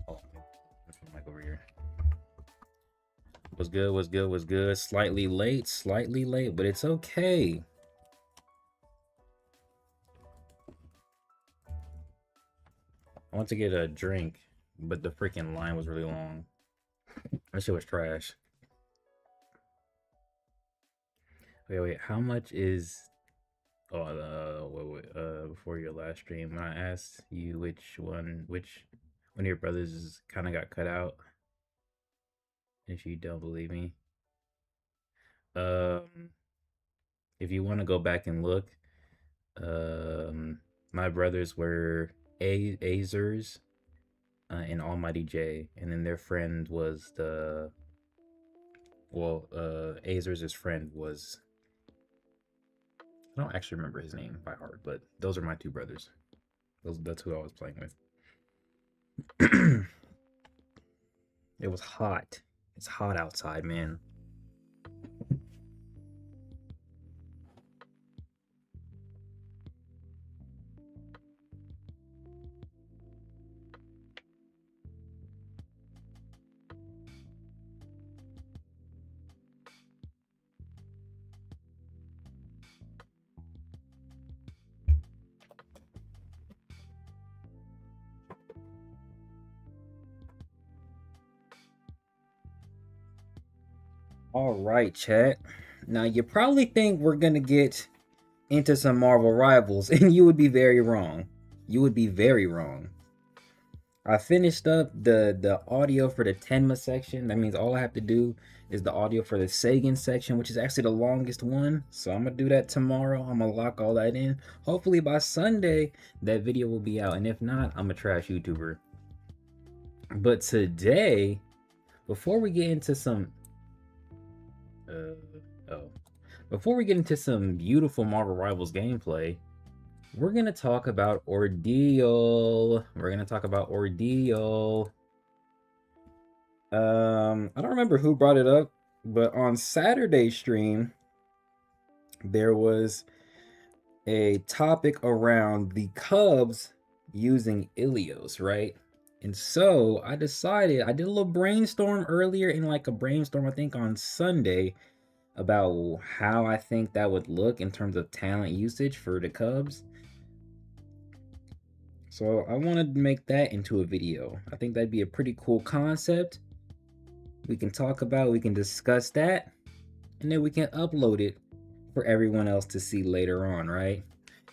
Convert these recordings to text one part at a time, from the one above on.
Oh, what's the mic over here? What's good? What's good? What's good? Slightly late, but it's okay. I went to get a drink, but the freaking line was really long. That shit was trash. Wait. How much is? Oh, before your last stream, when I asked you which one of your brothers kind of got cut out, if you don't believe me, um, if you want to go back and look, um, my brothers were Azers and Almighty J, and then their friend was Azers' friend was, I don't actually remember his name by heart, but those are my two brothers. That's who I was playing with. It was hot. It's hot outside, man. All right, chat. Now you probably think we're gonna get into some Marvel Rivals, and you would be very wrong. You would be very wrong. I finished up the audio for the Tenma section. That means all I have to do is the audio for the Sagan section, which is actually the longest one. So I'm gonna do that tomorrow. I'm gonna lock all that in. Hopefully by Sunday that video will be out, and if not, I'm a trash YouTuber. But today, before we get into some before we get into some beautiful Marvel Rivals gameplay, we're gonna talk about Ordeal. I don't remember who brought it up, but on Saturday's stream, there was a topic around the Cubs using Ilios, right? And so I decided, I did a little brainstorm earlier in like a brainstorm, I think on Sunday, about how I think that would look in terms of talent usage for the Cubs. So I wanted to make that into a video. I think that'd be a pretty cool concept. We can talk about, we can discuss that, and then we can upload it for everyone else to see later on, right?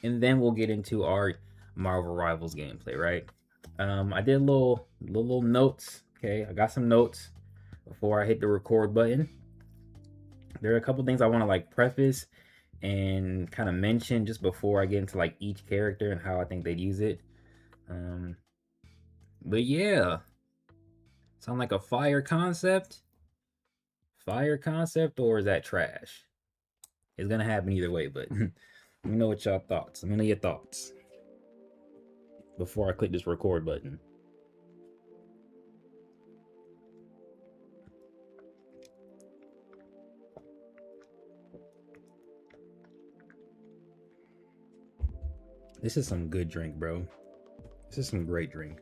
And then we'll get into our Marvel Rivals gameplay, right? I did little notes. Okay, I got some notes before I hit the record button. There are a couple things I want to like preface and kind of mention just before I get into like each character and how I think they'd use it. But yeah, sound like a fire concept? Fire concept, or is that trash? It's gonna happen either way, but let me know what y'all thoughts. Let me know your thoughts before I click this record button. This is some good drink, bro. This is some great drink.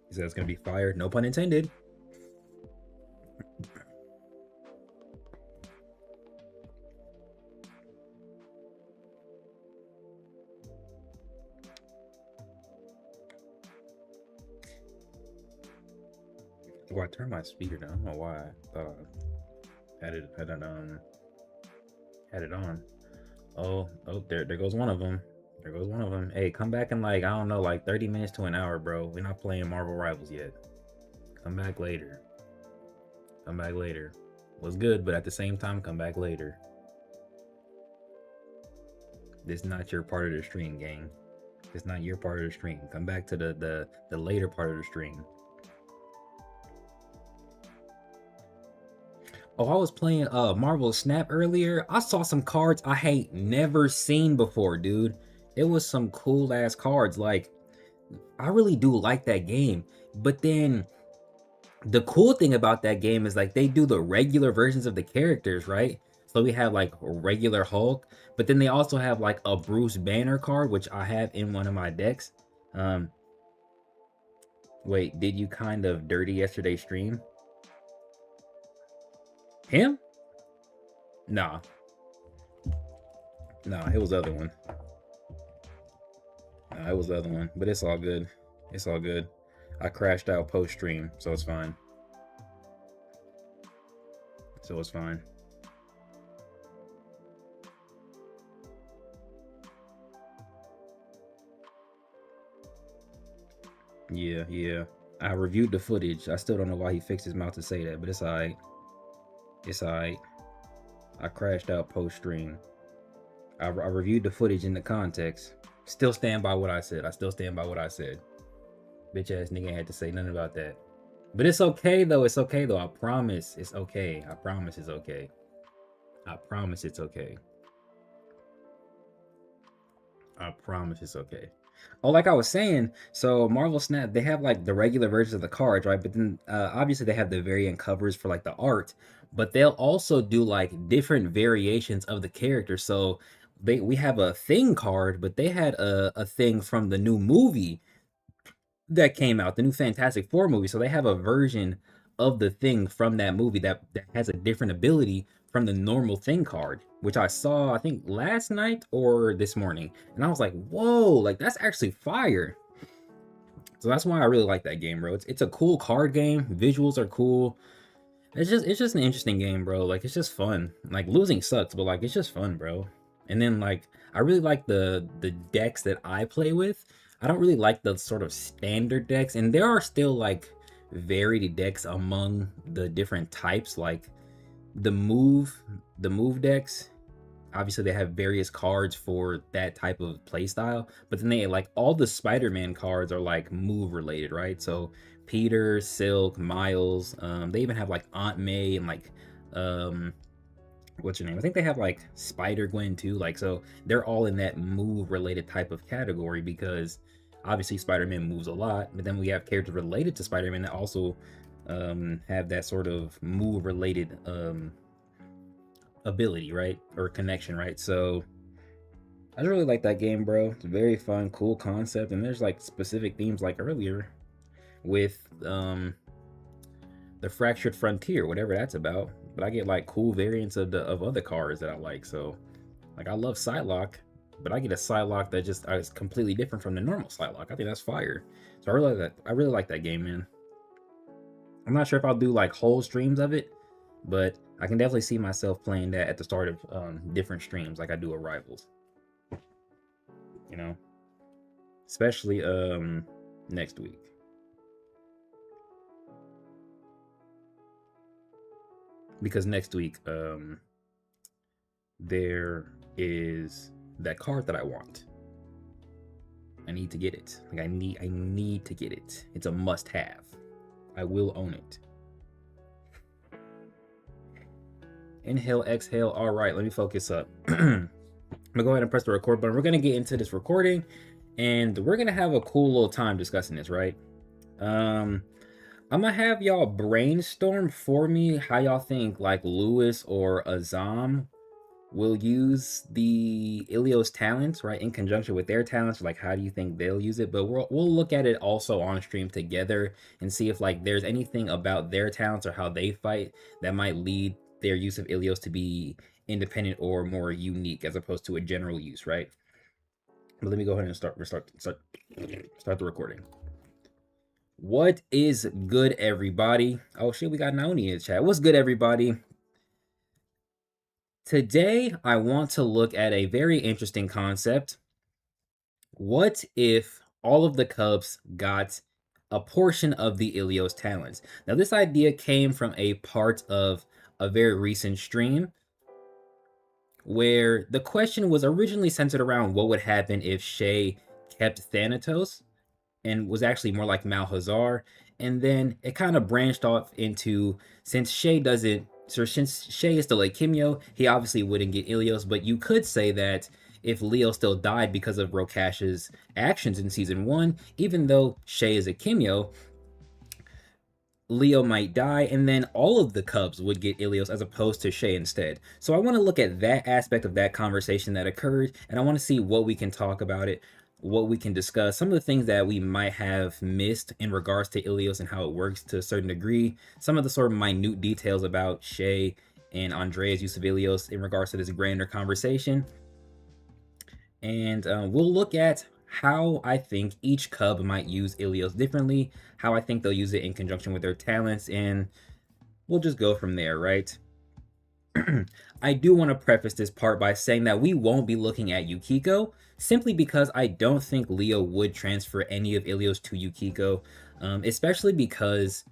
He said it's gonna be fire. No pun intended. Oh, I turned my speaker down. I don't know why. I thought I had it on. Oh, there goes one of them. There goes one of them. Hey, come back in like, I don't know, like 30 minutes to an hour, bro. We're not playing Marvel Rivals yet. Come back later. Come back later. Was good, but at the same time, come back later. This is not your part of the stream, gang. It's not your part of the stream. Come back to the later part of the stream. Oh, I was playing Marvel Snap earlier. I saw some cards I ain't never seen before, dude. It was some cool ass cards. Like, I really do like that game. But then the cool thing about that game is like they do the regular versions of the characters, right? So we have like a regular Hulk, but then they also have like a Bruce Banner card, which I have in one of my decks. Um, Wait, did you kind of dirty yesterday's stream? Him? Nah, nah, it was the other one. Nah, it was the other one. But it's all good. It's all good. I crashed out post stream, so it's fine. So it's fine. Yeah, yeah. I reviewed the footage. I still don't know why he fixed his mouth to say that, but it's alright. It's alright. I crashed out post stream. I reviewed the footage in the context. Still stand by what I said. I still stand by what I said. Bitch ass nigga ain't had to say nothing about that. But it's okay though. It's okay though. I promise it's okay. I promise it's okay. I promise it's okay. I promise it's okay. Oh, like I was saying, so Marvel Snap, they have like the regular versions of the cards, right? But then obviously they have the variant covers for like the art, but they'll also do like different variations of the character. So we have a Thing card, but they had a Thing from the new movie that came out, the new Fantastic Four movie. So they have a version of the Thing from that movie that has a different ability from the normal Thing card, which I saw I think last night or this morning, and I was like, whoa, like that's actually fire. So that's why I really like that game, bro. It's a cool card game. Visuals are cool. It's just an interesting game, bro. Like it's just fun. Like losing sucks, but like it's just fun, bro. And then like I really like the decks that I play with. I don't really like the sort of standard decks, and there are still like varied decks among the different types. Like the move decks, obviously they have various cards for that type of play style, but then they like all the Spider-Man cards are like move related, right? So Peter, Silk, Miles, they even have like Aunt May and like what's your name? I think they have like Spider-Gwen too. Like so they're all in that move related type of category because obviously Spider-Man moves a lot, but then we have characters related to Spider-Man that also have that sort of move related ability, right? Or connection, right? So I just really like that game, bro. It's very fun, cool concept, and there's like specific themes like earlier with the Fractured Frontier, whatever that's about. But I get like cool variants of other cards that I like. So like I love Psylocke, but I get a Psylocke that just is completely different from the normal Psylocke. I think that's fire. So I really like that. I really like that game, man. I'm not sure if I'll do like whole streams of it, but I can definitely see myself playing that at the start of different streams, like I do at Rivals. You know, especially next week. Because next week there is that card that I want. I need to get it. Like I need to get it. It's a must-have. I will own it. Inhale, exhale. All right, let me focus up. I'm gonna go ahead and press the record button. We're gonna get into this recording, and we're gonna have a cool little time discussing this, right? I'm gonna have y'all brainstorm for me how y'all think like Lewis or Azam will use the Ilios talents, right, in conjunction with their talents. Like, how do you think they'll use it? But we'll look at it also on stream together and see if like there's anything about their talents or how they fight that might lead their use of Ilios to be independent or more unique as opposed to a general use, right? But let me go ahead and start the recording. What is good, everybody? Oh shit, we got Nauni in the chat. What's good, everybody? Today, I want to look at a very interesting concept. What if all of the Cubs got a portion of the Ilios talents? Now, this idea came from a part of a very recent stream where the question was originally centered around what would happen if Shay kept Thanatos and was actually more like Malhazar. And then it kind of branched off into, since Shay is still a Kimyo, he obviously wouldn't get Ilios, but you could say that if Leo still died because of Rokash's actions in season 1, even though Shay is a Kimyo, Leo might die, and then all of the Cubs would get Ilios as opposed to Shay instead. So I want to look at that aspect of that conversation that occurred, and I want to see what we can talk about it. what we can discuss, some of the things that we might have missed in regards to Ilios and how it works to a certain degree, some of the sort of minute details about Shay and Andrea's use of Ilios in regards to this grander conversation. And we'll look at how I think each cub might use Ilios differently, how I think they'll use it in conjunction with their talents, and we'll just go from there, right? I do want to preface this part by saying that we won't be looking at Yukiko, simply because I don't think Leo would transfer any of Ilios to Yukiko, especially because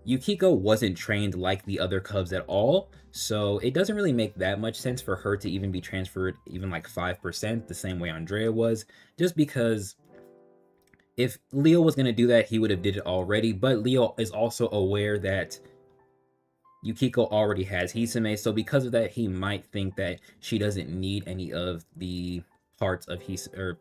Yukiko wasn't trained like the other cubs at all, so it doesn't really make that much sense for her to even be transferred even like 5%, the same way Andrea was, just because if Leo was going to do that, he would have did it already, but Leo is also aware that Yukiko already has Hisame, so because of that, he might think that she doesn't need any of the parts of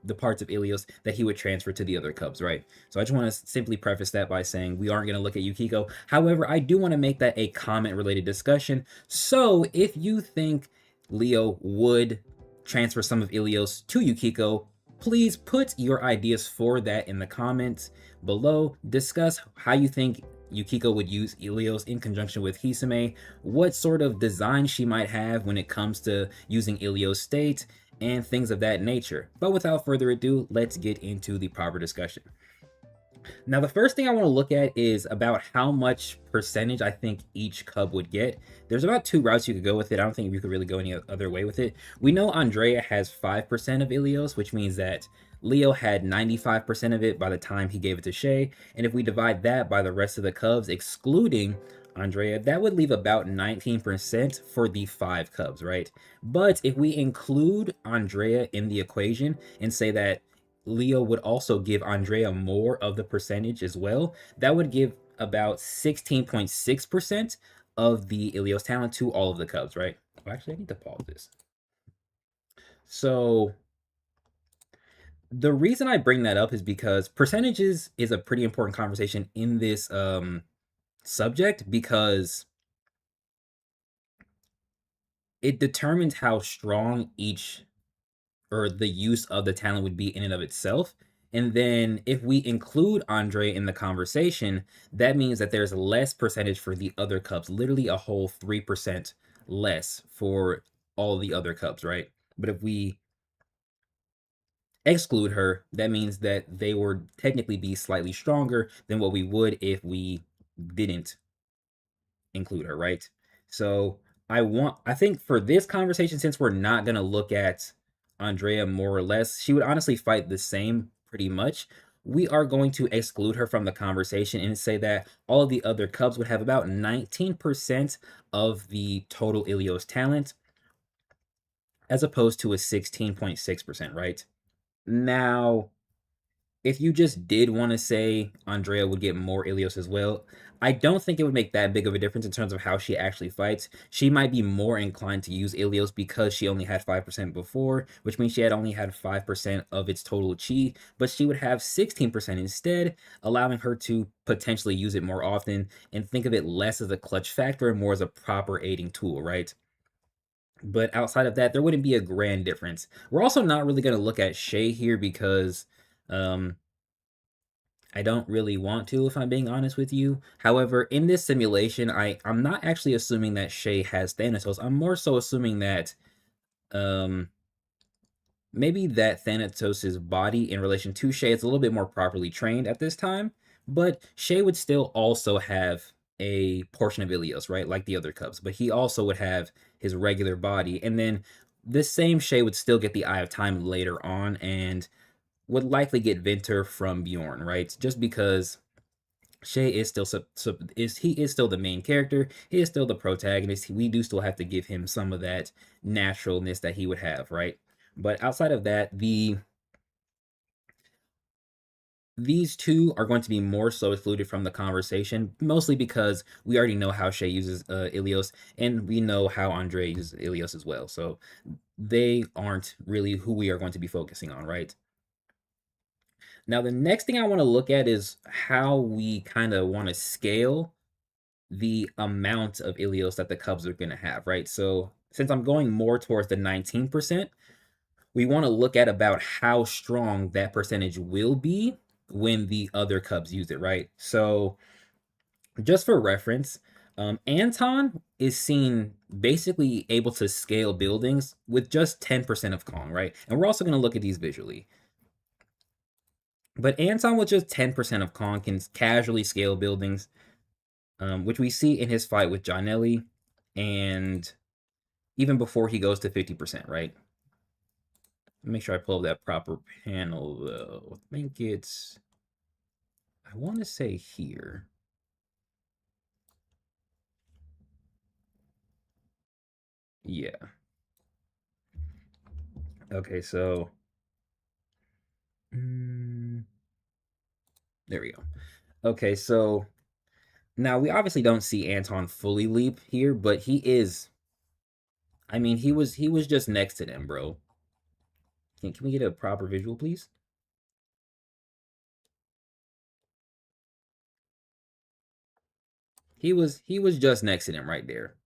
the parts of Ilios that he would transfer to the other cubs, right? So I just want to simply preface that by saying we aren't going to look at Yukiko. However, I do want to make that a comment-related discussion. So if you think Leo would transfer some of Ilios to Yukiko, please put your ideas for that in the comments below. Discuss how you think Yukiko would use Ilios in conjunction with Hisame, what sort of design she might have when it comes to using Ilios state, and things of that nature. But without further ado, let's get into the proper discussion. Now, the first thing I want to look at is about how much percentage I think each cub would get. There's about 2 routes you could go with it. I don't think you could really go any other way with it. We know Andrea has 5% of Ilios, which means that Leo had 95% of it by the time he gave it to Shay, and if we divide that by the rest of the cubs, excluding Andrea, that would leave about 19% for the 5 cubs, right? But if we include Andrea in the equation and say that Leo would also give Andrea more of the percentage as well, that would give about 16.6% of the Ilios talent to all of the cubs, right? Oh, actually, I need to pause this. So the reason I bring that up is because percentages is a pretty important conversation in this subject, because it determines how strong each or the use of the talent would be in and of itself. And then if we include Andre in the conversation, that means that there's less percentage for the other cubs, literally a whole 3% less for all the other cubs, right? But if we exclude her, that means that they would technically be slightly stronger than what we would if we didn't include her, right? So I think for this conversation, since we're not gonna look at Andrea more or less, she would honestly fight the same pretty much. We are going to exclude her from the conversation and say that all of the other cubs would have about 19% of the total Ilios talent, as opposed to a 16.6%, right? Now, if you just did want to say Andrea would get more Ilios as well, I don't think it would make that big of a difference in terms of how she actually fights. She might be more inclined to use Ilios because she only had 5% before, which means she had only had 5% of its total chi, but she would have 16% instead, allowing her to potentially use it more often and think of it less as a clutch factor and more as a proper aiding tool, right? But outside of that, there wouldn't be a grand difference. We're also not really going to look at Shay here because um, I don't really want to, if I'm being honest with you. However, in this simulation, I'm not actually assuming that Shay has Thanatos. I'm more so assuming that um, maybe that Thanatos' body in relation to Shay is a little bit more properly trained at this time, but Shay would still also have a portion of Ilios, right? Like the other Cubs, but he also would have his regular body. And then this same Shay would still get the Eye of Time later on and would likely get Vinter from Bjorn, right? Just because Shay is still he is still the main character. He is still the protagonist. We do still have to give him some of that naturalness that he would have, right? But outside of that, these two are going to be more so excluded from the conversation, mostly because we already know how Shay uses Ilios, and we know how Andre uses Ilios as well. So they aren't really who we are going to be focusing on, right? Now, the next thing I want to look at is how we kind of want to scale the amount of Ilios that the Cubs are going to have, right? So since I'm going more towards the 19%, we want to look at about how strong that percentage will be when the other cubs use it, right? So just for reference, Anton is seen basically able to scale buildings with just 10% of Kong, right? And we're also going to look at these visually. But Anton with just 10% of Kong can casually scale buildings, which we see in his fight with Johnelli, and even before he goes to 50%, right? Make sure I pull up that proper panel, though. I think it's... I want to say here. Yeah. Okay, so... there we go. Okay, so... Now, we obviously don't see Anton fully leap here, but he is... I mean, he was just next to them, bro. Can we get a proper visual, please? He was just next to them right there,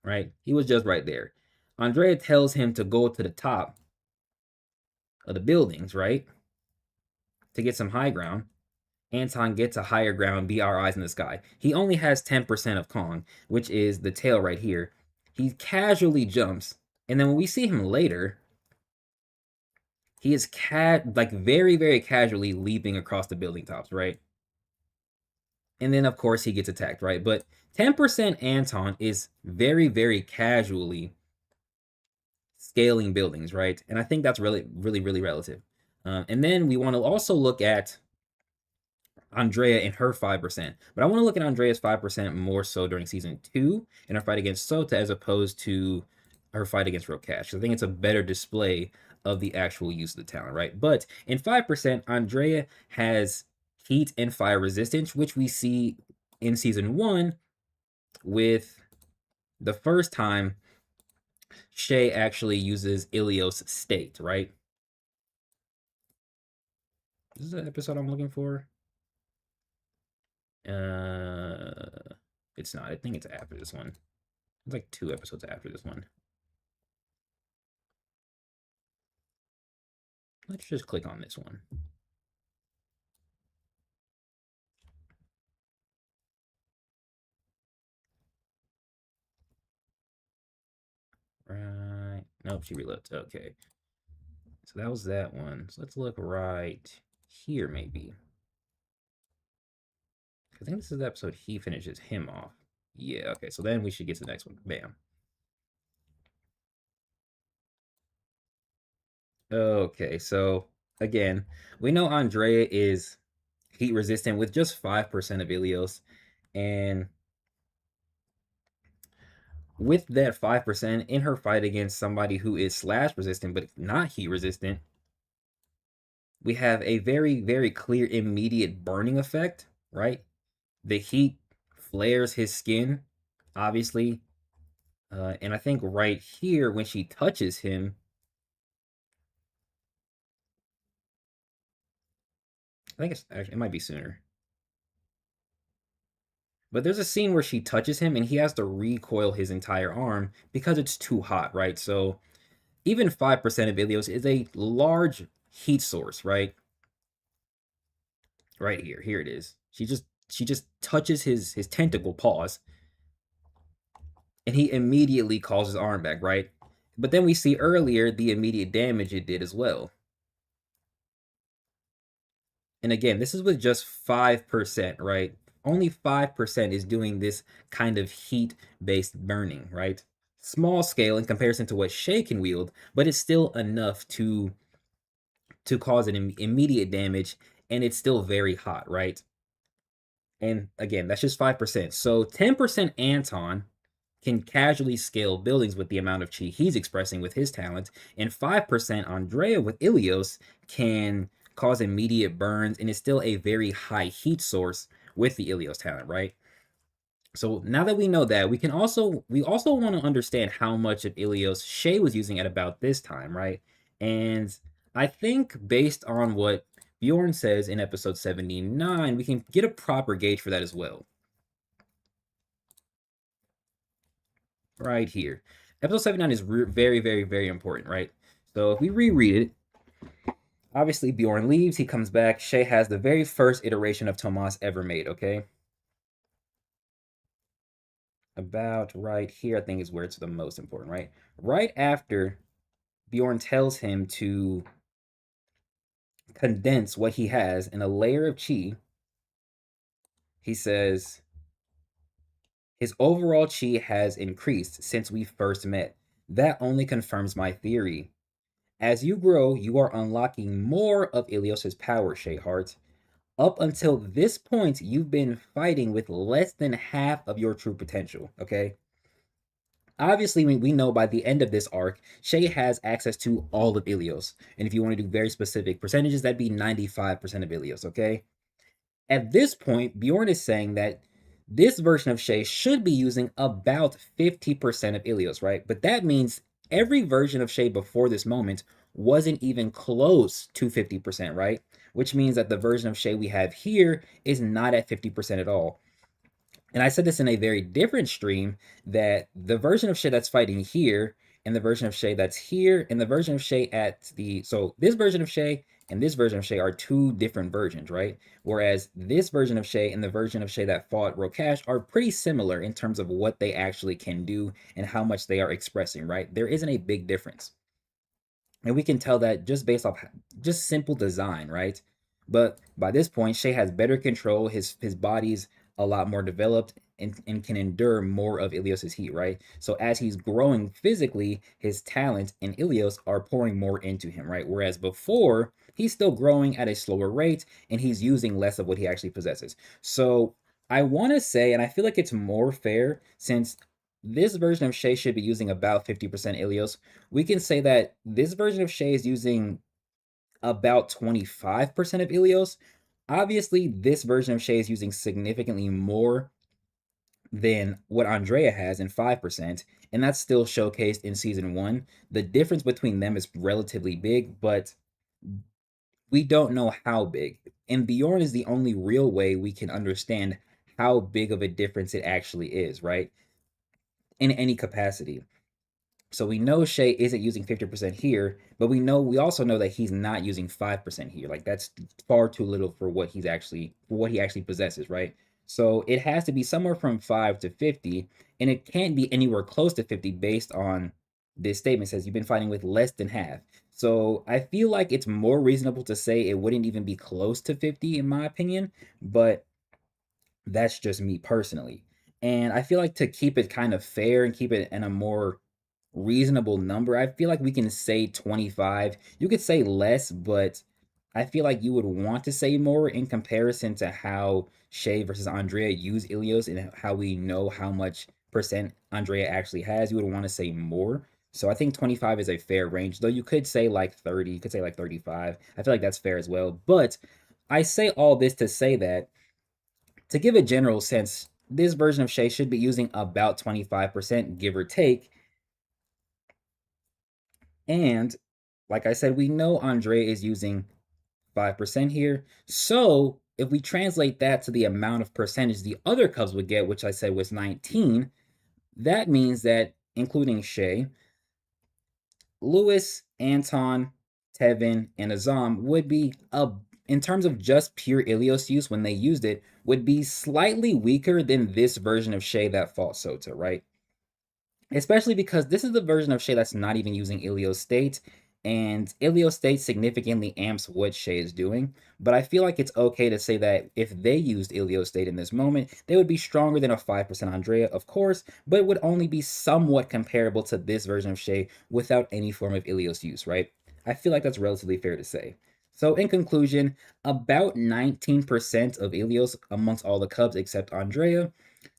right? He was just right there. Andrea tells him to go to the top of the buildings, right, to get some high ground. Anton gets a higher ground, be our eyes in the sky. He only has 10% of Kong, which is the tail right here. He casually jumps, and then when we see him later, he is like very, very casually leaping across the building tops, right? And then of course he gets attacked, right? But 10% Anton is very, very casually scaling buildings, right? And I think that's really, really, really relative. And then we want to also look at Andrea and her 5%. But I want to look at Andrea's 5% more so during season 2 in her fight against Sota as opposed to her fight against Rokash. I think it's a better display of the actual use of the talent, right? But in 5%, Andrea has heat and fire resistance, which we see in season 1 with the first time Shay actually uses Ilios state, right? This is the episode I'm looking for. It's not. I think it's after this one. It's like 2 episodes after this one. Let's just click on this one. Right. Nope, she reloads. Okay. So that was that one. So let's look right here, maybe. I think this is the episode he finishes him off. Yeah, okay. So then we should get to the next one. Bam. Okay, so again, we know Andrea is heat resistant with just 5% of Ilios. And with that 5% in her fight against somebody who is slash resistant but not heat resistant, we have a very, very clear immediate burning effect, right? The heat flares his skin, obviously. And I think right here, when she touches him, I think it's actually, it might be sooner. But there's a scene where she touches him and he has to recoil his entire arm because it's too hot, right? So even 5% of Ilios is a large heat source, right? Right here. Here it is. She just touches his tentacle paws and he immediately calls his arm back, right? But then we see earlier the immediate damage it did as well. And again, this is with just 5%, right? Only 5% is doing this kind of heat-based burning, right? Small scale in comparison to what Shay can wield, but it's still enough to cause an immediate damage, and it's still very hot, right? And again, that's just 5%. So 10% Anton can casually scale buildings with the amount of chi he's expressing with his talent, and 5% Andrea with Ilios can cause immediate burns and is still a very high heat source with the Ilios talent, right? So now that we know that, we also want to understand how much of Ilios Shay was using at about this time, right? And I think based on what Bjorn says in episode 79, we can get a proper gauge for that as well. Right here. Episode 79 is very, very, very important, right? So if we reread it, obviously Bjorn leaves, he comes back. Shay has the very first iteration of Tomas ever made, okay? About right here, I think is where it's the most important, right? Right after Bjorn tells him to condense what he has in a layer of chi, he says, his overall chi has increased since we first met. That only confirms my theory. As you grow, you are unlocking more of Ilios' power, Shayhart. Up until this point, you've been fighting with less than half of your true potential, okay? Obviously, we know by the end of this arc, Shay has access to all of Ilios. And if you want to do very specific percentages, that'd be 95% of Ilios, okay? At this point, Bjorn is saying that this version of Shay should be using about 50% of Ilios, right? But that means every version of Shay before this moment wasn't even close to 50%, right? Which means that the version of Shay we have here is not at 50% at all. And I said this in a very different stream that the version of Shay that's fighting here and the version of Shay that's here and the version of Shay at the so this version of Shay and this version of Shay are two different versions, right? Whereas this version of Shay and the version of Shay that fought Rokash are pretty similar in terms of what they actually can do and how much they are expressing, right? There isn't a big difference. And we can tell that just based off just simple design, right? But by this point, Shay has better control. His body's a lot more developed and can endure more of Ilios's heat, right? So as he's growing physically, his talent and Ilios are pouring more into him, right? Whereas before, he's still growing at a slower rate and he's using less of what he actually possesses. So I want to say, and I feel like it's more fair since this version of Shay should be using about 50% Ilios, we can say that this version of Shay is using about 25% of Ilios. Obviously, this version of Shay is using significantly more than what Andrea has in 5%, and that's still showcased in season 1. The difference between them is relatively big, but we don't know how big. And Bjorn is the only real way we can understand how big of a difference it actually is, right? In any capacity. So we know Shay isn't using 50% here, but we also know that he's not using 5% here. Like that's far too little for what he actually possesses, right? So it has to be somewhere from 5 to 50, and it can't be anywhere close to 50 based on this statement says you've been fighting with less than half. So I feel like it's more reasonable to say it wouldn't even be close to 50 in my opinion, but that's just me personally. And I feel like to keep it kind of fair and keep it in a more reasonable number, I feel like we can say 25. You could say less, but I feel like you would want to say more in comparison to how Shay versus Andrea use Ilios and how we know how much percent Andrea actually has. You would want to say more. So I think 25 is a fair range, though you could say like 30, you could say like 35. I feel like that's fair as well. But I say all this to say that to give a general sense, this version of Shay should be using about 25%, give or take. And like I said, we know Andre is using 5% here. So if we translate that to the amount of percentage the other Cubs would get, which I said was 19, that means that including Shay, Lewis, Anton, Tevin, and Azam would be in terms of just pure Ilios use when they used it, would be slightly weaker than this version of Shay that fought Sota, right? Especially because this is the version of Shay that's not even using Ilios State, and Ilios State significantly amps what Shay is doing. But I feel like it's okay to say that if they used Ilios State in this moment, they would be stronger than a 5% Andrea, of course, but it would only be somewhat comparable to this version of Shay without any form of Ilios use, right? I feel like that's relatively fair to say. So, in conclusion, about 19% of Ilios amongst all the Cubs except Andrea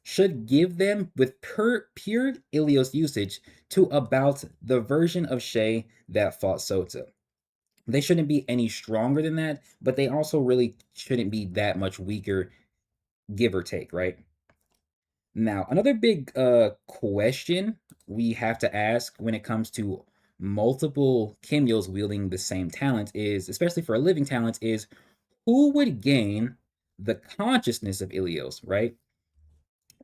should give them with pure Ilios usage to about the version of Shay that fought Sota. They shouldn't be any stronger than that, but they also really shouldn't be that much weaker, give or take, right? Now, another big question we have to ask when it comes to multiple Kimyos wielding the same talent is, especially for a living talent, is who would gain the consciousness of Ilios, right?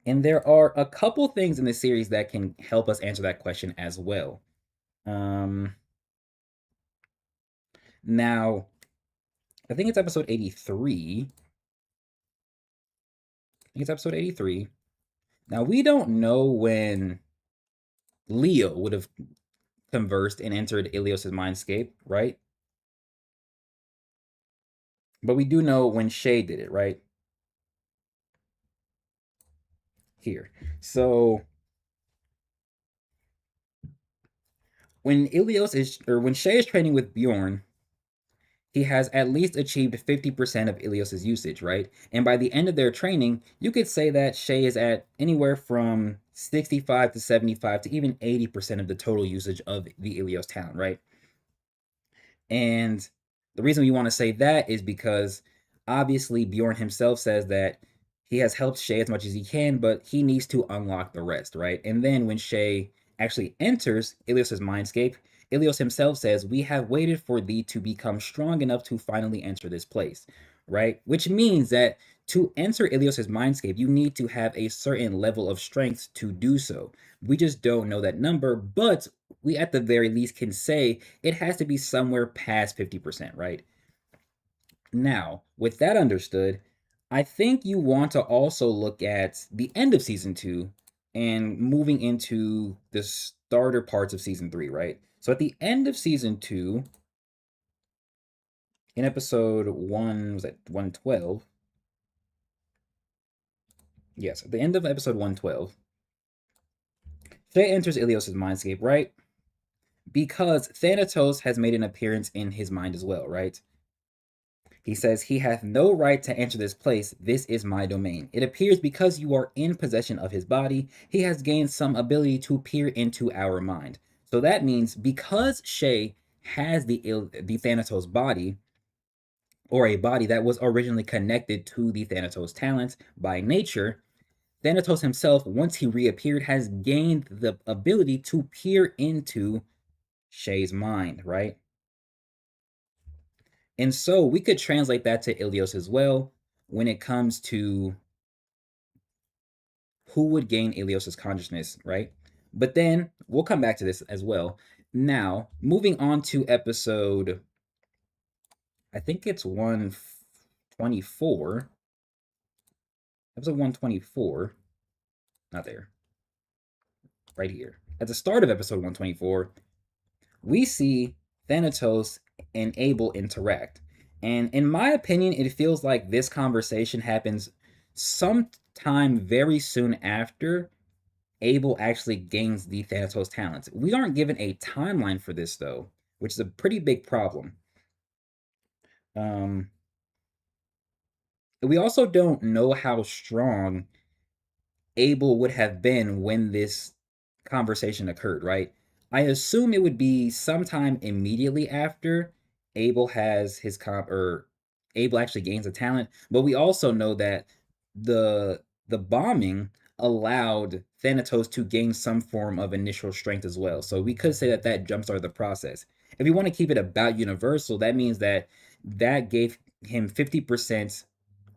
And there are a couple things in the series that can help us answer that question as well. Um, Now, I think it's episode 83. I think it's episode 83. Now, we don't know when Leo would have conversed and entered Ilios' mindscape, right? But we do know when Shay did it, right? Here. So when Ilios is, or when Shay is training with Bjorn, he has at least achieved 50% of Ilios' usage, right? And by the end of their training, you could say that Shay is at anywhere from 65 to 75 to even 80% of the total usage of the Ilios talent, right? And the reason we want to say that is because obviously Bjorn himself says that he has helped Shay as much as he can, but he needs to unlock the rest, right? And then when Shay actually enters Ilios' mindscape, Ilios himself says, "We have waited for thee to become strong enough to finally enter this place," right? Which means that to enter Ilios' mindscape, you need to have a certain level of strength to do so. We just don't know that number, but we at the very least can say it has to be somewhere past 50%, right? Now, with that understood, I think you want to also look at the end of season 2 and moving into the starter parts of season 3, right? So at the end of season 2, in episode 1, was that 112? Yes, at the end of episode 112, Shay enters Ilios' mindscape, right? Because Thanatos has made an appearance in his mind as well, right? He says, "He hath no right to enter this place. This is my domain. It appears because you are in possession of his body, he has gained some ability to peer into our mind." So that means because Shay has the Thanatos body, or a body that was originally connected to the Thanatos talent by nature, Thanatos himself, once he reappeared, has gained the ability to peer into Shay's mind, right? And so we could translate that to Ilios as well when it comes to who would gain Ilios' consciousness, right? But then we'll come back to this as well. Now, moving on to episode, I think it's 124. Episode 124. Not there. Right here. At the start of episode 124, we see Thanatos and Abel interact. And in my opinion, it feels like this conversation happens sometime very soon after Abel actually gains the Thanatos talents. We aren't given a timeline for this, though, which is a pretty big problem. Um, we also don't know how strong Abel would have been when this conversation occurred, right? I assume it would be sometime immediately after Abel has his comp or Abel actually gains a talent, but we also know that the bombing allowed Thanatos to gain some form of initial strength as well. So we could say that that jumpstarted the process. If we want to keep it about universal, that means that that gave him 50%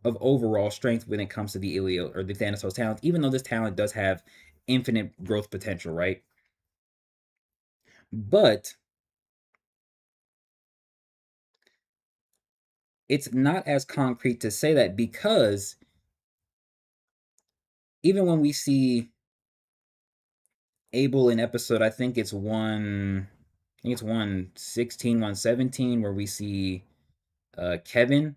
of overall strength when it comes to the Ilio or the Thanatos talent, even though this talent does have infinite growth potential, right? But it's not as concrete to say that because even when we see Abel in episode, I think it's 116, 117, where we see Kevin.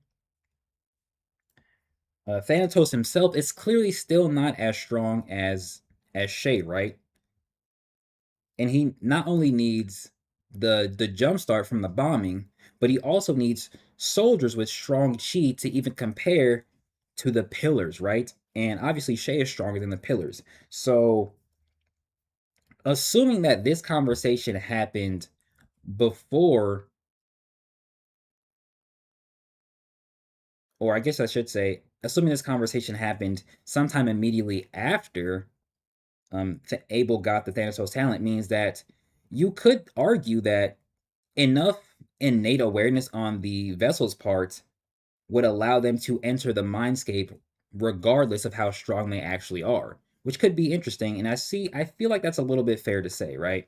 Thanatos himself is clearly still not as strong as Shay, right? And he not only needs the jump start from the bombing, but he also needs soldiers with strong chi to even compare to the pillars, right? And obviously Shay is stronger than the pillars. So assuming that this conversation happened before, or I guess I should say, assuming this conversation happened sometime immediately after Abel got the Thanatos talent, means that you could argue that enough innate awareness on the vessel's part would allow them to enter the mindscape regardless of how strong they actually are, which could be interesting. And I feel like that's a little bit fair to say, right?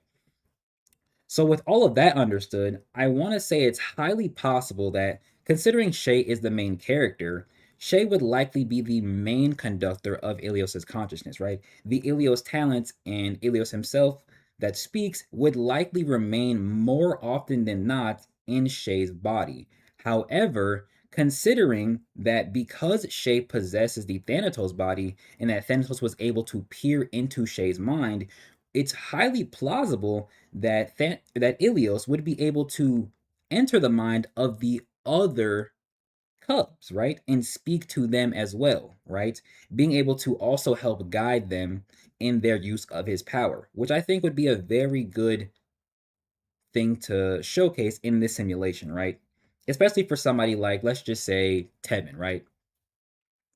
So, with all of that understood, I want to say it's highly possible that, considering Shay is the main character, Shay would likely be the main conductor of Ilios's consciousness, right? The Ilios talents and Ilios himself that speaks would likely remain more often than not in Shay's body. However, considering that because Shay possesses the Thanatos body and that Thanatos was able to peer into Shay's mind, it's highly plausible that that Ilios would be able to enter the mind of the other cubs, right? And speak to them as well, right? Being able to also help guide them in their use of his power, which I think would be a very good thing to showcase in this simulation, right? Especially for somebody like, let's just say, Tevin, right?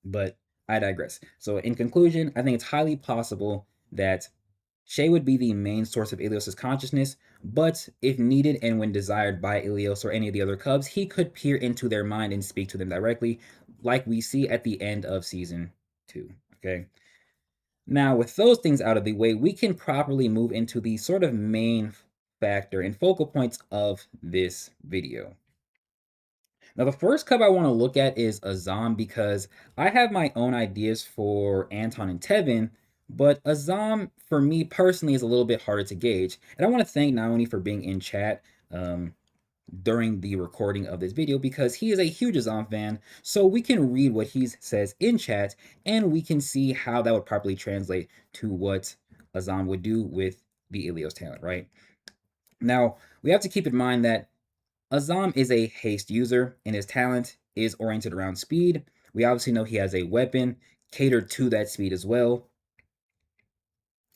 But I digress. So, in conclusion, I think it's highly possible that Shay would be the main source of Ilios' consciousness, but if needed and when desired by Ilios or any of the other cubs, he could peer into their mind and speak to them directly, like we see at the end of season 2. Okay. Now, with those things out of the way, we can properly move into the sort of main factor and focal points of this video. Now, the first cub I want to look at is Azam because I have my own ideas for Anton and Tevin, but Azam, for me personally, is a little bit harder to gauge. And I want to thank Nauni for being in chat during the recording of this video because he is a huge Azam fan. So we can read what he says in chat and we can see how that would properly translate to what Azam would do with the Ilios talent, right? Now, we have to keep in mind that Azam is a haste user, and his talent is oriented around speed. We obviously know he has a weapon catered to that speed as well.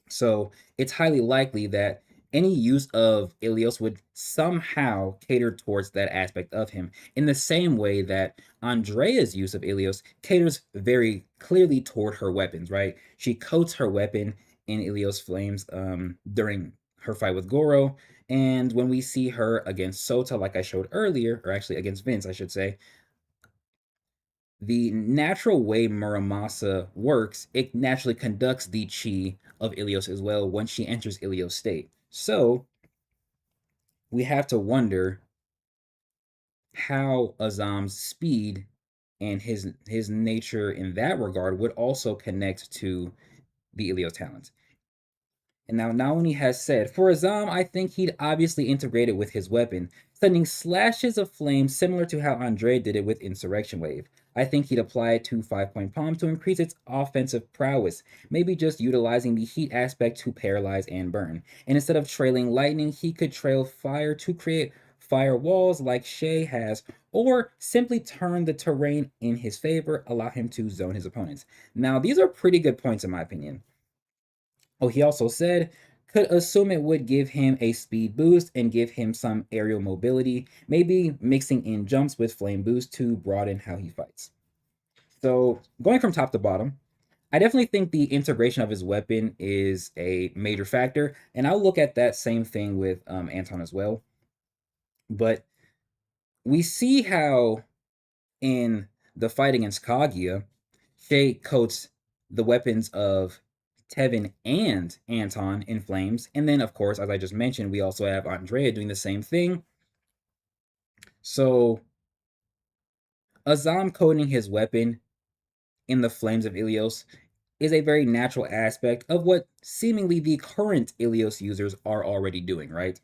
So it's highly likely that any use of Ilios would somehow cater towards that aspect of him, in the same way that Andrea's use of Ilios caters very clearly toward her weapons, right? She coats her weapon in Ilios flames during her fight with Goro, and when we see her against Sota, like I showed earlier, or actually against Vince, I should say, the natural way Muramasa works, it naturally conducts the chi of Ilios as well once she enters Ilios state. So we have to wonder how Azam's speed and his nature in that regard would also connect to the Ilios talent. And now Nauni has said, for Azam, I think he'd obviously integrate it with his weapon, sending slashes of flame similar to how Andre did it with Insurrection Wave. I think he'd apply it to 5-point palm to increase its offensive prowess, maybe just utilizing the heat aspect to paralyze and burn. And instead of trailing lightning, he could trail fire to create fire walls like Shay has, or simply turn the terrain in his favor, allow him to zone his opponents. Now, these are pretty good points in my opinion. Oh, he also said, could assume it would give him a speed boost and give him some aerial mobility, maybe mixing in jumps with flame boost to broaden how he fights. So, going from top to bottom, I definitely think the integration of his weapon is a major factor, and I'll look at that same thing with Anton as well. But we see how in the fight against Kaguya, Shay coats the weapons of Tevin and Anton in flames. And then, of course, as I just mentioned, we also have Andrea doing the same thing. So, Azam coating his weapon in the flames of Ilios is a very natural aspect of what seemingly the current Ilios users are already doing, right?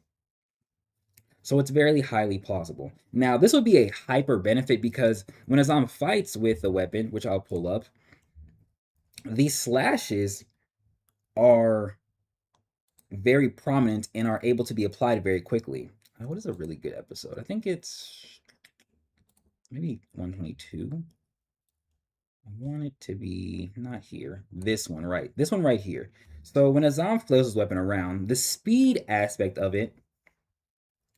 So it's very highly plausible. Now, this would be a hyper benefit because when Azam fights with the weapon, which I'll pull up, these slashes are very prominent and are able to be applied very quickly. What is a really good episode? I think it's maybe 122. I want it to be not here. This one, right? This one right here. So when Azam flails his weapon around, the speed aspect of it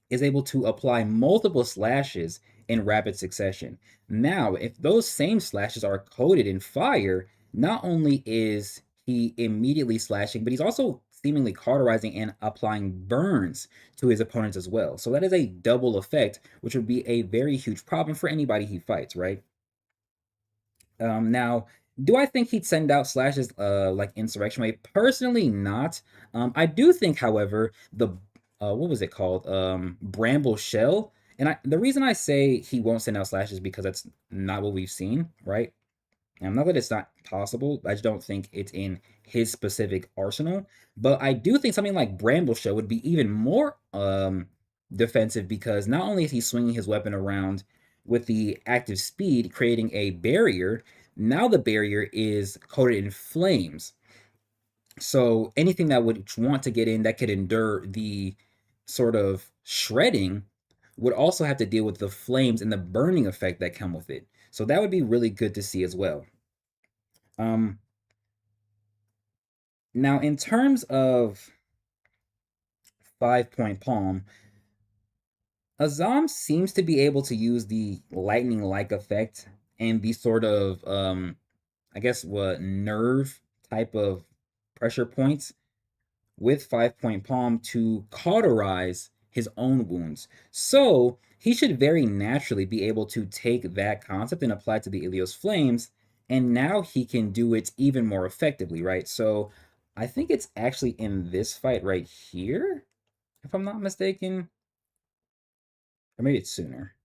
is able to apply multiple slashes in rapid succession. Now, if those same slashes are coated in fire, not only is he immediately slashing, but he's also seemingly cauterizing and applying burns to his opponents as well. So that is a double effect, which would be a very huge problem for anybody he fights, right? Now, do I think he'd send out slashes like Insurrection Wave? Personally, not. I do think, however, what was it called? Bramble Shell. And the reason I say he won't send out Slash is because that's not what we've seen, right? And not that it's not possible. I just don't think it's in his specific arsenal. But I do think something like Bramble Shell would be even more defensive because not only is he swinging his weapon around with the active speed, creating a barrier, now the barrier is coated in flames. So anything that would want to get in that could endure the sort of shredding would also have to deal with the flames and the burning effect that come with it. So that would be really good to see as well. Um, Now, in terms of 5 Point Palm, Azam seems to be able to use the lightning like effect and the sort of, I guess, what nerve type of pressure points with 5 Point Palm to cauterize his own wounds. So he should very naturally be able to take that concept and apply it to the Ilios Flames, and now he can do it even more effectively, right? So I think it's actually in this fight right here, if I'm not mistaken, or maybe it's sooner.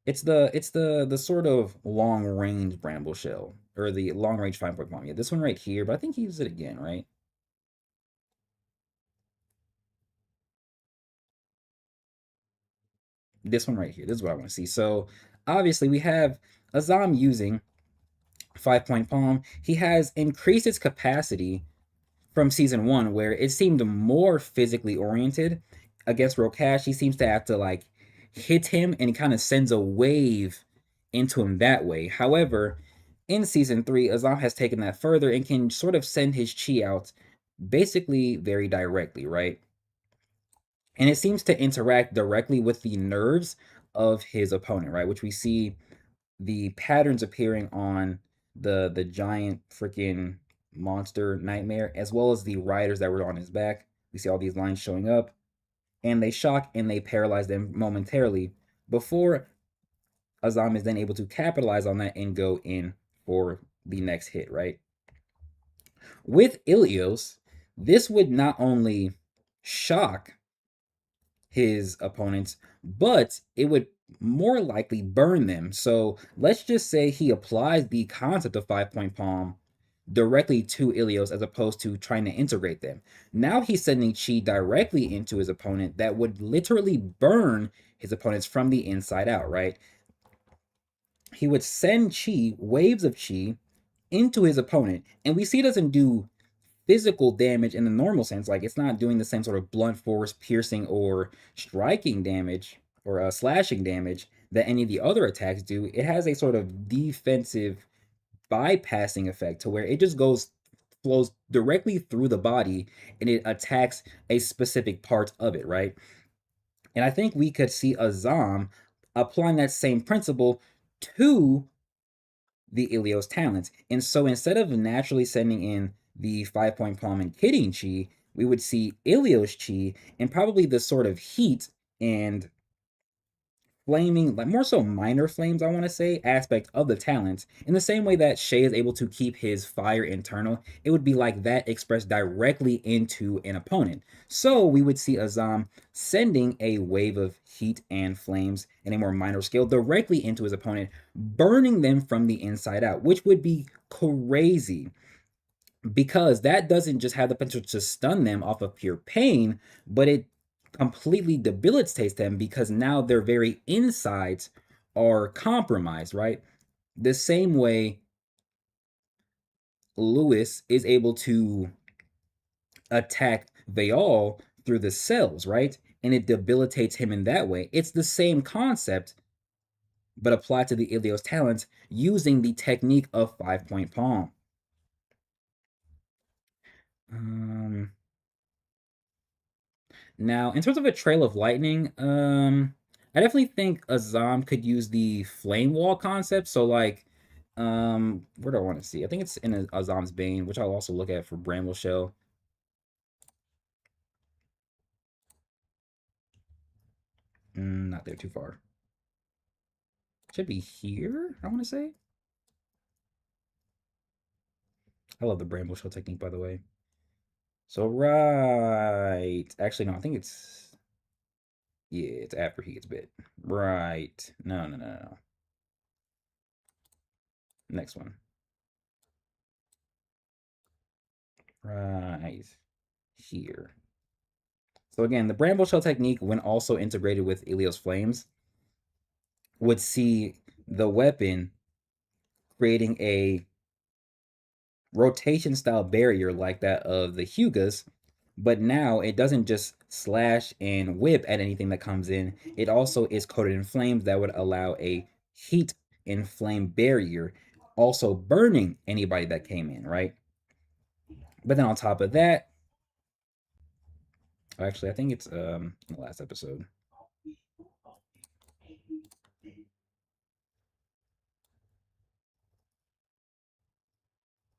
It's the sort of long range Bramble Shell or the long range 5 Point Palm. Yeah, this one right here, but I think he uses it again, right? This one right here. This is what I want to see. So obviously we have Azam using 5 Point Palm. He has increased its capacity from season one, where it seemed more physically oriented. Against Rokash, he seems to have to like hit him and it kind of sends a wave into him that way. However, in season three, Azam has taken that further and can sort of send his chi out basically very directly, right? And it seems to interact directly with the nerves of his opponent, right? Which we see the patterns appearing on the giant freaking monster nightmare, as well as the riders that were on his back. We see all these lines showing up, and they shock and they paralyze them momentarily before Azam is then able to capitalize on that and go in for the next hit, right? With Ilios, this would not only shock his opponents, but it would more likely burn them. So let's just say he applies the concept of 5 Point Palm directly to Ilios as opposed to trying to integrate them. Now he's sending chi directly into his opponent that would literally burn his opponents from the inside out, right? He would send chi, waves of chi, into his opponent, and we see it doesn't do physical damage in the normal sense. Like it's not doing the same sort of blunt force, piercing, or striking damage or slashing damage that any of the other attacks do. It has a sort of defensive bypassing effect to where it just flows directly through the body and it attacks a specific part of it, right? And I think we could see Azam applying that same principle to the Ilios talents. And so instead of naturally sending in the 5 Point Palm and Kidding Chi, we would see Ilios Chi and probably the sort of heat and flaming, like more so minor flames, I want to say, aspect of the talents. In the same way that Shay is able to keep his fire internal, it would be like that expressed directly into an opponent. So we would see Azam sending a wave of heat and flames in a more minor scale directly into his opponent, burning them from the inside out, which would be crazy because that doesn't just have the potential to stun them off of pure pain, but it completely debilitates them because now their very insides are compromised, right? The same way Lewis is able to attack Vayal through the cells, right? And it debilitates him in that way. It's the same concept, but applied to the Ilios talents using the technique of 5 Point Palm. Um, Now, in terms of a trail of lightning, I definitely think Azam could use the flame wall concept. So, like, where do I want to see? I think it's in Azam's Bane, which I'll also look at for Bramble Shell. Not there, too far. Should be here, I want to say. I love the Bramble Shell technique, by the way. So right. Actually, no, I think it's yeah, it's after he gets bit. Right. No, no, no, no. Next one. Right. Here. So again, the bramble shell technique, when also integrated with Ilios flames, would see the weapon creating a rotation style barrier like that of the Hugas, but now it doesn't just slash and whip at anything that comes in. It also is coated in flames that would allow a heat and flame barrier, also burning anybody that came in, right? But then on top of that, actually, I think it's the last episode.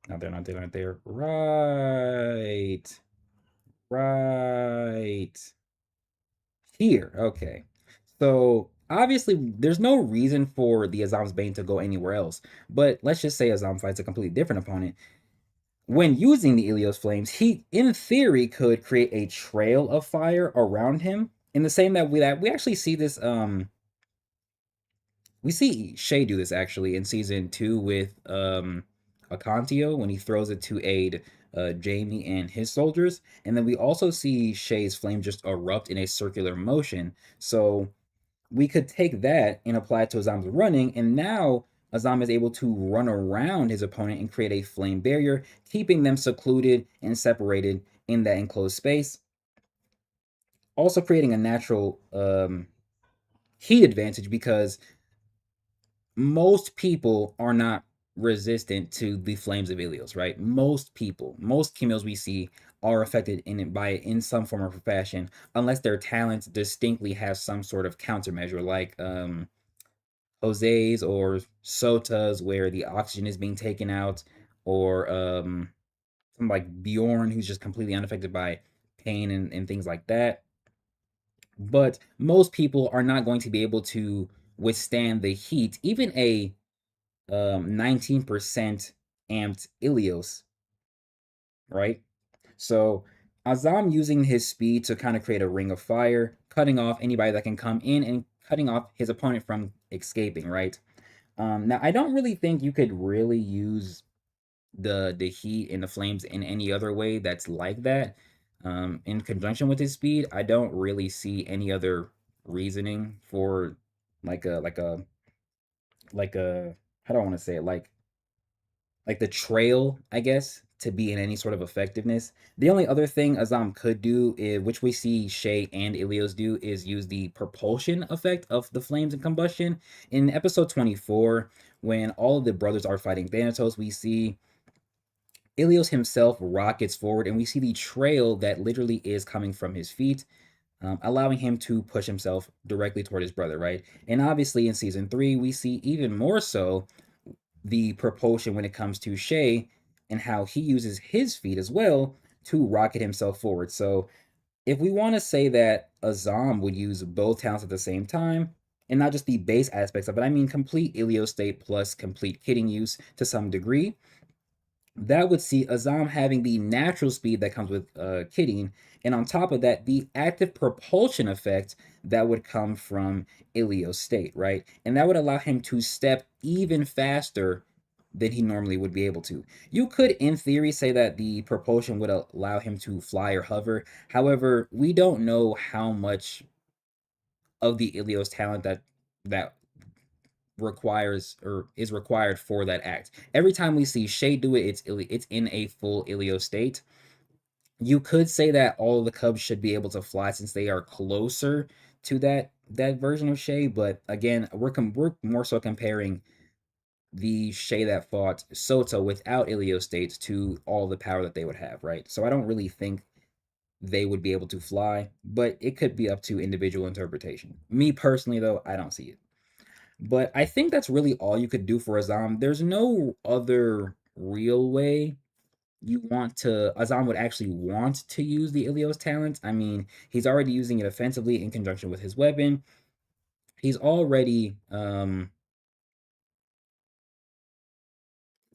Not there, not there, not there. Right. Right. Here. Okay. So obviously, there's no reason for the Azam's Bane to go anywhere else. But let's just say Azam fights a completely different opponent. When using the Ilios Flames, he, in theory, could create a trail of fire around him. In the same that we actually see this we see Shay do this actually in season 2 with Acantio when he throws it to aid Jamie and his soldiers, and then we also see Shay's flame just erupt in a circular motion. So we could take that and apply it to Azam's running, and now Azam is able to run around his opponent and create a flame barrier, keeping them secluded and separated in that enclosed space. Also creating a natural heat advantage because most people are not resistant to the flames of Ilios, right? Most people, most chemos we see are affected in it by it in some form or fashion, unless their talents distinctly have some sort of countermeasure, like Jose's or Sota's, where the oxygen is being taken out, or something like Bjorn, who's just completely unaffected by pain and things like that. But most people are not going to be able to withstand the heat. Even a 19% amped Ilios, right? So Azam using his speed to kind of create a ring of fire, cutting off anybody that can come in and cutting off his opponent from escaping, right? Now I don't really think you could really use the heat and the flames in any other way that's like that. In conjunction with his speed, I don't really see any other reasoning for like a like a like a how do I want to say it like the trail, I guess, to be in any sort of effectiveness. The only other thing Azam could do, which we see Shay and Ilios do, is use the propulsion effect of the flames and combustion. In episode 24, when all of the brothers are fighting Thanatos, we see Ilios himself rockets forward, and we see the trail that literally is coming from his feet, allowing him to push himself directly toward his brother, right? And obviously, in season 3, we see even more so the propulsion when it comes to Shay and how he uses his feet as well to rocket himself forward. So if we want to say that Azam would use both talents at the same time, and not just the base aspects of it, I mean complete Ilio state plus complete hitting use to some degree, that would see Azam having the natural speed that comes with kitting, and on top of that, the active propulsion effect that would come from Ilio's state, right? And that would allow him to step even faster than he normally would be able to. You could, in theory, say that the propulsion would allow him to fly or hover. However, we don't know how much of the Ilios talent that requires or is required for that act. Every time we see Shay do it, it's in a full Ilio state. You could say that all of the Cubs should be able to fly since they are closer to that version of Shay, but again, we're more so comparing the Shay that fought Sota without Ilio states to all the power that they would have, right? So I don't really think they would be able to fly, but it could be up to individual interpretation. Me personally, though, I don't see it. But I think that's really all you could do for Azam. There's no other real way Azam would actually want to use the Ilios talent. I mean, he's already using it offensively in conjunction with his weapon. He's already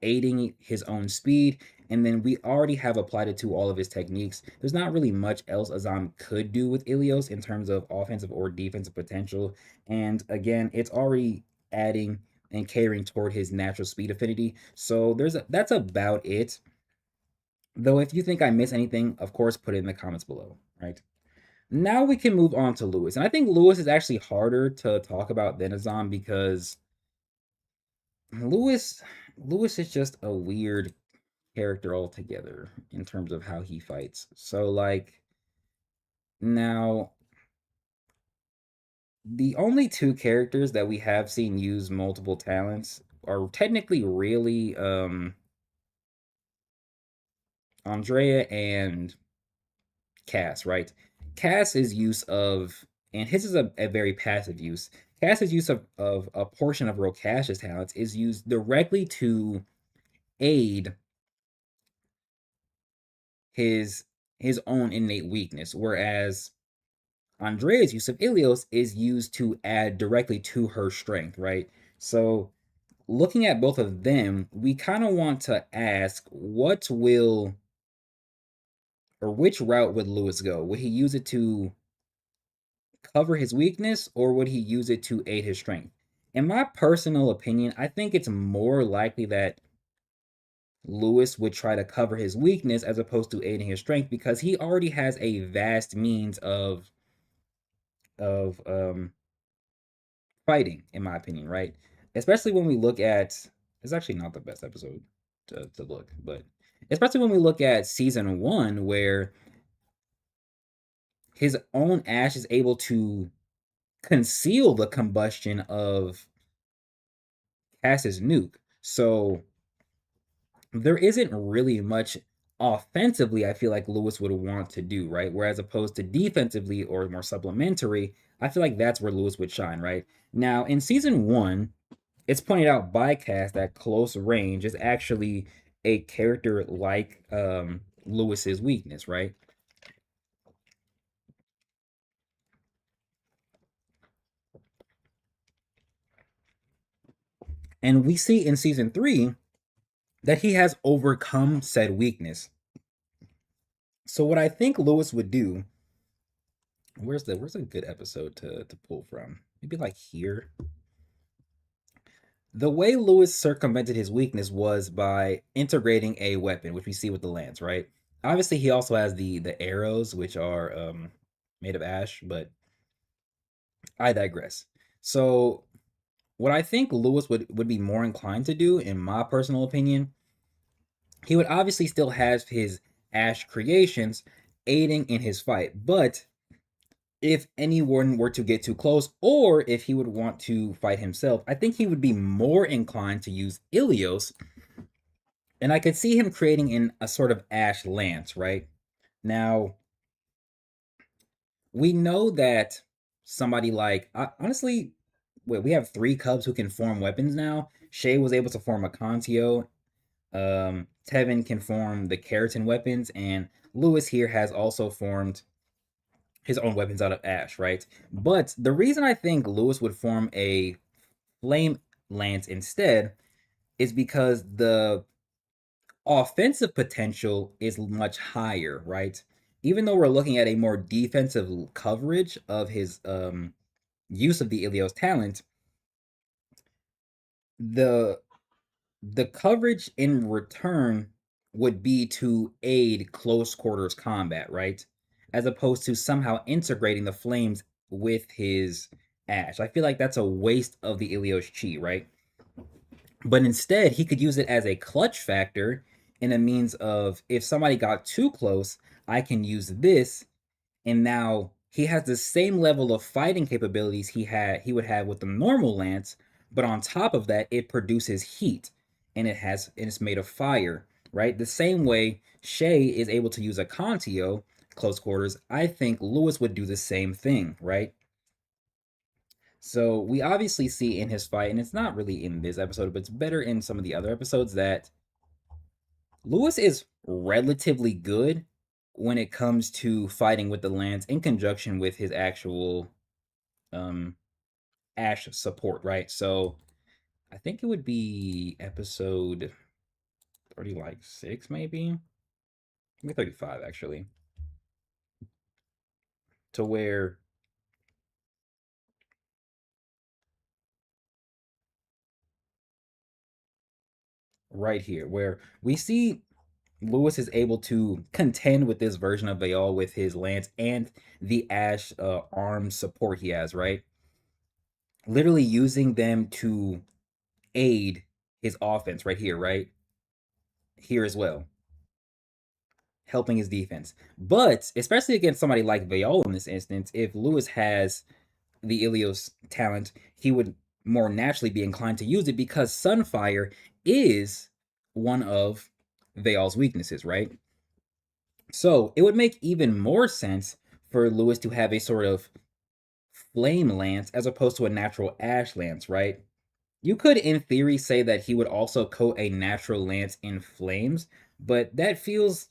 aiding his own speed. and then we already have applied it to all of his techniques. There's not really much else Azam could do with Ilios in terms of offensive or defensive potential. And again, it's already adding and catering toward his natural speed affinity. So that's about it. Though if you think I miss anything, of course, put it in the comments below, right? Now we can move on to Lewis. And I think Lewis is actually harder to talk about than Azam because Lewis Lewis is just a weird character altogether in terms of how he fights. So like now the only two characters that we have seen use multiple talents are technically really Andrea and Cass, right? Cass's use of, and his is a very passive use. Cass's use of a portion of Rokash's talents is used directly to aid his his own innate weakness, whereas Andrea's use of Ilios is used to add directly to her strength, right? So looking at both of them, we kind of want to ask what will or which route would Lewis go? Would he use it to cover his weakness or would he use it to aid his strength? In my personal opinion, I think it's more likely that Lewis would try to cover his weakness as opposed to aiding his strength because he already has a vast means of fighting, in my opinion, right? Especially when we look at it's actually not the best episode to look, but especially when we look at season one, where his own ash is able to conceal the combustion of Cass's nuke. So there isn't really much offensively I feel like Lewis would want to do, right? Whereas opposed to defensively or more supplementary, I feel like that's where Lewis would shine, right? Now, in season one, it's pointed out by Cass that close range is actually a character like Lewis's weakness, right? And we see in season three that he has overcome said weakness. So what I think Lewis would do, where's a good episode to pull from? Maybe like here. The way Lewis circumvented his weakness was by integrating a weapon, which we see with the lance, right? Obviously, he also has the arrows, which are made of ash, but I digress. So, what I think Lewis would be more inclined to do, in my personal opinion, he would obviously still have his ash creations aiding in his fight, but if anyone were to get too close, or if he would want to fight himself, I think he would be more inclined to use Ilios, and I could see him creating in a sort of ash lance, right? Now, we know that somebody like honestly, wait, we have three cubs who can form weapons now. Shay was able to form a Contio. Tevin can form the keratin weapons, and Lewis here has also formed his own weapons out of ash, right? But the reason I think Lewis would form a flame lance instead is because the offensive potential is much higher, right? Even though we're looking at a more defensive coverage of his use of the Ilios talent, the the coverage in return would be to aid close quarters combat, right? As opposed to somehow integrating the flames with his ash. I feel like that's a waste of the Ilios chi, right? But instead, he could use it as a clutch factor in a means of if somebody got too close, I can use this, and now he has the same level of fighting capabilities he would have with the normal lance, but on top of that, it produces heat, and it's made of fire, right? The same way Shay is able to use a Contio close quarters, I think Lewis would do the same thing, right? So we obviously see in his fight, and it's not really in this episode, but it's better in some of the other episodes, that Lewis is relatively good when it comes to fighting with the lance in conjunction with his actual um Ash support, right? So I think it would be episode 30 like 6 maybe? Maybe 35 actually. To where right here, where we see Lewis is able to contend with this version of Baal with his lance and the Ash arm support he has, right? Literally using them to aid his offense right here, right? Here as well, helping his defense. But especially against somebody like Baal in this instance, if Lewis has the Ilios talent, he would more naturally be inclined to use it because Sunfire is one of Veil's weaknesses, right? So it would make even more sense for Lewis to have a sort of flame lance as opposed to a natural ash lance, right? You could, in theory, say that he would also coat a natural lance in flames, but that feels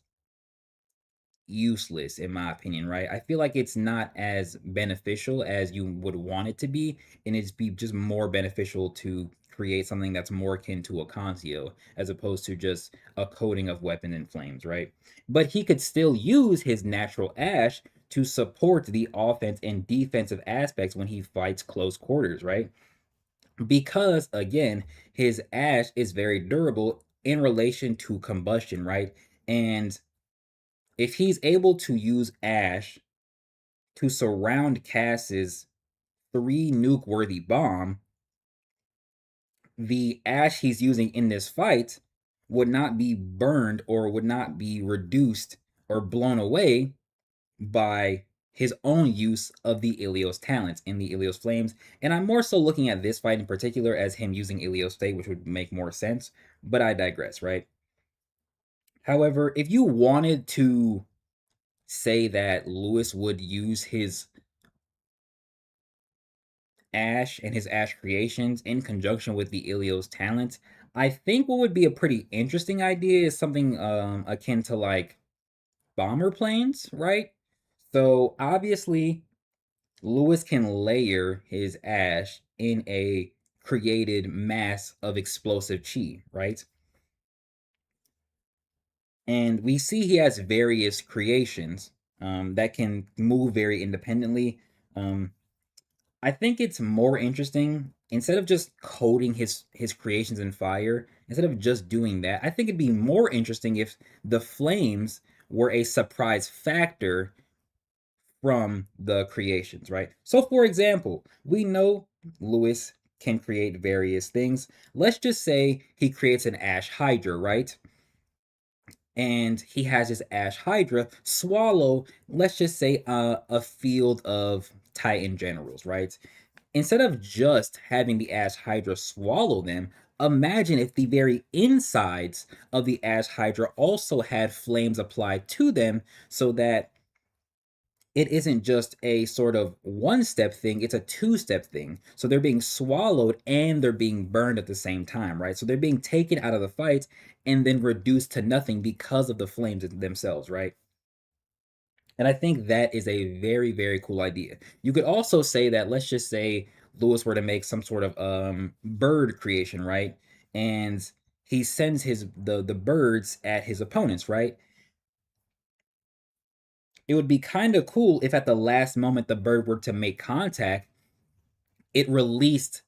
useless in my opinion, right? I feel like it's not as beneficial as you would want it to be, and it's be just more beneficial to create something that's more akin to a Concio as opposed to just a coating of weapon in flames, right? But he could still use his natural ash to support the offense and defensive aspects when he fights close quarters, right? Because again, his ash is very durable in relation to combustion, right? And if he's able to use Ash to surround Cass's 3 nuke-worthy bomb, the Ash he's using in this fight would not be burned or would not be reduced or blown away by his own use of the Ilios talents in the Ilios Flames. And I'm more so looking at this fight in particular as him using Ilios Fate, which would make more sense, but I digress, right? However, if you wanted to say that Lewis would use his Ash and his Ash creations in conjunction with the Ilios talents, I think what would be a pretty interesting idea is something akin to like bomber planes, right? So obviously, Lewis can layer his Ash in a created mass of explosive chi, right? And we see he has various creations that can move very independently. Um, I think it's more interesting instead of just coding his creations in fire. Instead of just doing that, I think it'd be more interesting if the flames were a surprise factor from the creations, right? So, for example, we know Lewis can create various things. Let's just say he creates an Ash Hydra, right? And he has his Ash Hydra swallow, let's just say, a field of Titan generals, right? Instead of just having the Ash Hydra swallow them, imagine if the very insides of the Ash Hydra also had flames applied to them so that it isn't just a sort of one step thing, it's a two-step thing. So they're being swallowed and they're being burned at the same time, right? So they're being taken out of the fight and then reduced to nothing because of the flames themselves, right? And I think that is a very, very cool idea. You could also say that, let's just say Lewis were to make some sort of bird creation, right? And he sends the birds at his opponents, right? It would be kind of cool if at the last moment the bird were to make contact, it released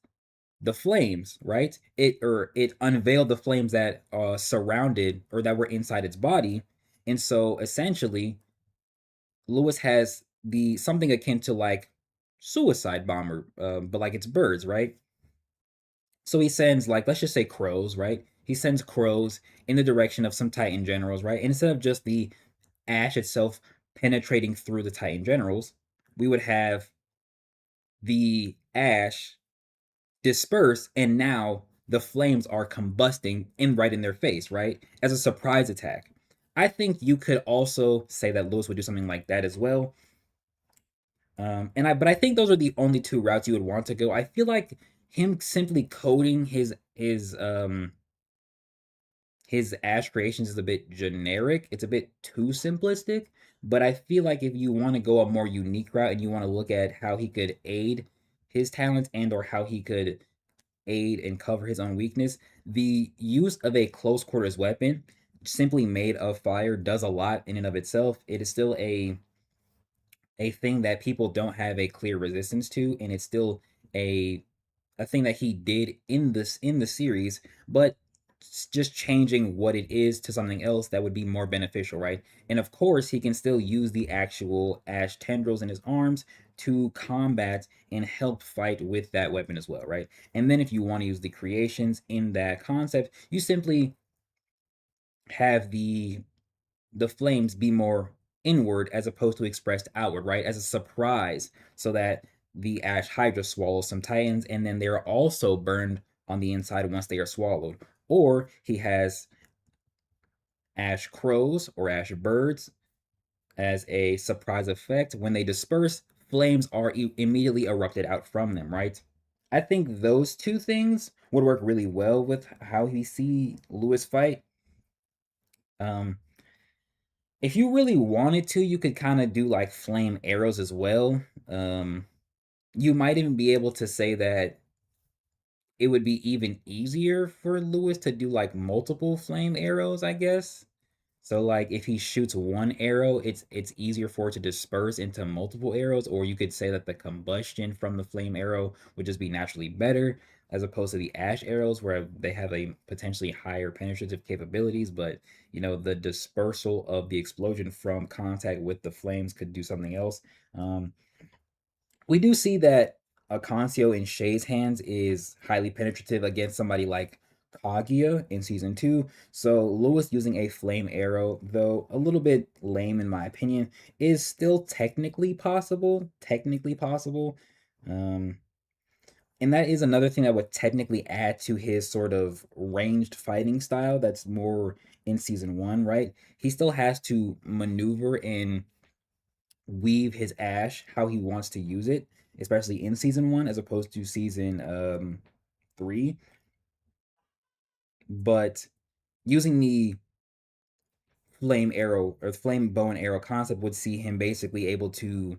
the flames, right? It unveiled the flames that surrounded or that were inside its body. And so essentially Lewis has the something akin to like suicide bomber, but like it's birds, right? So he sends like let's just say crows, right? He sends crows in the direction of some Titan generals, right? And instead of just the ash itself penetrating through the Titan generals, we would have the ash disperse, and now the flames are combusting in right in their face, right? As a surprise attack. I think you could also say that Lewis would do something like that as well. But I think those are the only two routes you would want to go. I feel like him simply coding his Ash creations is a bit generic. It's a bit too simplistic. But I feel like if you want to go a more unique route and you want to look at how he could aid his talents and or how he could aid and cover his own weakness. The use of a close quarters weapon simply made of fire does a lot in and of itself. It is still a thing that people don't have a clear resistance to, and it's still a a thing that he did in the series, but just changing what it is to something else that would be more beneficial, right? And of course, he can still use the actual ash tendrils in his arms to combat and help fight with that weapon as well, right? And then if you want to use the creations in that concept, you simply have the flames be more inward as opposed to expressed outward, right? As a surprise, so that the ash hydra swallows some titans and then they're also burned on the inside once they are swallowed. Or he has ash crows or ash birds as a surprise effect. When they disperse, flames are immediately erupted out from them, right? I think those two things would work really well with how we see Lewis fight. Um, if you really wanted to, you could kind of do like flame arrows as well. You might even be able to say that it would be even easier for Lewis to do like multiple flame arrows, I guess. So like if he shoots one arrow, it's easier for it to disperse into multiple arrows, or you could say that the combustion from the flame arrow would just be naturally better as opposed to the ash arrows where they have a potentially higher penetrative capabilities, but you know the dispersal of the explosion from contact with the flames could do something else. Um, we do see that Akancio in Shay's hands is highly penetrative against somebody like Kaguya in season 2. So Lewis using a flame arrow, though a little bit lame in my opinion, is still technically possible. Technically possible. Um, and that is another thing that would technically add to his sort of ranged fighting style that's more in season 1, right? He still has to maneuver in weave his ash how he wants to use it, especially in season 1 as opposed to season 3. But using the flame arrow or flame bow and arrow concept would see him basically able to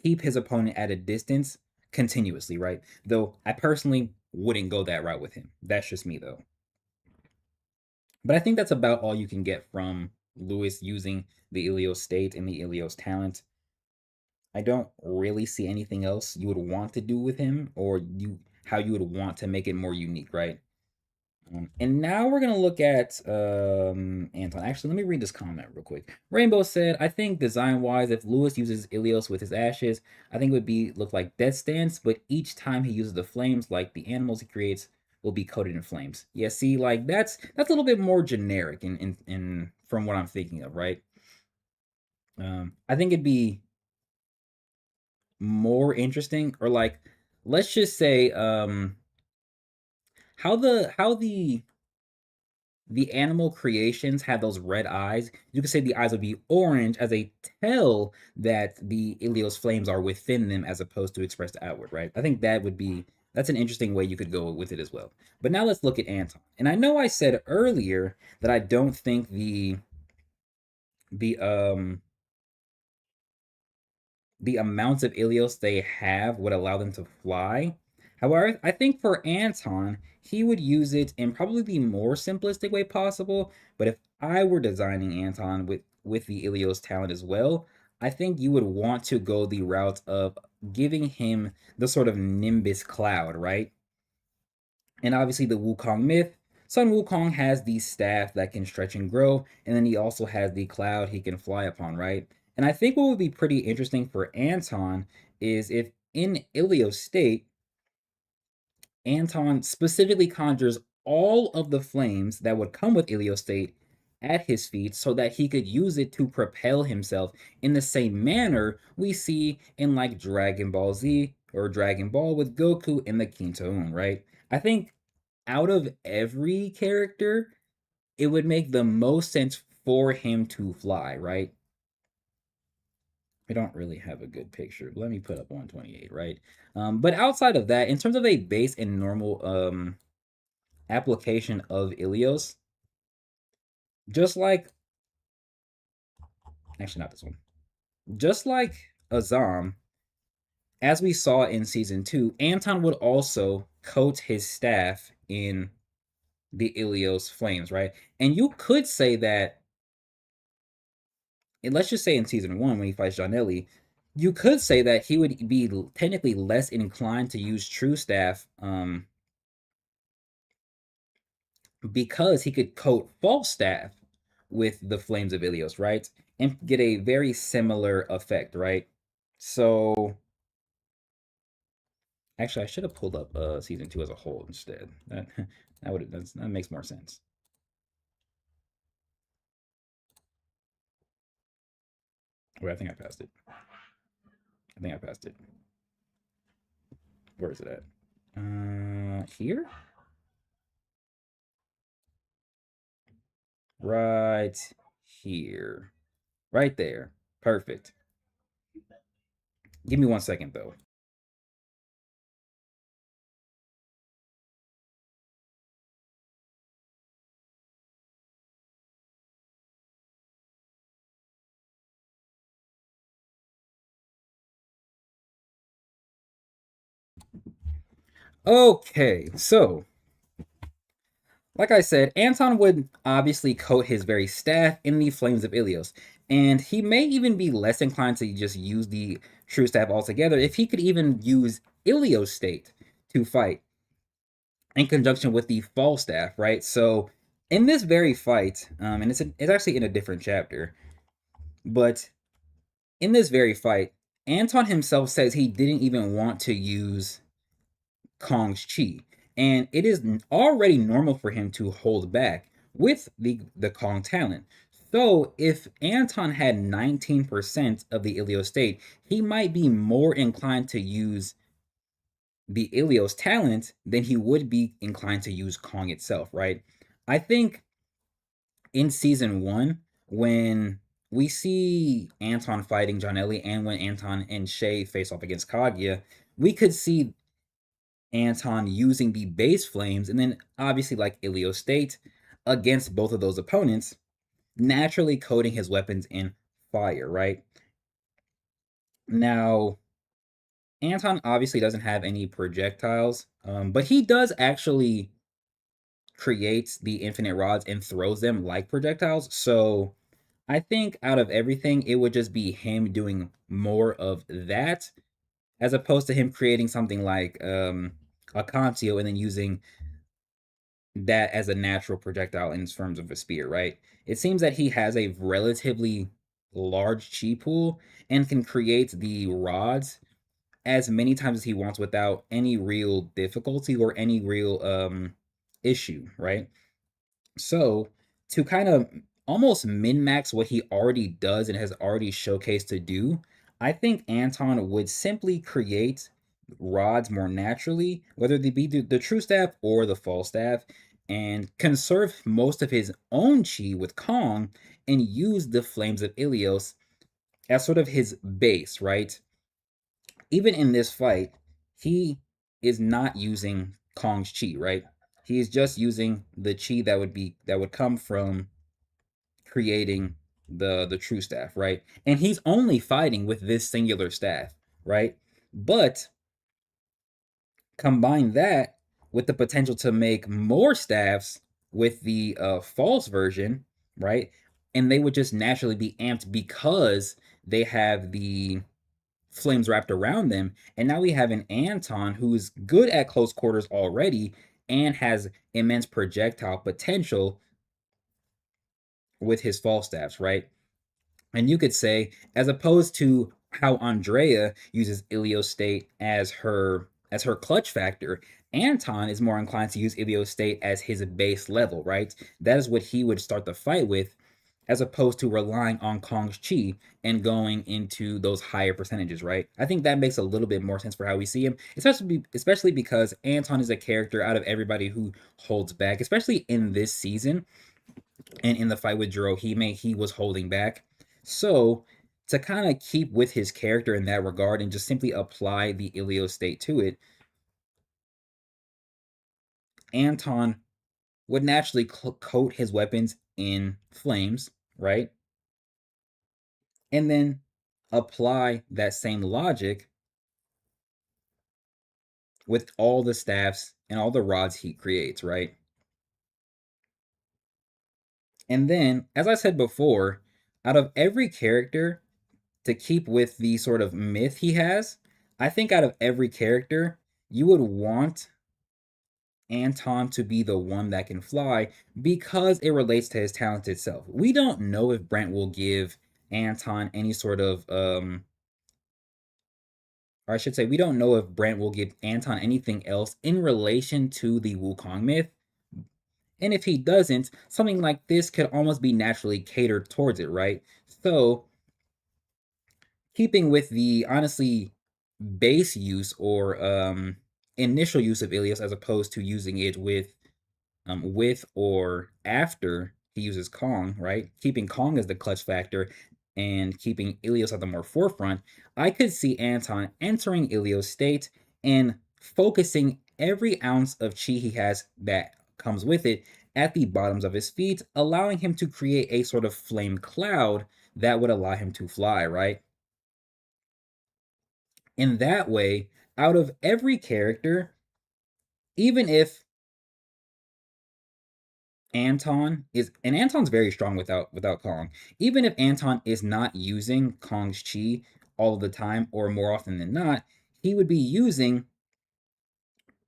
keep his opponent at a distance continuously, right? Though I personally wouldn't go that route with him. That's just me though. But I think that's about all you can get from Lewis using the Ilios state and the Ilios talent. I don't really see anything else you would want to do with him, or you how you would want to make it more unique, right? And now we're gonna look at Anton. Actually, let me read this comment real quick. Rainbow said, "I think design-wise, if Lewis uses Ilios with his ashes, I think it would be look like Death Stance, but each time he uses the flames, like the animals he creates, will be coated in flames." Yeah, see, like that's a little bit more generic in from what I'm thinking of, right? I think it'd be more interesting, or like let's just say how the animal creations have those red eyes. You could say the eyes would be orange as a tell that the Ilios flames are within them as opposed to expressed outward, right? I think that's an interesting way you could go with it as well. But now let's look at Anton. And I know I said earlier that I don't think the the amounts of Ilios they have would allow them to fly. However, I think for Anton, he would use it in probably the more simplistic way possible. But if I were designing Anton with the Ilios talent as well, I think you would want to go the route of giving him the sort of Nimbus cloud, right? And obviously the Wukong myth. Sun Wukong has the staff that can stretch and grow, and then he also has the cloud he can fly upon, right? And I think what would be pretty interesting for Anton is if in Ilios state, Anton specifically conjures all of the flames that would come with Ilios state at his feet so that he could use it to propel himself in the same manner we see in like Dragon Ball Z or Dragon Ball with Goku in the Kintoon, right? I think out of every character, it would make the most sense for him to fly, right? I don't really have a good picture. Let me put up 128, right? But outside of that, in terms of a base and normal application of Ilios, just like actually not this one, just like Azam, as we saw in season 2, Anton would also coat his staff in the Ilios flames, right? And you could say that, and let's just say in season 1 when he fights Janelli, you could say that he would be technically less inclined to use True Staff, because he could coat False Staff with the flames of Ilios, right? And get a very similar effect, right? So actually, I should have pulled up season 2 as a whole instead. That makes more sense. Wait, I think I passed it. I think I passed it. Where is it at? Here? Right here. Right there. Perfect. Give me 1 second though. Okay, so like I said, Anton would obviously coat his very staff in the flames of Ilios, and he may even be less inclined to just use the true staff altogether if he could even use Ilios state to fight in conjunction with the fall staff, right? So in this very fight, and it's actually in a different chapter, but in this very fight, Anton himself says he didn't even want to use Kong's chi, and it is already normal for him to hold back with the Kong talent. So if Anton had 19% of the Ilios state, he might be more inclined to use the Ilios talent than he would be inclined to use Kong itself, right? I think in season 1, when we see Anton fighting Johnelli and when Anton and Shay face off against Kaguya, we could see Anton using the base flames, and then obviously like Ilios state against both of those opponents, naturally coating his weapons in fire, right? Now, Anton obviously doesn't have any projectiles, but he does actually create the infinite rods and throws them like projectiles. So I think out of everything, it would just be him doing more of that as opposed to him creating something like a Concio and then using that as a natural projectile in terms of a spear, right? It seems that he has a relatively large chi pool and can create the rods as many times as he wants without any real difficulty or any real issue, right? So to kind of almost min max what he already does and has already showcased to do, I think Anton would simply create rods more naturally, whether they be the true staff or the false staff, and conserve most of his own chi with Kong and use the flames of Ilios as sort of his base, right? Even in this fight, he is not using Kong's chi, right? He is just using the chi that would come from creating the true staff, right? And he's only fighting with this singular staff, right? But combine that with the potential to make more staffs with the false version, right? And they would just naturally be amped because they have the flames wrapped around them. And now we have an Anton who's good at close quarters already and has immense projectile potential with his false staffs, right? And you could say, as opposed to how Andrea uses Ilios State as her clutch factor, Anton is more inclined to use Ilios State as his base level, right? That is what he would start the fight with, as opposed to relying on Kong's Chi and going into those higher percentages, right? I think that makes a little bit more sense for how we see him, especially because Anton is a character out of everybody who holds back, especially in this season and in the fight with Jiro he was holding back. So to kind of keep with his character in that regard and just simply apply the Ilios state to it, Anton would naturally coat his weapons in flames, right? And then apply that same logic with all the staffs and all the rods he creates, right? And then, as I said before, out of every character, to keep with the sort of myth he has, I think out of every character, you would want Anton to be the one that can fly because it relates to his talent itself. We don't know if Brent will give Anton any sort of or I should say we don't know if Brent will give Anton anything else in relation to the Wukong myth. And if he doesn't, something like this could almost be naturally catered towards it, right? So, keeping with the honestly base use or initial use of Ilios as opposed to using it with or after he uses Kong, right? Keeping Kong as the clutch factor and keeping Ilios at the more forefront, I could see Anton entering Ilios' state and focusing every ounce of chi he has that comes with it at the bottoms of his feet, allowing him to create a sort of flame cloud that would allow him to fly, right? In that way, out of every character, even if Anton's very strong without Kong. Even if Anton is not using Kong's chi all the time or more often than not, he would be using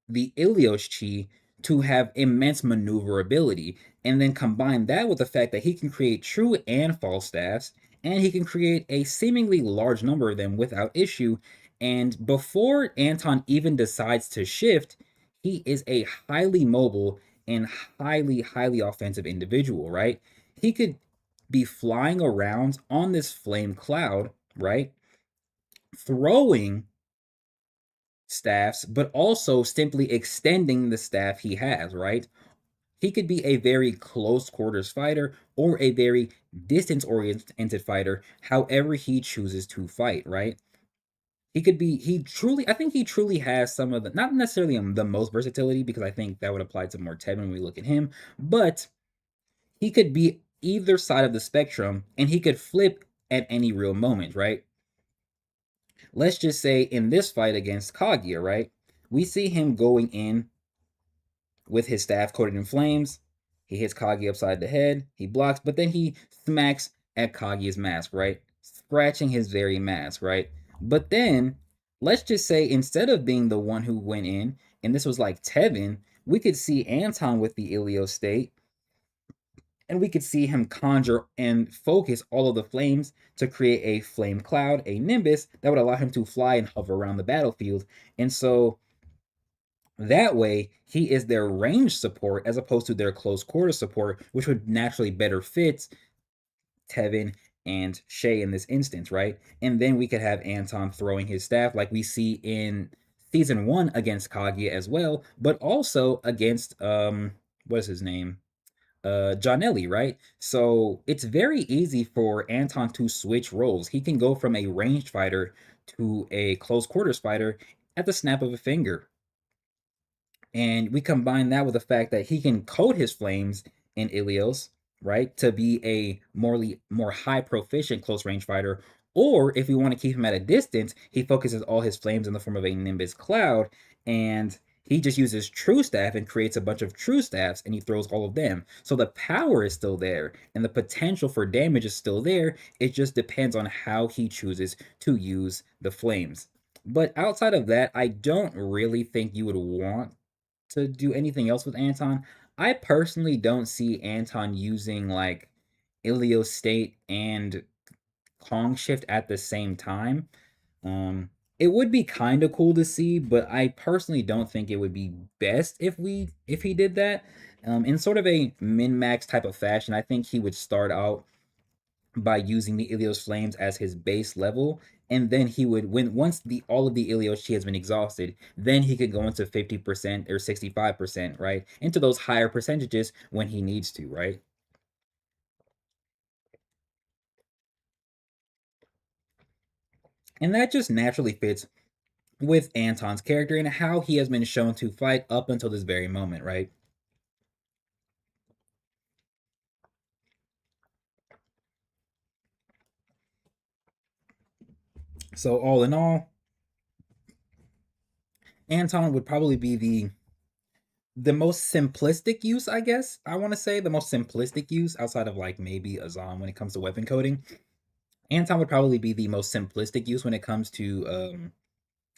the Ilios chi to have immense maneuverability, and then combine that with the fact that he can create true and false staffs, and he can create a seemingly large number of them without issue. And before Anton even decides to shift, he is a highly mobile and highly offensive individual, right? He could be flying around on this flame cloud, right? Throwing staffs, but also simply extending the staff he has, right? He could be a very close quarters fighter or a very distance oriented fighter, however he chooses to fight, right? I think he truly has some of the, not necessarily the most versatility, because I think that would apply to more Tevin when we look at him, but he could be either side of the spectrum and he could flip at any real moment, right? Let's just say in this fight against Kaguya, right? We see him going in with his staff coated in flames. He hits Kagi upside the head. He blocks, but then he smacks at Kagi's mask, right? Scratching his very mask, right? But then, let's just say instead of being the one who went in, and this was like Tevin, we could see Anton with the Ilios state, and we could see him conjure and focus all of the flames to create a flame cloud, a nimbus that would allow him to fly and hover around the battlefield. And so that way, he is their range support as opposed to their close quarter support, which would naturally better fit Tevin and Shay in this instance, right? And then we could have Anton throwing his staff like we see in season 1 against Kaguya as well, but also against what is his name? Johnelli, right? So it's very easy for Anton to switch roles. He can go from a ranged fighter to a close quarters fighter at the snap of a finger. And we combine that with the fact that he can code his flames in Ilios, right, to be a more high proficient close range fighter. Or if we want to keep him at a distance, he focuses all his flames in the form of a Nimbus cloud, and he just uses True Staff and creates a bunch of True Staffs, and he throws all of them. So the power is still there, and the potential for damage is still there. It just depends on how he chooses to use the flames. But outside of that, I don't really think you would want to do anything else with Anton. I personally don't see Anton using like Ilios State and Kong Shift at the same time. Um, it would be kind of cool to see, but I personally don't think it would be best if he did that. In sort of a min max type of fashion, I think he would start out by using the Ilios Flames as his base level, and then he would when once the all of the Ilios chi has been exhausted, then he could go into 50% or 65%, right? Into those higher percentages when he needs to, right? And that just naturally fits with Anton's character and how he has been shown to fight up until this very moment, right? So all in all, Anton would probably be the most simplistic use, I guess. I want to say the most simplistic use outside of like maybe Azam when it comes to weapon coding. Anton would probably be the most simplistic use when it comes to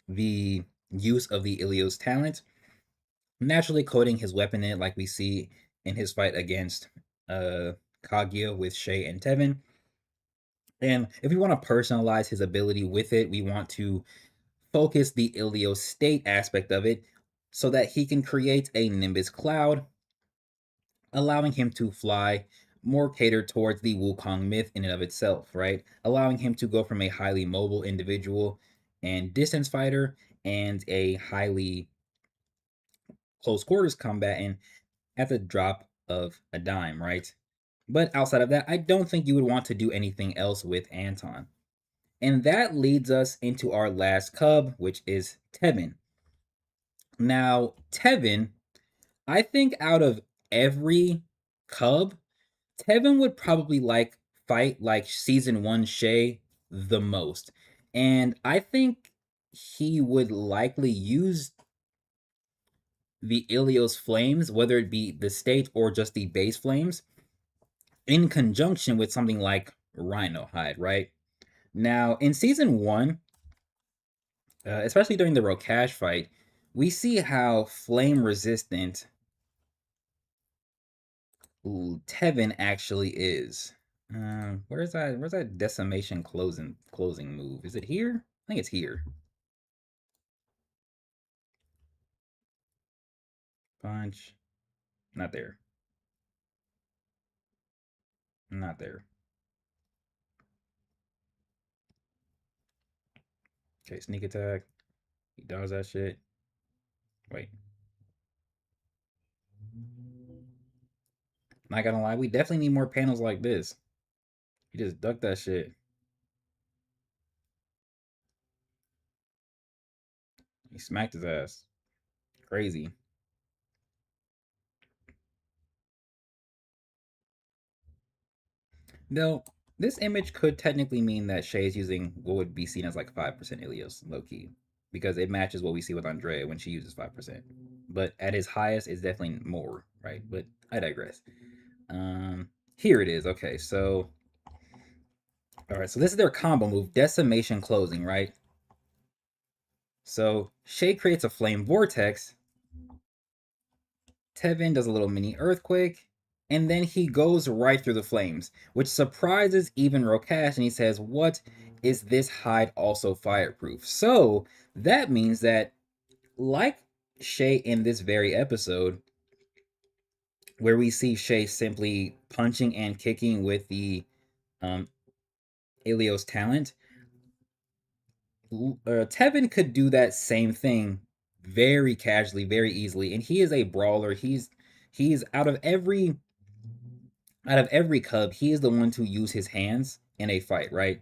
the use of the Ilios talent. Naturally coding his weapon in it, like we see in his fight against uh Kaguya with Shay and Tevin. And if we want to personalize his ability with it, we want to focus the Ilios state aspect of it so that he can create a Nimbus cloud, allowing him to fly more catered towards the Wukong myth in and of itself, right? Allowing him to go from a highly mobile individual and distance fighter and a highly close quarters combatant at the drop of a dime, right? But outside of that, I don't think you would want to do anything else with Anton. And that leads us into our last cub, which is Tevin. Now, Tevin, I think out of every cub, Tevin would probably like fight like season one Shay the most. And I think he would likely use the Ilios flames, whether it be the state or just the base flames, in conjunction with something like Rhino Hide, right? Now, in season one, especially during the Rokash fight, we see how flame resistant Tevin actually is. Where's that? Where's that decimation closing move? Is it here? I think it's here. Punch. Not there. Not there. Okay, sneak attack. He does that shit. Wait. Not gonna lie, we definitely need more panels like this. He just ducked that shit. He smacked his ass. Crazy. Though this image could technically mean that Shay is using what would be seen as like 5% Ilios, low key, because it matches what we see with Andrea when she uses 5%. But at his highest, it's definitely more, right? But I digress. Here it is. Okay, so all right, so this is their combo move, Decimation Closing, right? So Shay creates a flame vortex. Tevin does a little mini earthquake, and then he goes right through the flames, which surprises even Rokash, and he says, "What is this hide also fireproof?" So that means that, like Shay in this very episode, where we see Shay simply punching and kicking with the um, Ilios talent, Tevin could do that same thing very casually, very easily, and he is a brawler. He's out of every cub, he is the one to use his hands in a fight, right?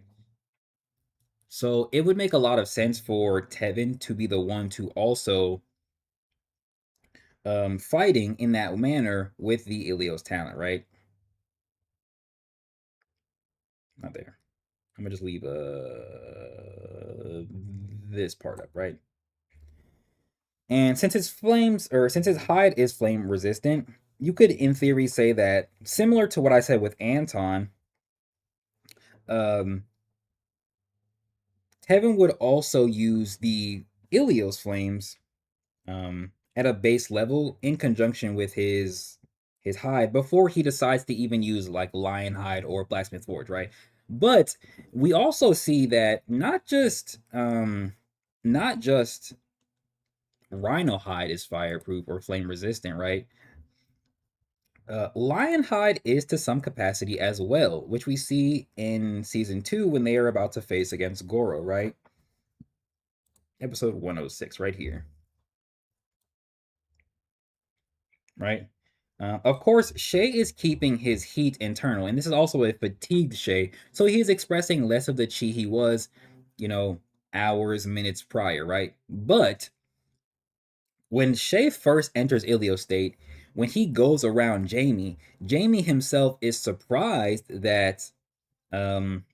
So it would make a lot of sense for Tevin to be the one to also fighting in that manner with the Ilios talent, right? Not there. I'm gonna just leave this part up, right? And since his hide is flame resistant, you could in theory say that similar to what I said with Anton, um, Tevin would also use the Ilios flames at a base level in conjunction with his hide before he decides to even use like lion hide or blacksmith forge, right? But we also see that not just rhino hide is fireproof or flame resistant, right? Lion hide is to some capacity as well, which we see in season 2 when they are about to face against Goro, right? Episode 106, right here, right? Of course, Shay is keeping his heat internal, and this is also a fatigued Shay, so he is expressing less of the chi he was, you know, hours, minutes prior, right? But when Shay first enters Ilios state, when he goes around Jamie, Jamie himself is surprised that um,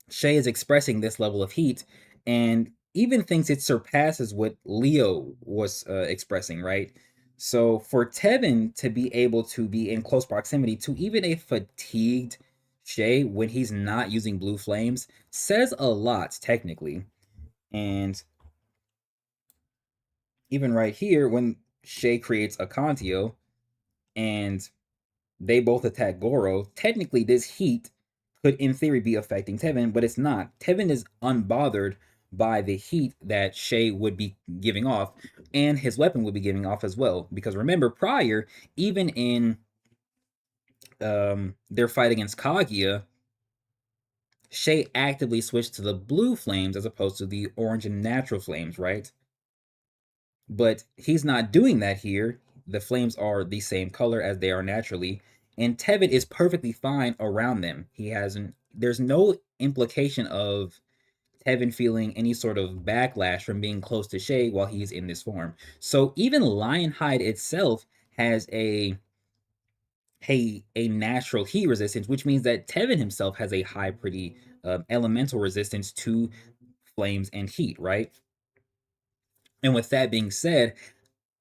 Shay is expressing this level of heat, and even thinks it surpasses what Leo was expressing, right? So for Tevin to be able to be in close proximity to even a fatigued Shay when he's not using blue flames says a lot technically. And even right here, when Shay creates a Contio and they both attack Goro, technically this heat could in theory be affecting Tevin, but it's not. Tevin is unbothered by the heat that Shay would be giving off, and his weapon would be giving off as well. Because remember, prior, even in their fight against Kaguya, Shay actively switched to the blue flames as opposed to the orange and natural flames, right? But he's not doing that here. The flames are the same color as they are naturally, and Tevin is perfectly fine around them. He hasn't. There's no implication of Tevin feeling any sort of backlash from being close to Shay while he's in this form. So even Lionhide itself has a natural heat resistance, which means that Tevin himself has a high pretty elemental resistance to flames and heat, right? And with that being said,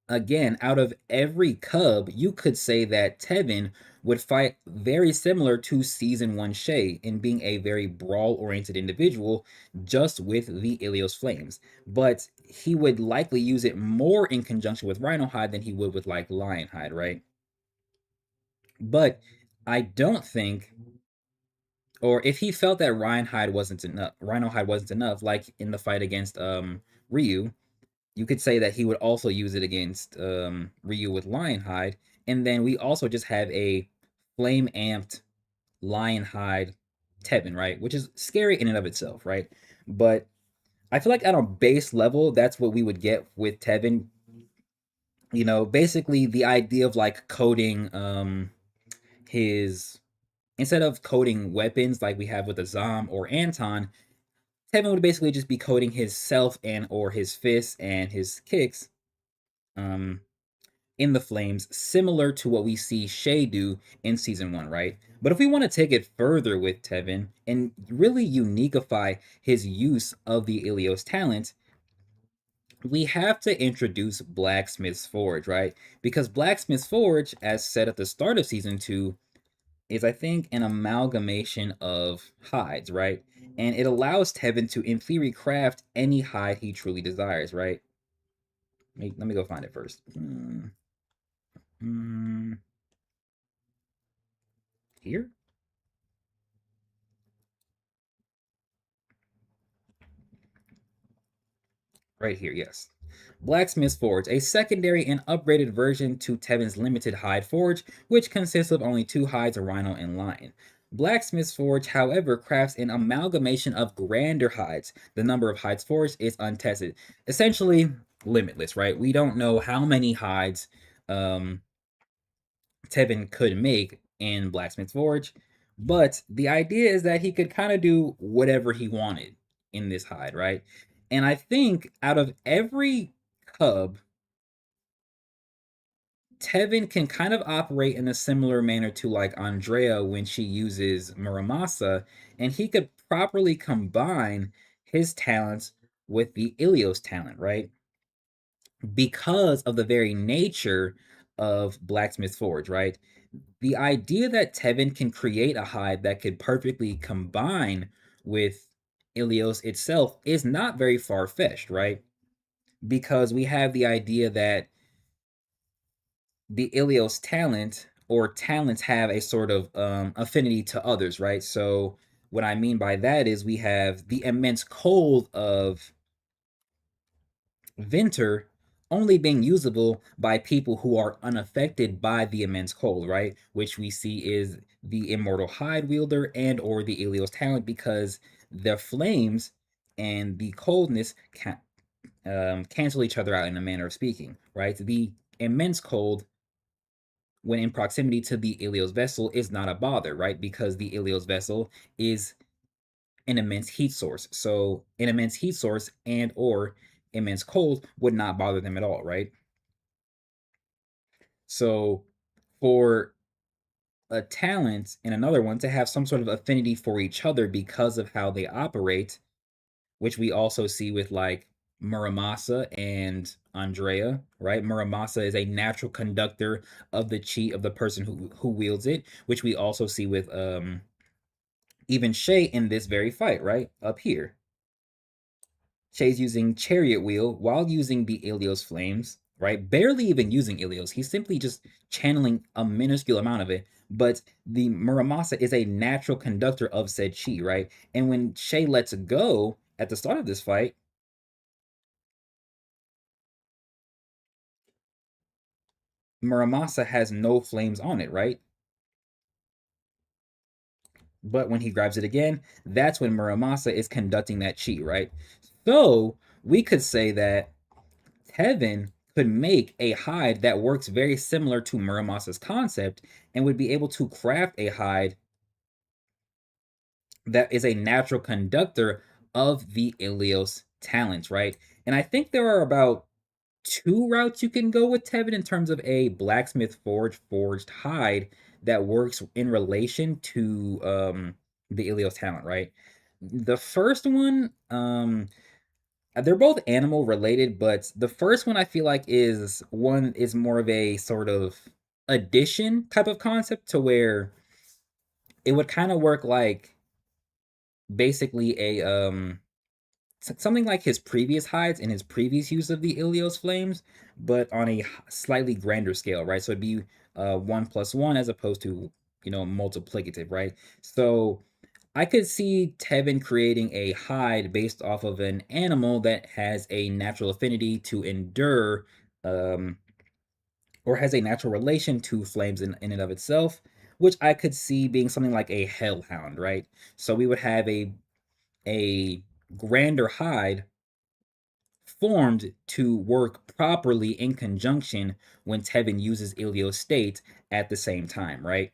again, out of every cub, you could say that Tevin would fight very similar to season one Shay in being a very brawl oriented individual, just with the Ilios Flames. But he would likely use it more in conjunction with Rhinohide than he would with like Lionhide, right? But I don't think, or if he felt that Rhinohide wasn't enough, like in the fight against Ryu, you could say that he would also use it against Ryu with Lionhide, and then we also just have a flame amped Lionhide Tevin, right? Which is scary in and of itself, right? But I feel like at a base level, that's what we would get with Tevin. You know, basically the idea of like coding his instead of coding weapons like we have with Azam or Anton, Tevin would basically just be coding his self and or his fists and his kicks. Um, in the flames, similar to what we see Shay do in season one, right? But if we want to take it further with Tevin and really uniqueify his use of the Ilios talent, we have to introduce Blacksmith's Forge, right? Because Blacksmith's Forge, as said at the start of season two, is I think an amalgamation of hides, right? And it allows Tevin to, in theory, craft any hide he truly desires, right? Let me go find it first. Here? Right here, yes. Blacksmith's Forge, a secondary and upgraded version to Tevin's limited hide forge, which consists of only two hides, a rhino and lion. Blacksmith's Forge, however, crafts an amalgamation of grander hides. The number of hides forged is untested. Essentially, limitless, right? We don't know how many hides um, Tevin could make in Blacksmith's Forge, but the idea is that he could kind of do whatever he wanted in this hide, right? And I think out of every cub, Tevin can kind of operate in a similar manner to like Andrea when she uses Muramasa, and he could properly combine his talents with the Ilios talent, right? Because of the very nature of Blacksmith Forge, right? The idea that Tevin can create a hide that could perfectly combine with Ilios itself is not very far fetched, right? Because we have the idea that the Ilios talent or talents have a sort of affinity to others, right? So, what I mean by that is we have the immense cold of Vinter only being usable by people who are unaffected by the immense cold, right? Which we see is the immortal hide wielder and or the Ilios talent because the flames and the coldness cancel each other out in a manner of speaking, right? The immense cold when in proximity to the Ilios vessel is not a bother, right? Because the Ilios vessel is an immense heat source. So an immense heat source and or immense cold would not bother them at all, right? So for a talent and another one to have some sort of affinity for each other because of how they operate which we also see with like Muramasa and Andrea, right? Muramasa is a natural conductor of the chi of the person who wields it, which we also see with even Shay in this very fight, right? Up here. Shay's using Chariot Wheel while using the Ilios Flames, right? Barely even using Ilios. He's simply just channeling a minuscule amount of it. But the Muramasa is a natural conductor of said chi, right? And when Shay lets go at the start of this fight, Muramasa has no flames on it, right? But when he grabs it again, that's when Muramasa is conducting that chi, right? So we could say that Tevin could make a hide that works very similar to Muramasa's concept and would be able to craft a hide that is a natural conductor of the Ilios talents, right? And I think there are about two routes you can go with Tevin in terms of a blacksmith forged hide that works in relation to the Ilios talent, right? The first one, they're both animal related, but the first one I feel like is more of a sort of addition type of concept to where it would kind of work like basically a something like his previous hides and his previous use of the Ilios flames, but on a slightly grander scale, right? So it'd be 1+1 as opposed to multiplicative, right? So I could see Tevin creating a hide based off of an animal that has a natural affinity to endure, um, or has a natural relation to flames in and of itself, which I could see being something like a hellhound, right? So we would have a grander hide formed to work properly in conjunction when Tevin uses Ilios state at the same time, right?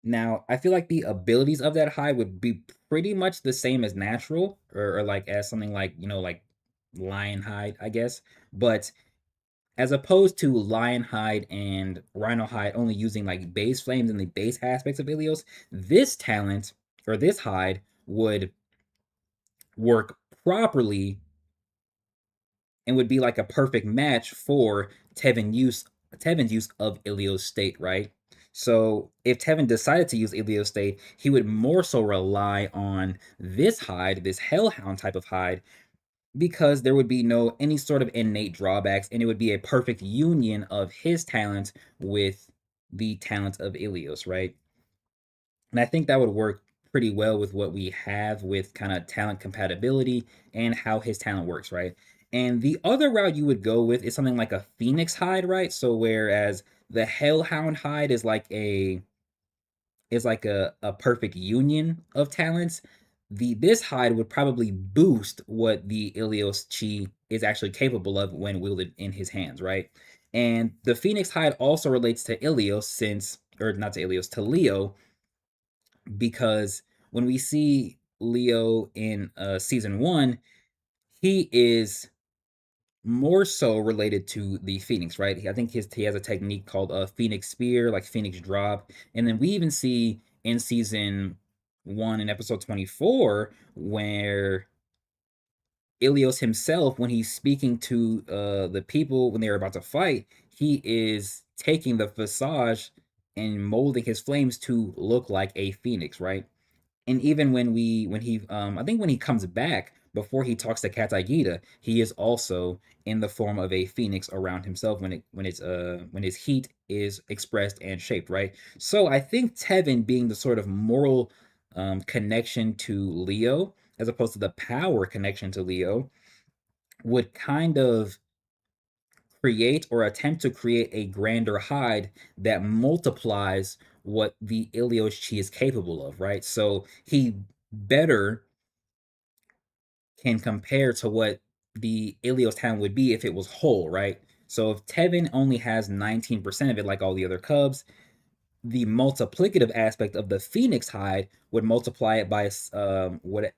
Now, I feel like the abilities of that hide would be pretty much the same as natural, or like as something like, like lion hide, I guess. But as opposed to lion hide and rhino hide only using like base flames and the base aspects of Ilios, this talent or this hide would work properly and would be like a perfect match for Tevin's use of Ilios state, right? So if Tevin decided to use Ilios state, he would more so rely on this hide, this Hellhound type of hide, because there would be no any sort of innate drawbacks, and it would be a perfect union of his talent with the talent of Ilios, right? And I think that would work pretty well with what we have with kind of talent compatibility and how his talent works, right? And the other route you would go with is something like a Phoenix hide, right? So whereas the Hellhound hide is like a perfect union of talents, this hide would probably boost what the Ilios chi is actually capable of when wielded in his hands, right? And the Phoenix hide also relates to Ilios since, or not to Ilios, to Leo, because when we see Leo in season one, he is more so related to the Phoenix, right? I think he has a technique called a Phoenix Spear, like Phoenix Drop, and then we even see in season one in episode 24 where Ilios himself, when he's speaking to the people when they're about to fight, he is taking the visage and molding his flames to look like a phoenix, right? And even when he I think when he comes back before he talks to Kataigita, he is also in the form of a phoenix around himself when his heat is expressed and shaped, right? So I think Tevin being the sort of moral connection to Leo as opposed to the power connection to Leo would kind of create or attempt to create a grander hide that multiplies what the Ilios chi is capable of, right? So he better can compare to what the Ilios talent would be if it was whole, right? So if Tevin only has 19% of it, like all the other Cubs, the multiplicative aspect of the Phoenix hide would multiply it by what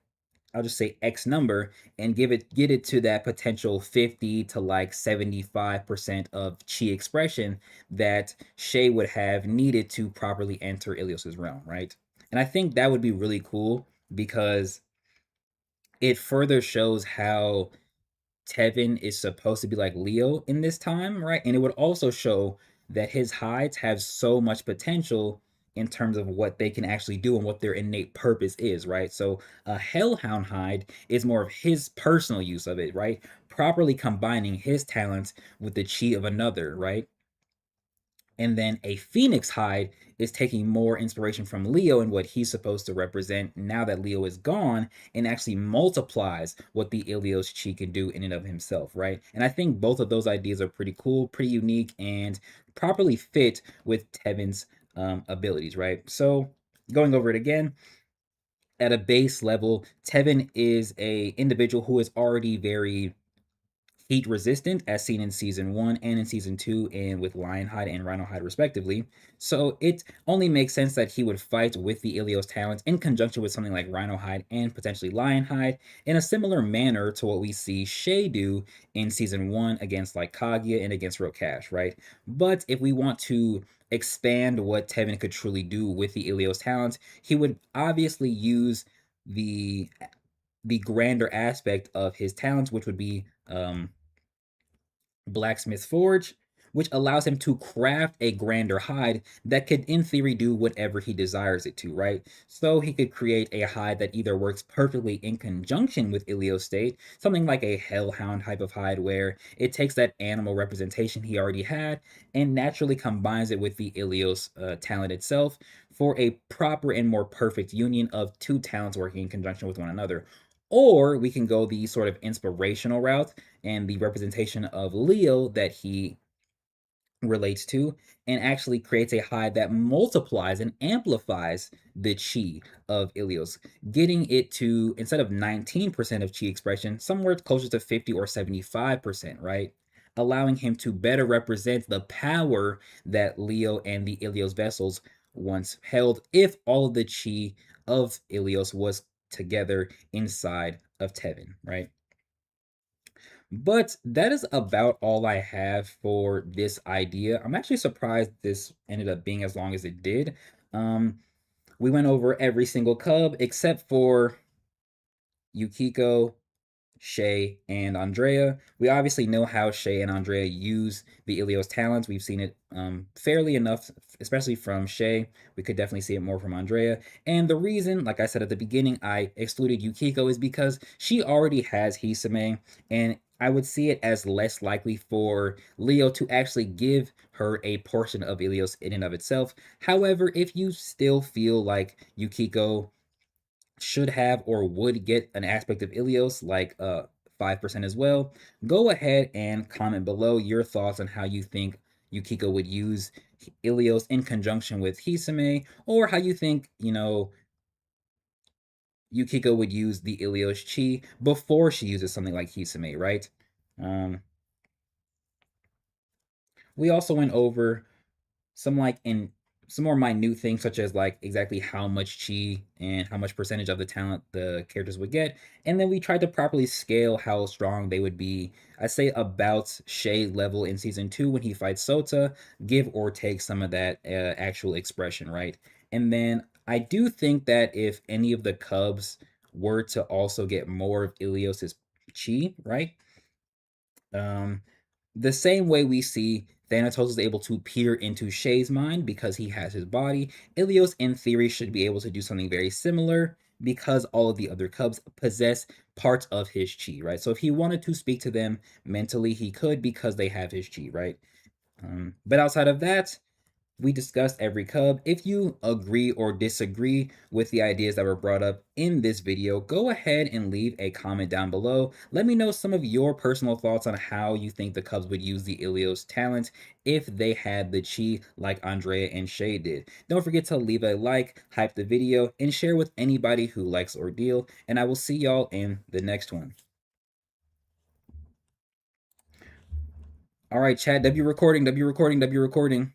I'll just say X number and get it to that potential 50 to like 75% of chi expression that Shay would have needed to properly enter Ilios's realm, right? And I think that would be really cool because it further shows how Tevin is supposed to be like Leo in this time, right? And it would also show that his hides have so much potential in terms of what they can actually do and what their innate purpose is, right? So a Hellhound hide is more of his personal use of it, right? Properly combining his talents with the chi of another, right? And then a phoenix hide is taking more inspiration from Leo and what he's supposed to represent now that Leo is gone, and actually multiplies what the Ilios chi can do in and of himself, right? And I think both of those ideas are pretty cool, pretty unique, and properly fit with Tevin's abilities, right? So going over it again, at a base level, Tevin is a individual who is already very heat resistant, as seen in season 1 and in season 2, and with Lionhide and Rhinohide respectively. So it only makes sense that he would fight with the Ilios talents in conjunction with something like Rhinohide and potentially Lionhide, in a similar manner to what we see Shay do in season 1 against like Kaguya and against Rokash, right? But if we want to expand what Tevin could truly do with the Ilios talents, he would obviously use the grander aspect of his talents, which would be Blacksmith Forge, which allows him to craft a grander hide that could, in theory, do whatever he desires it to, right? So he could create a hide that either works perfectly in conjunction with Ilios State, something like a Hellhound type of hide, where it takes that animal representation he already had and naturally combines it with the Ilios talent itself for a proper and more perfect union of two talents working in conjunction with one another. Or we can go the sort of inspirational route and the representation of Leo that he relates to, and actually creates a hide that multiplies and amplifies the chi of Ilios, getting it to, instead of 19% of chi expression, somewhere closer to 50 or 75%, right? Allowing him to better represent the power that Leo and the Ilios vessels once held, if all of the chi of Ilios was together inside of Tevin, right? But that is about all I have for this idea. I'm actually surprised this ended up being as long as it did. Um, we went over every single cub except for Yukiko, Shay, and Andrea. We obviously know how Shay and Andrea use the Ilios talents. We've seen it fairly enough, especially from Shay. We could definitely see it more from Andrea. And the reason, like I said at the beginning, I excluded Yukiko is because she already has Hisame, and I would see it as less likely for Leo to actually give her a portion of Ilios in and of itself. However, if you still feel like Yukiko should have or would get an aspect of Ilios, like 5% as well, go ahead and comment below your thoughts on how you think Yukiko would use Ilios in conjunction with Hisame, or how you think, Yukiko would use the Ilios chi before she uses something like Hisame, right? Um, we also went over some like in some more minute things, such as like exactly how much chi and how much percentage of the talent the characters would get, and then we tried to properly scale how strong they would be. I say about Shay level in season 2 when he fights Sota, give or take some of that actual expression, right? And then I do think that if any of the cubs were to also get more of Ilios's chi, right? Um, the same way we see Thanatos is able to peer into Shay's mind because he has his body, Ilios, in theory, should be able to do something very similar because all of the other cubs possess parts of his chi, right? So if he wanted to speak to them mentally, he could because they have his chi, right? But outside of that, we discussed every cub. If you agree or disagree with the ideas that were brought up in this video, go ahead and leave a comment down below. Let me know some of your personal thoughts on how you think the Cubs would use the Ilios talent if they had the chi like Andrea and Shay did. Don't forget to leave a like, hype the video, and share with anybody who likes Ordeal, and I will see y'all in the next one. All right, chat, W recording, W recording, W recording,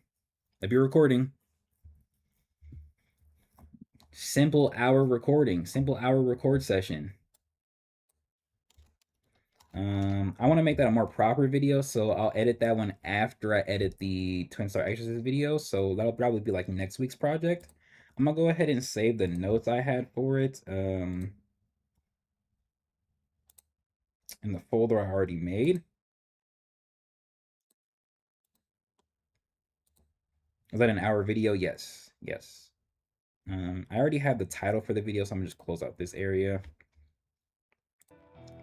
W recording. Simple hour record session. I want to make that a more proper video, so I'll edit that one after I edit the Twin Star Exorcist video, so that'll probably be like next week's project. I'm gonna go ahead and save the notes I had for it. in the folder I already made. Is that an hour video? Yes. Yes. I already have the title for the video, so I'm gonna just close out this area.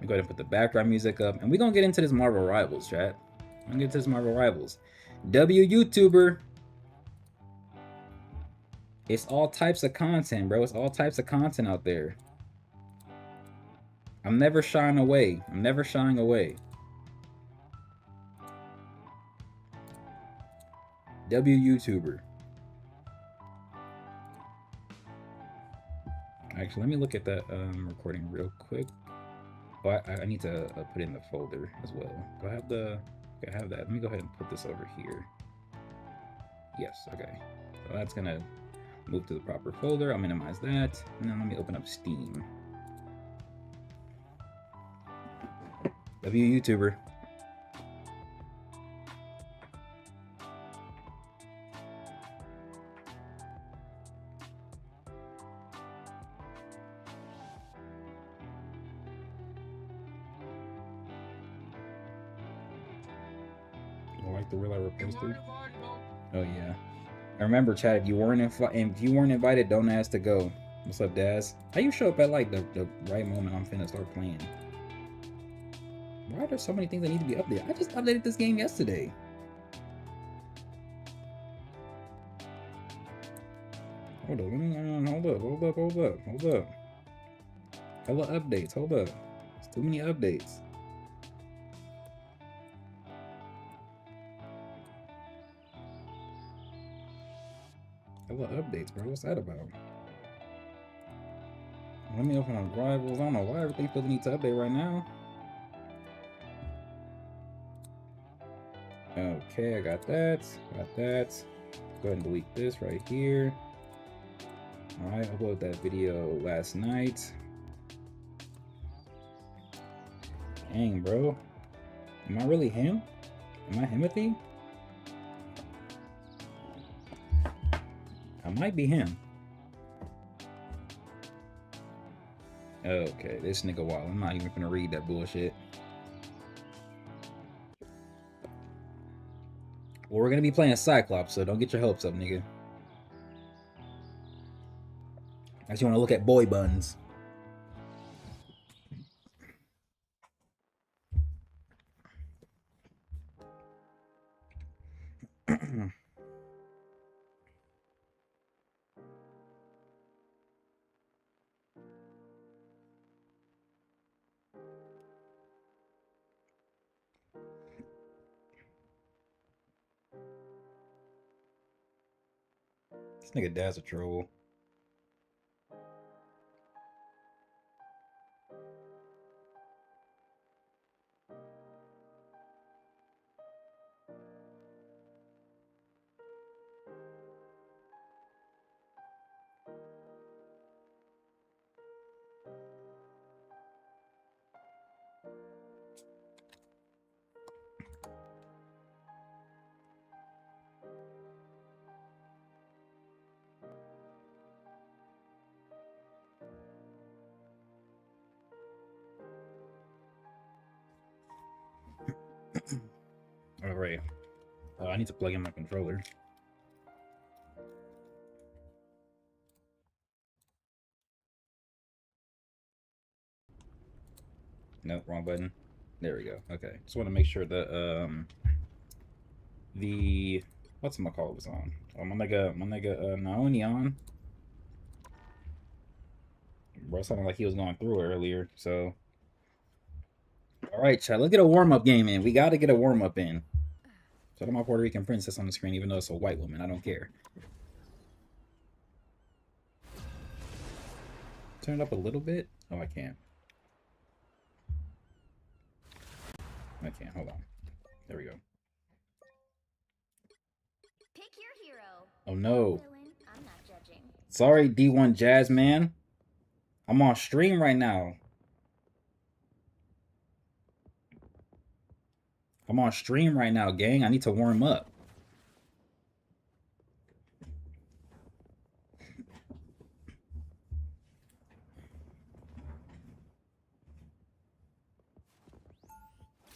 Go ahead and put the background music up, and we're gonna get into this Marvel Rivals, chat. I'm gonna get into this Marvel Rivals. YouTuber. It's all types of content, bro. It's all types of content out there. I'm never shying away. I'm never shying away. YouTuber. Actually, let me look at that recording real quick. Oh, I need to put it in the folder as well. Do I have the... Okay, I have that. Let me go ahead and put this over here. Yes, okay. So that's gonna move to the proper folder. I'll minimize that. And then let me open up Steam. YouTuber. Like the real I reposted. Oh yeah. I remember, chat. If you weren't invited, don't ask to go. What's up, Daz? How you show up at like the right moment I'm finna start playing? Why are there so many things that need to be updated? I just updated this game yesterday. Hold up, hold up. Hella updates, hold up. It's too many updates. Hella updates, bro. What's that about? Let me open up Rivals. I don't know why everything feels need to update right now. Okay, I got that. Got that. Go ahead and delete this right here. Alright, I uploaded that video last night. Dang, bro. Am I really him? Am I Himothy? I might be him. Okay, this nigga wild. I'm not even gonna read that bullshit. Well, we're gonna be playing Cyclops, so don't get your hopes up, nigga. I just wanna look at boy buns. This nigga Dad's a troll. All right. I need to plug in my controller. Nope, wrong button. There we go. Okay. Just want to make sure that the whatchamacallit was on. Oh, my nigga Nauni on. Bro, sounded like he was going through it earlier, so. Alright, chat, let's get a warm-up game in. We gotta get a warm-up in. Shout out my Puerto Rican princess on the screen, even though it's a white woman. I don't care. Turn it up a little bit. Oh, I can't. I can't. Hold on. There we go. Pick your hero. Oh no. I'm not judging. Sorry, D1 Jazz man. I'm on stream right now. I'm on stream right now, gang. I need to warm up.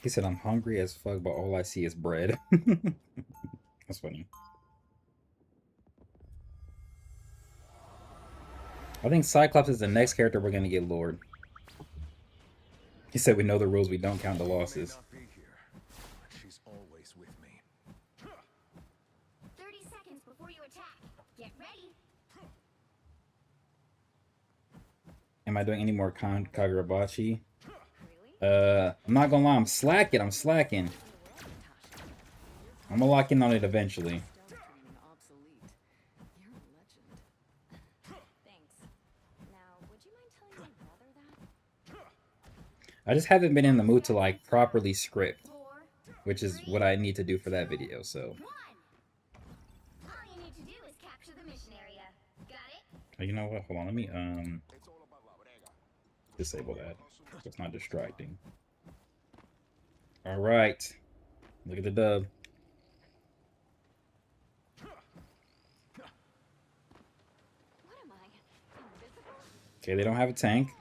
He said, I'm hungry as fuck, but all I see is bread. That's funny. I think Cyclops is the next character we're gonna get lured. He said we know the rules, we don't count the losses. 30 seconds before you attack. Get ready. Am I doing any more Kagurabachi? Really? I'm not gonna lie, I'm slacking. I'm gonna lock in on it eventually. Thanks. Now, would you mind telling my brother that? I just haven't been in the mood to like properly script, 4, which is what I need to do for that video, so. 1. All you need to do is capture the mission area. Got it? You know what? Hold on, let me disable that so it's not distracting. All right, look at the dub. What am I? Invisible? Okay, they don't have a tank.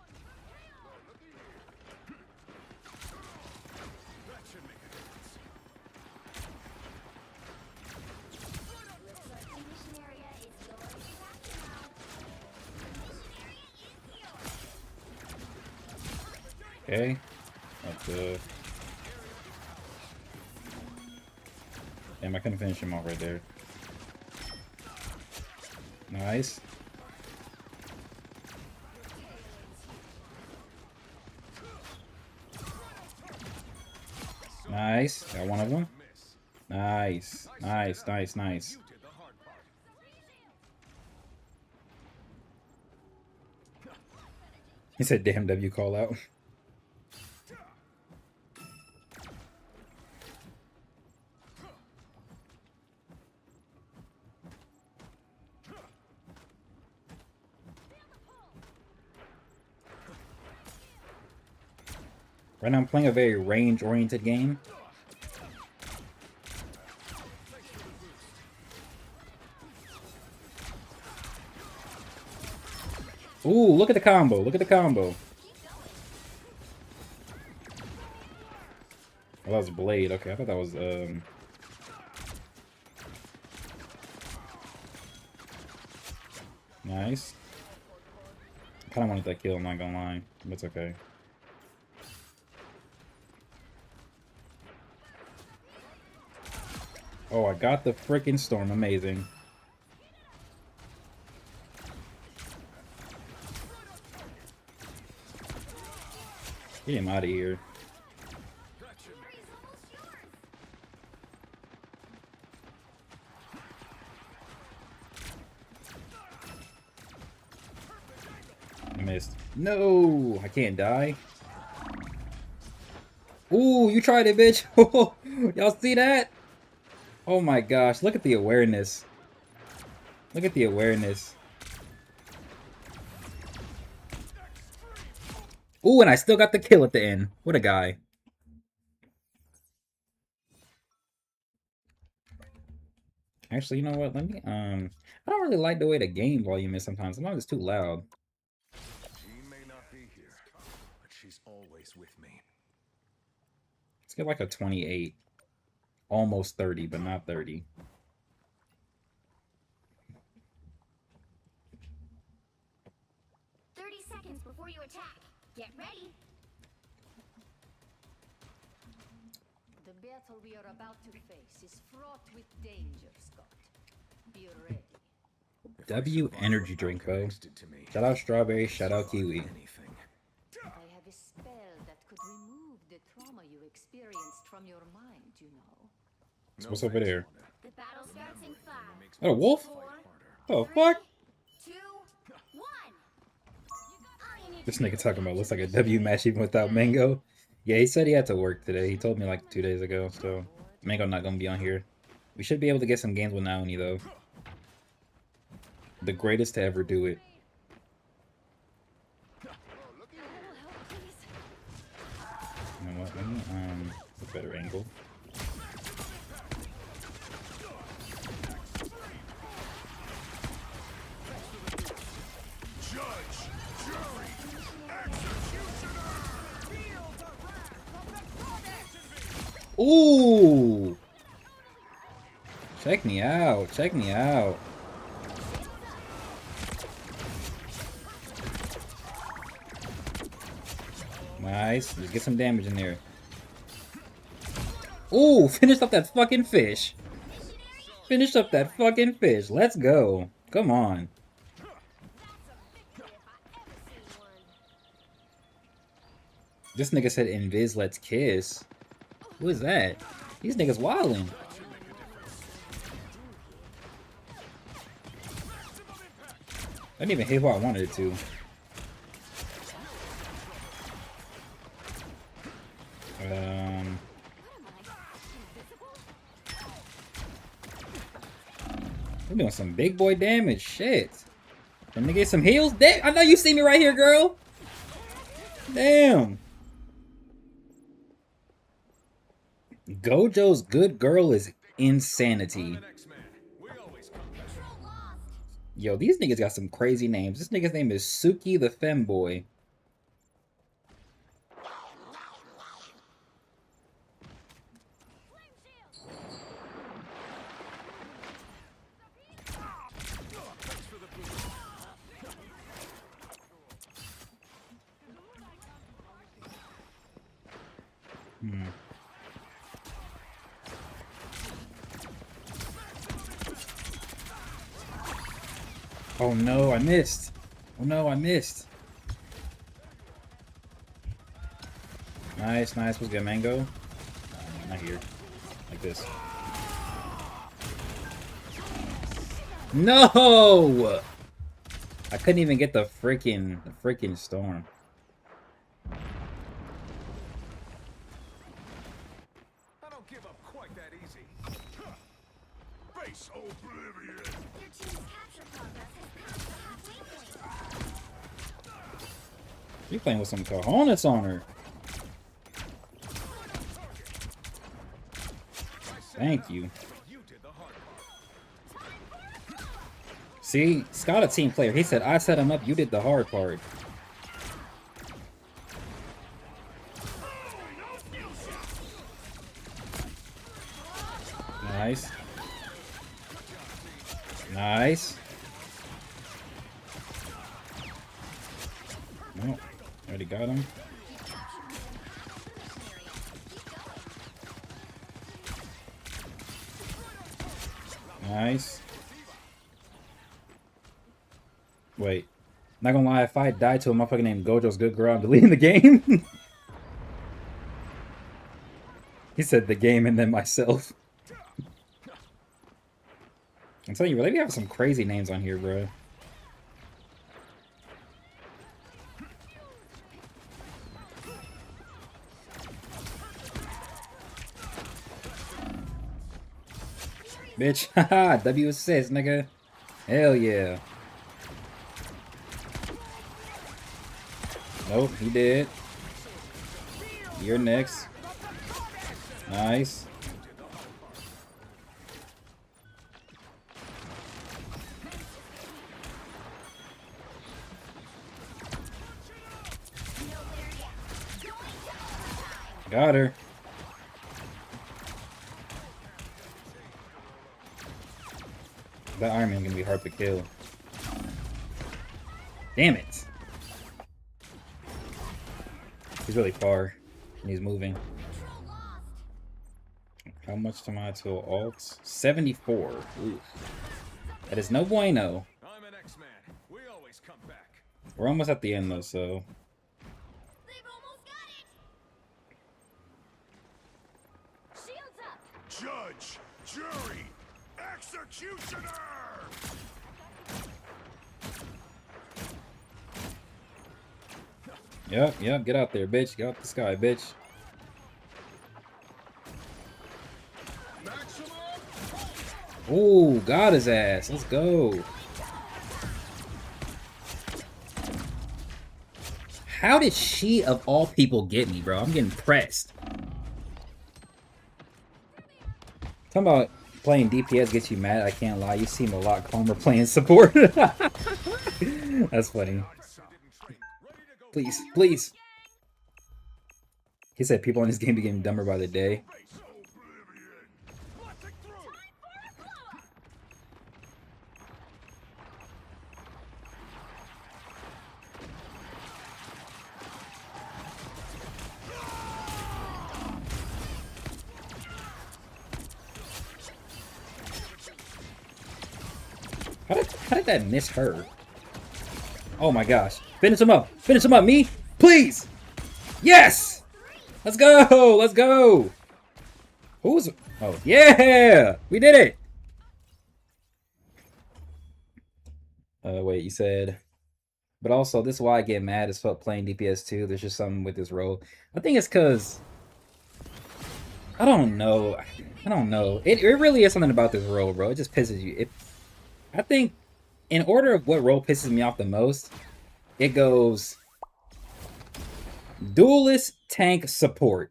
Looks like the mission area is yours to capture now. The mission area is yours. Okay, that's good. Damn, I couldn't finish him off right there. Nice. Nice. Got one of them. Nice. Nice, nice, nice. He said, damn W call out. Right now I'm playing a very range-oriented game. Ooh, look at the combo. Look at the combo. Oh, that was Blade. Okay, I thought that was nice. I kinda wanted that kill, I'm not gonna lie. But it's okay. Oh, I got the freaking storm. Amazing. Get him out of here. I missed. No, I can't die. Ooh, you tried it, bitch. Y'all see that? Oh my gosh, look at the awareness. Look at the awareness. Ooh, and I still got the kill at the end. What a guy. Actually, you know what? Let me, I don't really like the way the game volume is sometimes. Sometimes it's too loud. She may not be here, but she's always with me. Let's get like a 28. Almost 30, but not 30. Seconds before you attack. Get ready. The battle we are about to face is fraught with danger, Scott. Be ready. W energy drink, though. Shout out strawberry, shout out kiwi. I have a spell that could remove the trauma you experienced from your mind, you know. So what's over there? The battle starts in 5. Oh, a wolf? 4, Oh, fuck? 2, 1. All you need This to do nigga is talking about capture looks like the a mission W area. match even without Mango. Yeah, he said he had to work today. He told me like 2 days ago, so Mango not gonna be on here. We should be able to get some games with Nauni, though. The greatest to ever do it. You know what? Let me, a better angle. Ooh! Check me out. Check me out. Nice. Just get some damage in there. Ooh! Finished up that fucking fish. Finished up that fucking fish. Let's go. Come on. This nigga said Invis, let's kiss. Who is that? These niggas wildin'. I didn't even hit who I wanted it to. We're doing some big boy damage. Shit. Let me get some heals. Damn, I know you see me right here, girl. Damn. Gojo's good girl is insanity. Yo, these niggas got some crazy names. This nigga's name is Suki the Femboy. Oh no, I missed. Oh no, I missed. Nice, nice. What's good, Mango? Not here. Like this. No! I couldn't even get the freaking storm. I don't give up quite that easy. Face oblivion. Your team's capture progress has passed the halfway point. She playing with some cojones on her. Thank you. See, Scott a team player. He said, I set him up, you did the hard part. Nice. Nice. No, already got him. Nice. Wait. Not gonna lie, if I died to a motherfucker named Gojo's good girl, I'm deleting the game. He said the game and then myself. I'm telling you, bro, they have some crazy names on here, bro. Bitch, haha, W assist, nigga. Hell yeah. Nope, he did. You're next. Nice. Got her. That Iron Man gonna be hard to kill. Damn it. He's really far, and he's moving. How much to my tool alts? 74. Oof. That is no bueno. I'm an X-Man. We always come back. We're almost at the end though, so. They've almost got it. Shields up. Judge, jury, executioner. Yep, get out there, bitch. Get out the sky, bitch. Ooh, got his ass. Let's go. How did she, of all people, get me, bro? I'm getting pressed. Talking about playing DPS gets you mad. I can't lie. You seem a lot calmer playing support. That's funny. Please, please. He said people in this game be getting dumber by the day. How did that miss her? Oh my gosh. Finish him up. Finish him up, me. Please. Yes. Let's go. Let's go. Who's... Oh, yeah. We did it. Wait, you said... But also, this is why I get mad as fuck playing DPS 2. There's just something with this role. I think it's because... I don't know. I don't know. It really is something about this role, bro. It just pisses you. I think, in order of what role pisses me off the most, it goes... Duelist, tank, support.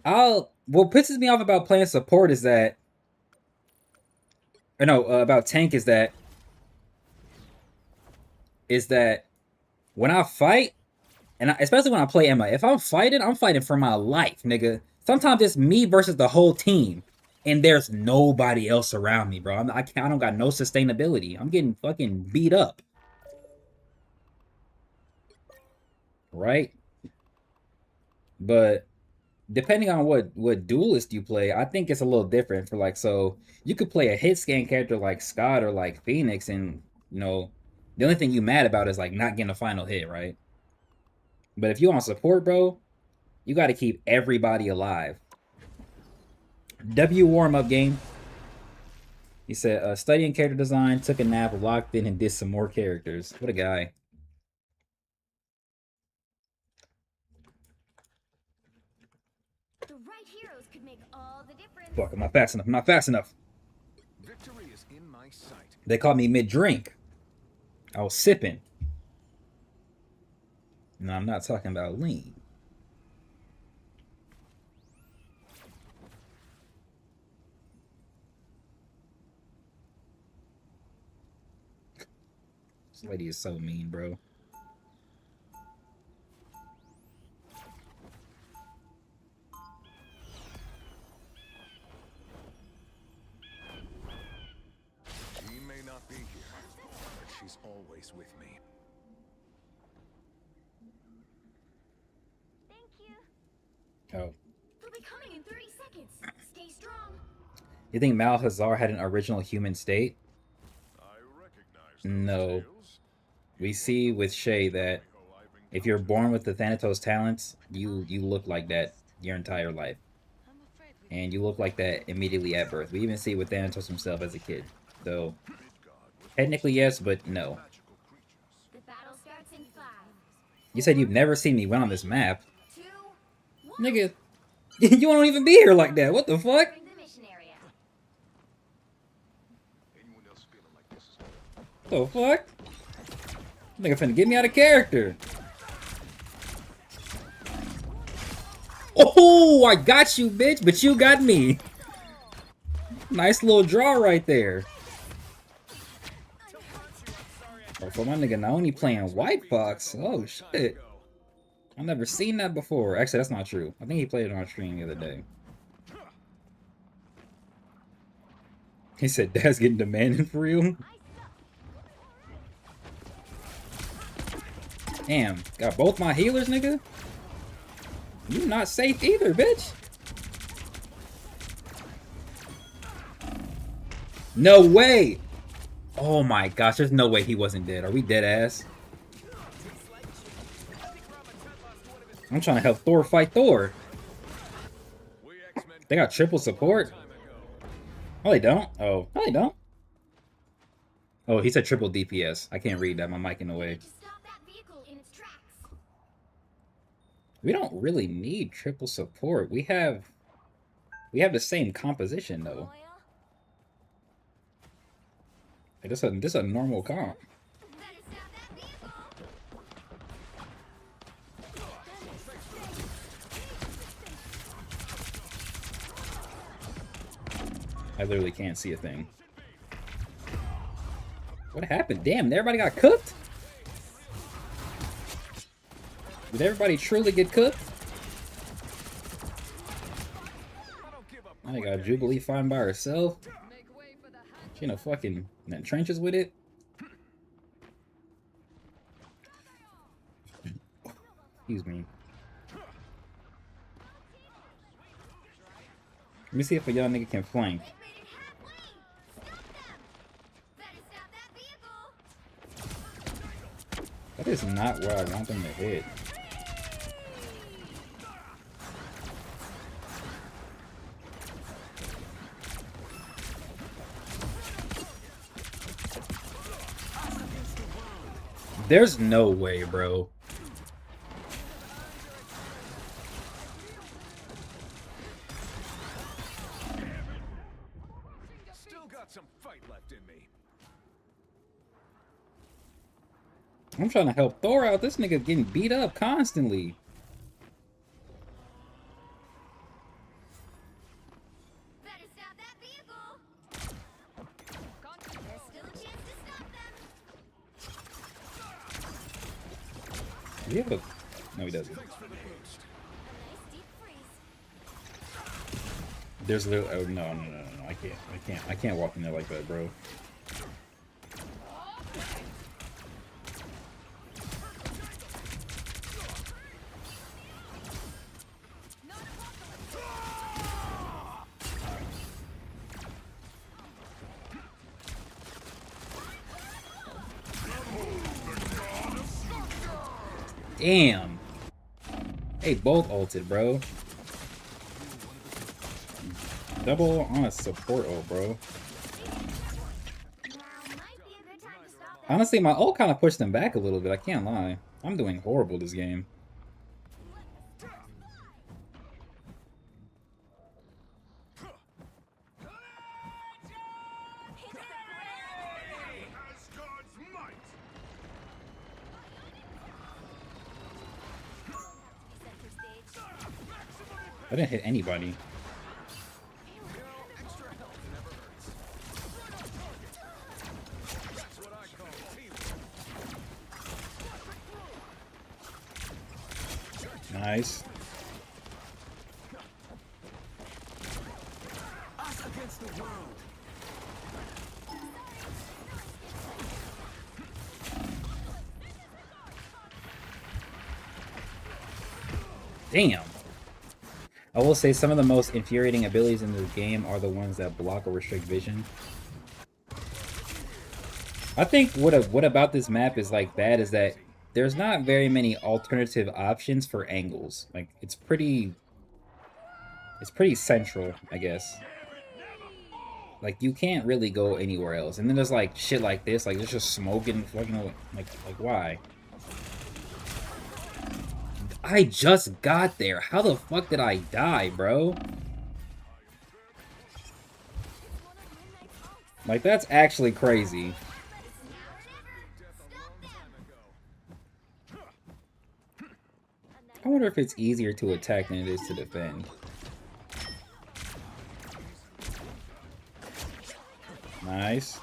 What pisses me off about playing support is that... Or no, about tank is that when I fight, and especially when I play Emma, if I'm fighting for my life, nigga. Sometimes it's me versus the whole team, and there's nobody else around me, bro. I don't got no sustainability. I'm getting fucking beat up, right? But depending on what duelist you play, I think it's a little different. For like, so you could play a hit scan character like Scott or like Phoenix, and you know, the only thing you mad about is like not getting a final hit, right? But if you on support, bro, you got to keep everybody alive. W warm up game. He said, studying character design, took a nap, locked in, and did some more characters. What a guy. The right heroes could make all the difference. Fuck, I'm not fast enough. I'm not fast enough. Victory is in my sight. They called me mid-drink. I was sipping. No, I'm not talking about lean. This lady is so mean, bro. She may not be here, but she's always with me. Thank you. Oh. They'll be coming in 30 seconds. Stay strong. You think Malhazar had an original human state? I recognize No. tales. We see with Shay that if you're born with the Thanatos talents, you look like that your entire life. And you look like that immediately at birth. We even see it with Thanatos himself as a kid. So, technically yes, but no. The battle starts in 5, You said you've never seen me win on this map. 2, 1. Nigga, you don't even be here like that. What the fuck? In the mission area. Anyone else feeling like this is What the fuck? Nigga finna get me out of character. Oh, I got you, bitch, but you got me. Nice little draw right there. Oh, for my nigga Nauni playing White Fox. Oh, shit. I've never seen that before. Actually, that's not true. I think he played it on stream the other day. He said, Dad's getting demanding for you. Damn, got both my healers, nigga? You not safe either, bitch. No way! Oh my gosh, there's no way he wasn't dead. Are we dead ass? I'm trying to help Thor fight Thor. They got triple support? Oh, they don't? Oh, no, they don't. Oh, he said triple DPS. I can't read that. My mic in the way. To stop that vehicle in its tracks. We don't really need triple support. We have the same composition though. Like, this is a normal comp. Better stop that vehicle. I literally can't see a thing. What happened? Damn, everybody got cooked? Did everybody truly get cooked? I got Jubilee fighting by herself. She in a fucking in the trenches with it. Excuse me. Let me see if a young nigga can flank. They made it halfway. Stop That is not where I want them to hit. There's no way, bro. Still got some fight left in me. I'm trying to help Thor out. This nigga getting beat up constantly. Better stop that vehicle. There's still a chance to stop them. Do you have a... No, he doesn't. Thanks for the boost. A nice deep freeze. There's literally... Oh, no. I can't walk in there like that, bro. Damn. They both ulted, bro. Double on a support ult, bro. Now might be a good time to stop them. Honestly, my ult kind of pushed them back a little bit. I can't lie. I'm doing horrible this game. Asgard's might. Center stage. I didn't hit anybody. You know, extra health never hurts. That's what I call teamwork. Nice. Us against the world. Damn. I will say some of the most infuriating abilities in this game are the ones that block or restrict vision. I think what about this map is like bad is that there's not very many alternative options for angles. Like it's pretty central, I guess. Like you can't really go anywhere else. And then there's like shit like this, like there's just smoke and fucking like why? I just got there. How the fuck did I die, bro? Like that's actually crazy. I wonder if it's easier to attack than it is to defend. Nice.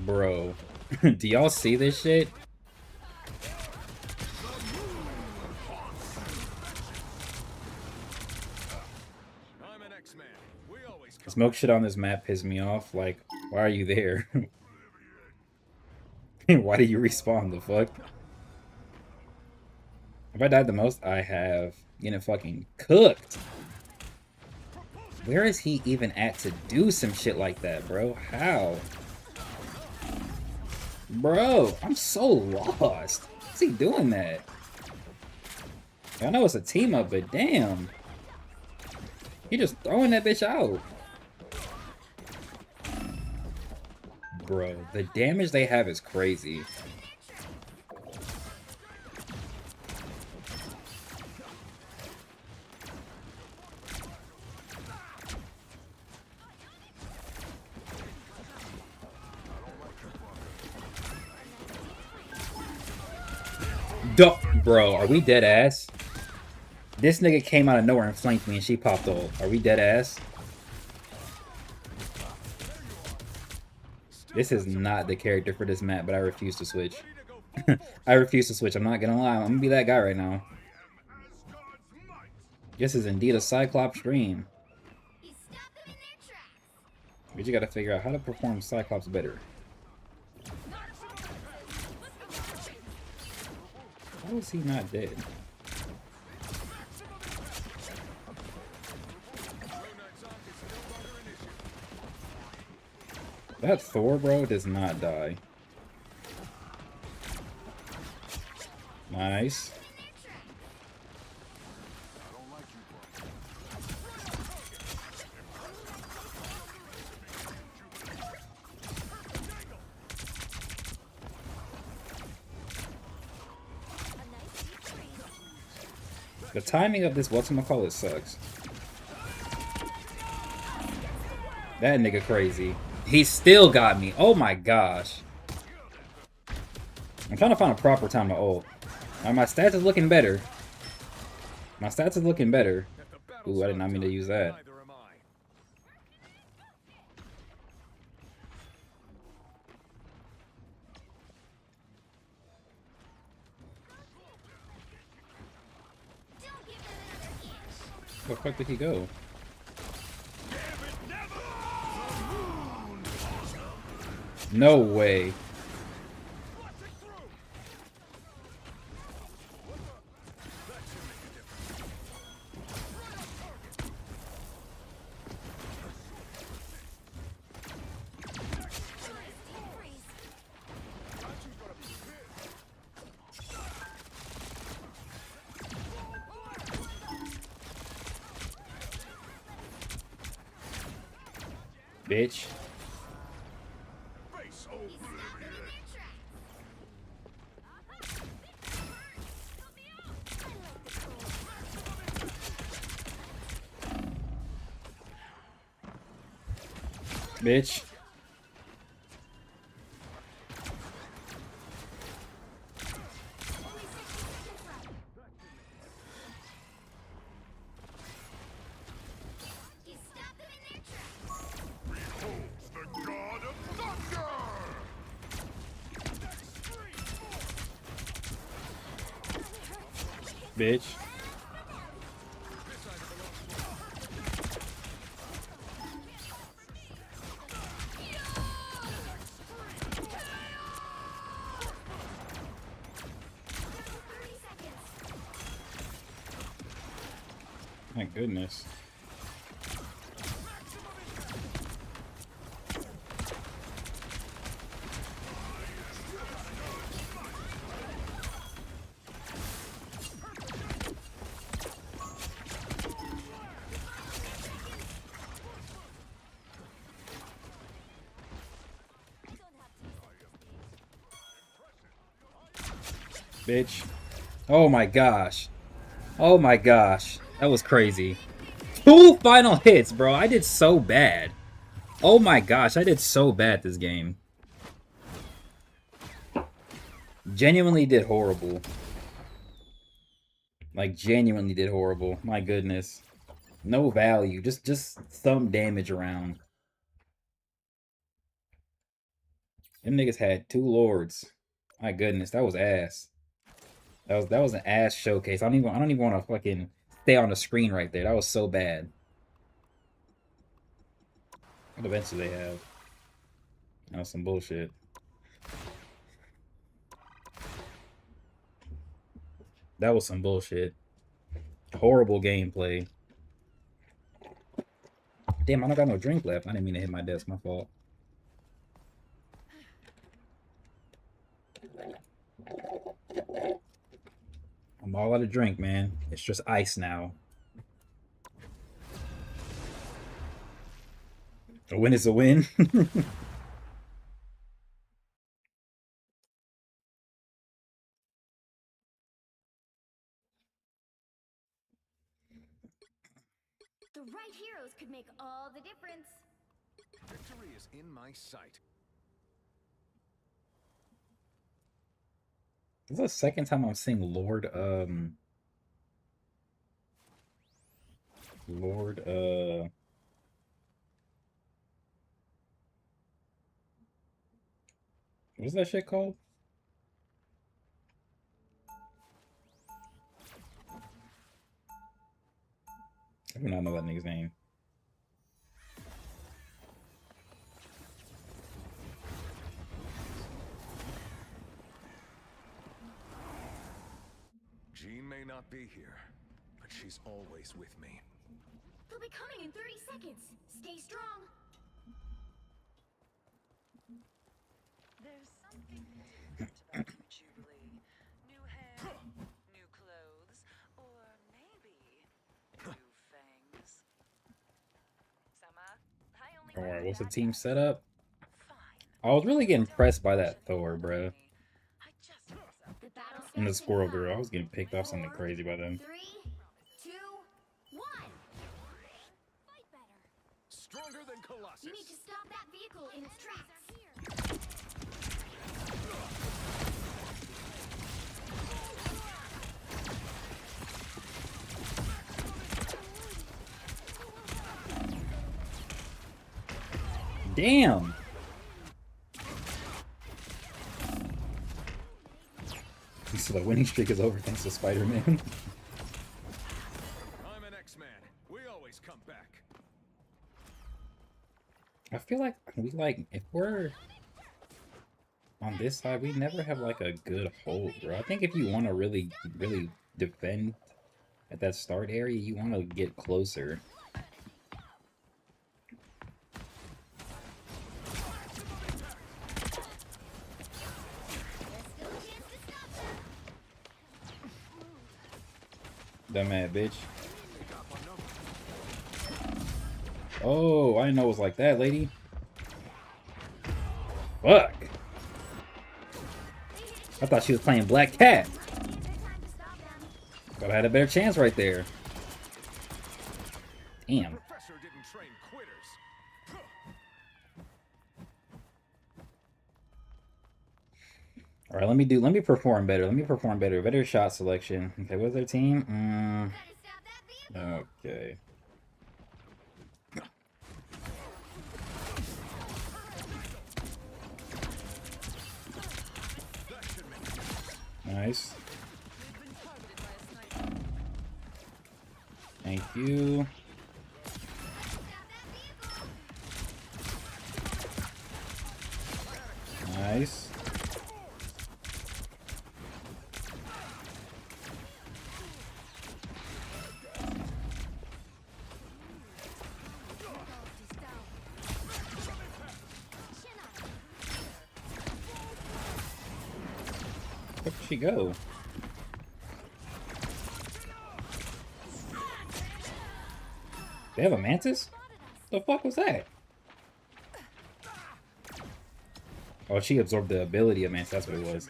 Bro, do y'all see this shit? I'm an X-Man. We always come. Smoke shit on this map pissed me off. Like, why are you there? Why did you respawn? The fuck? Have I died the most? I have. Getting fucking cooked. Where is he even at to do some shit like that, bro? How? Bro, I'm so lost. How's he doing that? I know it's a team up, but damn. He just throwing that bitch out. Bro, the damage they have is crazy. Bro, are we dead ass? This nigga came out of nowhere and flanked me and she popped ult. Are we dead ass? This is not the character for this map, but I refuse to switch. I refuse to switch. I'm not gonna lie. I'm gonna be that guy right now. This is indeed a Cyclops dream. You stop them in their tracks. We just gotta figure out how to perform Cyclops better. How is he not dead? That Thor, bro, does not die. Nice. The timing of this whatchamacallit sucks. That nigga crazy. He still got me. Oh my gosh. I'm trying to find a proper time to ult. My stats is looking better. My stats is looking better. Ooh, I did not mean to use that. Where the fuck did he go? No way. Bitch. Bitch. Bitch. My goodness. Bitch. Oh my gosh. Oh my gosh. That was crazy. 2 final hits, bro. I did so bad. Oh my gosh, I did so bad this game. Genuinely did horrible. Like, genuinely did horrible. My goodness. No value. Just some damage around. Them niggas had 2 lords. My goodness, that was ass. That was an ass showcase. I don't even want to fucking stay on the screen right there. That was so bad. What events do they have? That was some bullshit. That was some bullshit. Horrible gameplay. Damn, I don't got no drink left. I didn't mean to hit my desk. My fault. I'm all out of drink, man. It's just ice now. A win is a win. The right heroes could make all the difference. Victory is in my sight. This is the second time I'm seeing Lord, what's that shit called? I do not know that nigga's name. Jean may not be here, but she's always with me. They'll be coming in 30 seconds. Stay strong. There's something different about you, Jubilee. New hair, new clothes, or maybe new fangs. Summer, I only All right, want what's the bad team guys. setup? Fine. I was really getting Don't pressed by mention that Thor, the bro, money. I just mess up The the battle and the starts in Squirrel Girl. I was 5, getting picked off something 4, crazy by them. 3, 2, 1. Fight better. Stronger than Colossus. You need to stop that vehicle in its tracks. Damn. So the winning streak is over thanks to Spider-Man. I'm an X-Man. We always come back. I feel like if we're on this side, we never have like a good hold, bro. I think if you want to really defend at that start area, you want to get closer. Dumbass bitch. Oh, I didn't know it was like that, lady. Fuck. I thought she was playing Black Cat. Thought I had a better chance right there. Damn. Professor didn't train quitters. All right, let me perform better. Let me perform better. Better shot selection. Okay, what's their team? Okay. Nice. Thank you. Nice. Where did she go? They have a mantis? The fuck was that? Oh, she absorbed the ability of mantis. That's what it was.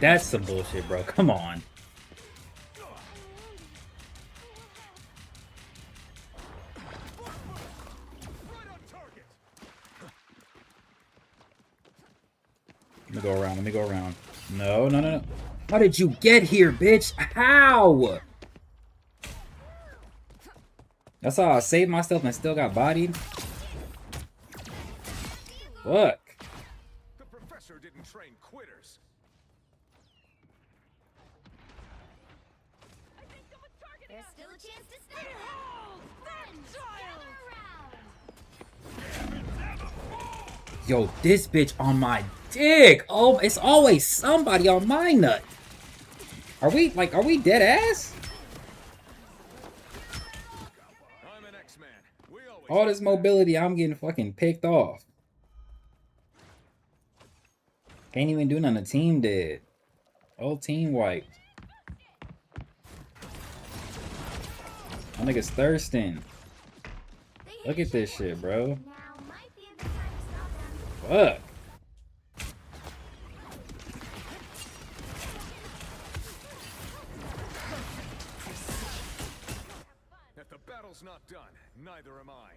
That's some bullshit, bro. Come on. Let me go around. Let me go around. No, no, no, no. How did you get here, bitch? How? That's how I saved myself and still got bodied. Fuck. The professor didn't train quitters. There's still a chance to stop them. Yo, this bitch on my dick. Oh, it's always somebody on my nut. Are we dead ass? I'm an X-Man. We always All this mobility, I'm getting fucking picked off. Can't even do nothing. The team dead. Whole team wiped. My nigga's thirsting. Look at this shit, bro. Now might be a good time to stop them. Fuck. If the battle's not done, neither am I.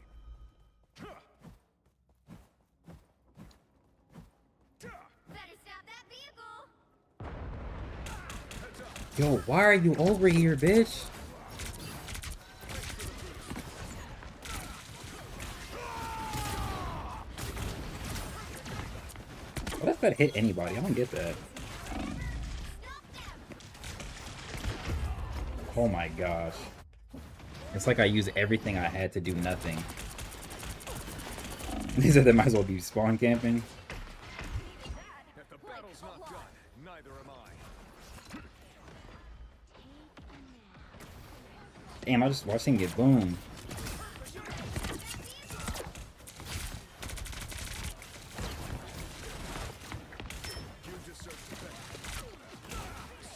Better stop that vehicle. Yo, why are you over here, bitch? What if that hit anybody? I don't get that. Oh my gosh. It's like I used everything I had to do nothing. They said they might as well be spawn camping. If the battle's not done, neither am I. Damn, I just watched him get boomed.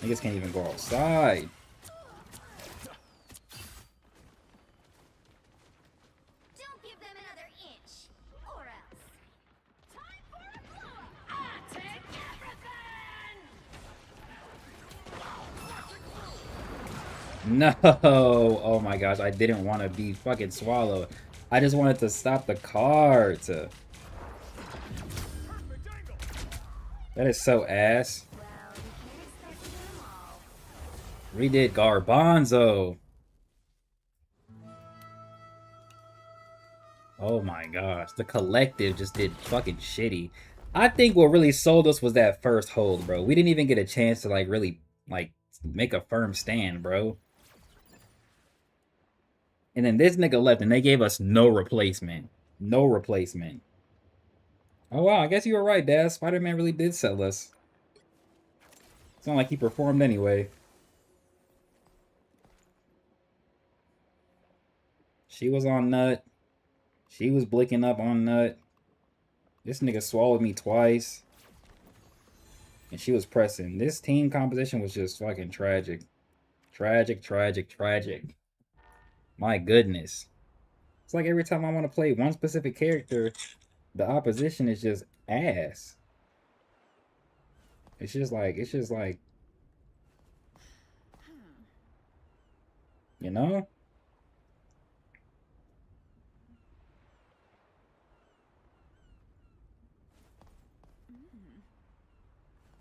Niggas can't even go outside. Don't give them another inch, or else. Time for a blow! I take everything! No! Oh my gosh, I didn't want to be fucking swallowed. I just wanted to stop the cards. That is so ass. Well, you can't expect to do them all. We did Garbanzo. Oh my gosh, the collective just did fucking shitty. I think what really sold us was that first hold, bro. We didn't even get a chance to like really like make a firm stand, bro. And then this nigga left and they gave us no replacement. No replacement. Oh wow, I guess you were right, Dad. Spider-Man really did sell us. It's not like he performed anyway. She was on nut. She was blicking up on nut. This nigga swallowed me twice. And she was pressing. This team composition was just fucking tragic. Tragic, tragic, tragic. My goodness. It's like every time I want to play one specific character, the opposition is just ass. It's just like, you know?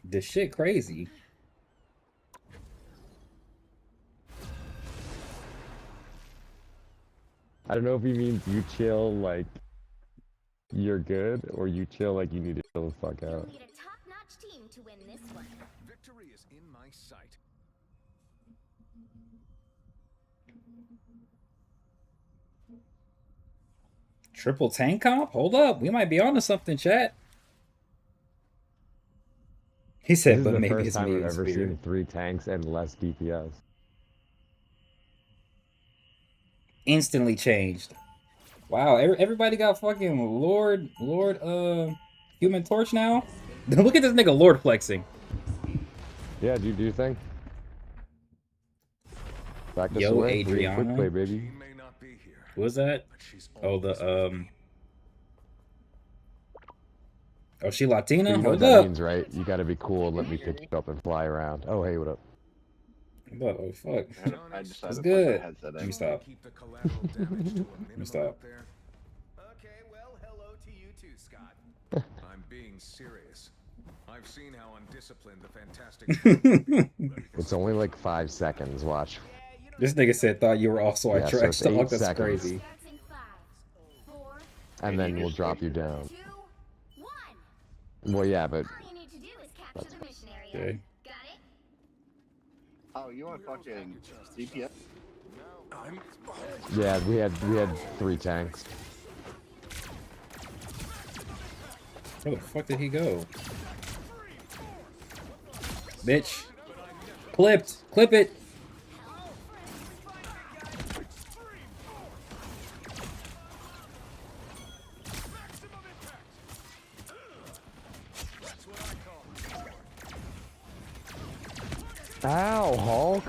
This shit crazy. I don't know if he means you chill like you're good, or you chill like you need to chill the fuck You'll out. need a top-notch team to win this one. Victory is in my sight. Triple tank comp? Hold up. We might be onto something, chat. He This said, is but the maybe first it's time me I've in ever spirit. seen 3 tanks and less DPS. Instantly changed. Wow, everybody got fucking Lord, Human Torch now? Look at this nigga Lord flexing. Yeah, do you think? Practice Yo, away, quick Adriana. play, baby. She may not be here, Who was that? but she's Oh, always the, Oh, she Latina? You know what Hold that up. means, right? You gotta be cool and let me pick you up and fly around. Oh, hey, what up? Hold up. Oh, fuck. I decided That's to good. put my headset Let in. me stop. keep the collateral damage to a minimum stop. out there. Okay, well, hello to you too, Scott. I'm being serious. I've seen how undisciplined the fantastic. It's only like 5 seconds, watch. This nigga said thought you were also Yeah, a so trash it's talk. 8 That's seconds. crazy. Starts in 5, 4, And then we'll drop you down. 2, 1. Well, yeah, but All you need to do is capture the mission area. Okay. Got it? Oh, you want fucking DPS? yeah, we had 3 tanks. Where the fuck did he go? Bitch. Clipped. Clip it. Ow, Hulk!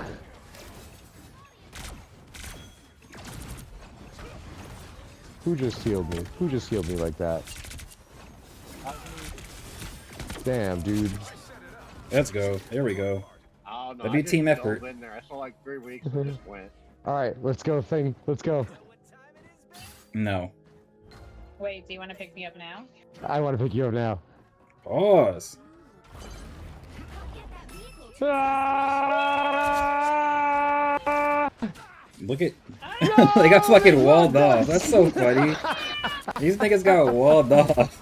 Who just healed me? Who just healed me like that? Damn, dude. Let's go. There we go. I don't know. That'd be I just team dove effort. in there. I saw like 3 weeks and just went. Alright, let's go, thing. Let's go. No. Wait, do you want to pick me up now? I want to pick you up now. Pause. Look at. They got fucking walled off. That's so funny. These niggas got walled off.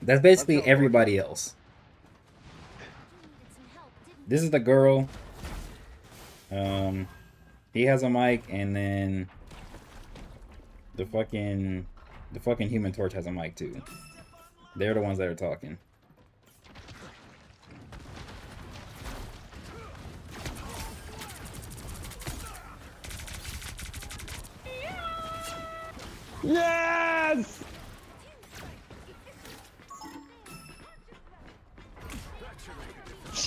That's basically everybody else. This is the girl. He has a mic, and then the fucking Human Torch has a mic too. They're the ones that are talking. Yes!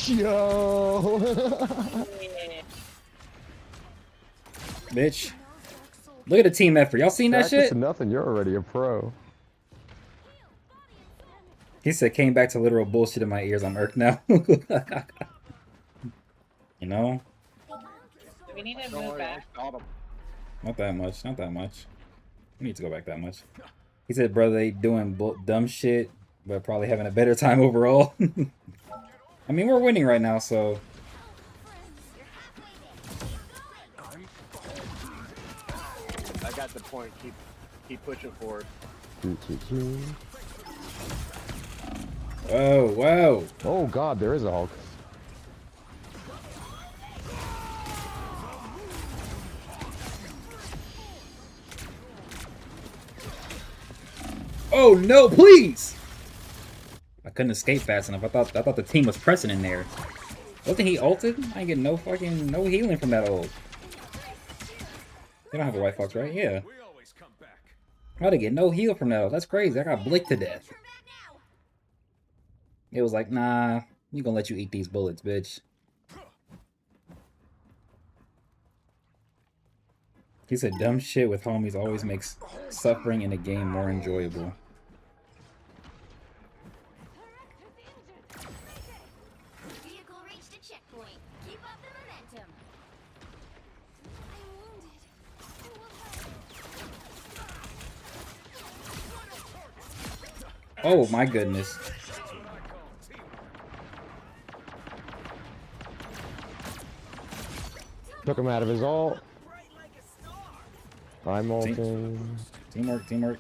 Yo! Bitch. Look at the team effort. Y'all seen that Practice shit? to nothing, you're already a pro. He said, came back to literal bullshit in my ears. I'm irked now. You know? Do we need to Don't move worry, I back? got him. Not that much. Not that much. We need to go back that much. He said, brother, they doing dumb shit, but probably having a better time overall. I mean, we're winning right now, so... I got the point. Keep pushing forward. Whoa, whoa. Oh god, there is a Hulk. Oh no, please! I couldn't escape fast enough. I thought the team was pressing in there. Wasn't he ulted? I ain't getting no healing from that ult. They don't have a White Fox, right? Yeah. We always come back. I didn't get no heal from that ult. That's crazy. I got blicked to death. It was like, nah, we gonna let you eat these bullets, bitch. He said dumb shit with homies always makes suffering in a game more enjoyable. Vehicle reached a checkpoint. Keep up the momentum. I'm wounded. Oh my goodness. Took him out of his ult. I'm ulting. Teamwork, teamwork.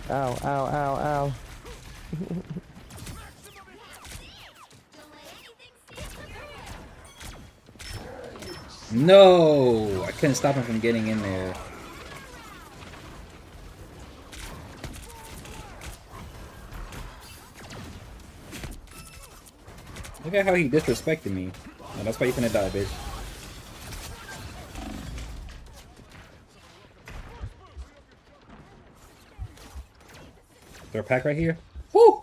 Ow, ow, ow, ow. No! I couldn't stop him from getting in there. Look at how he disrespected me. Oh, that's why you finna die, bitch. Is there a pack right here? Woo!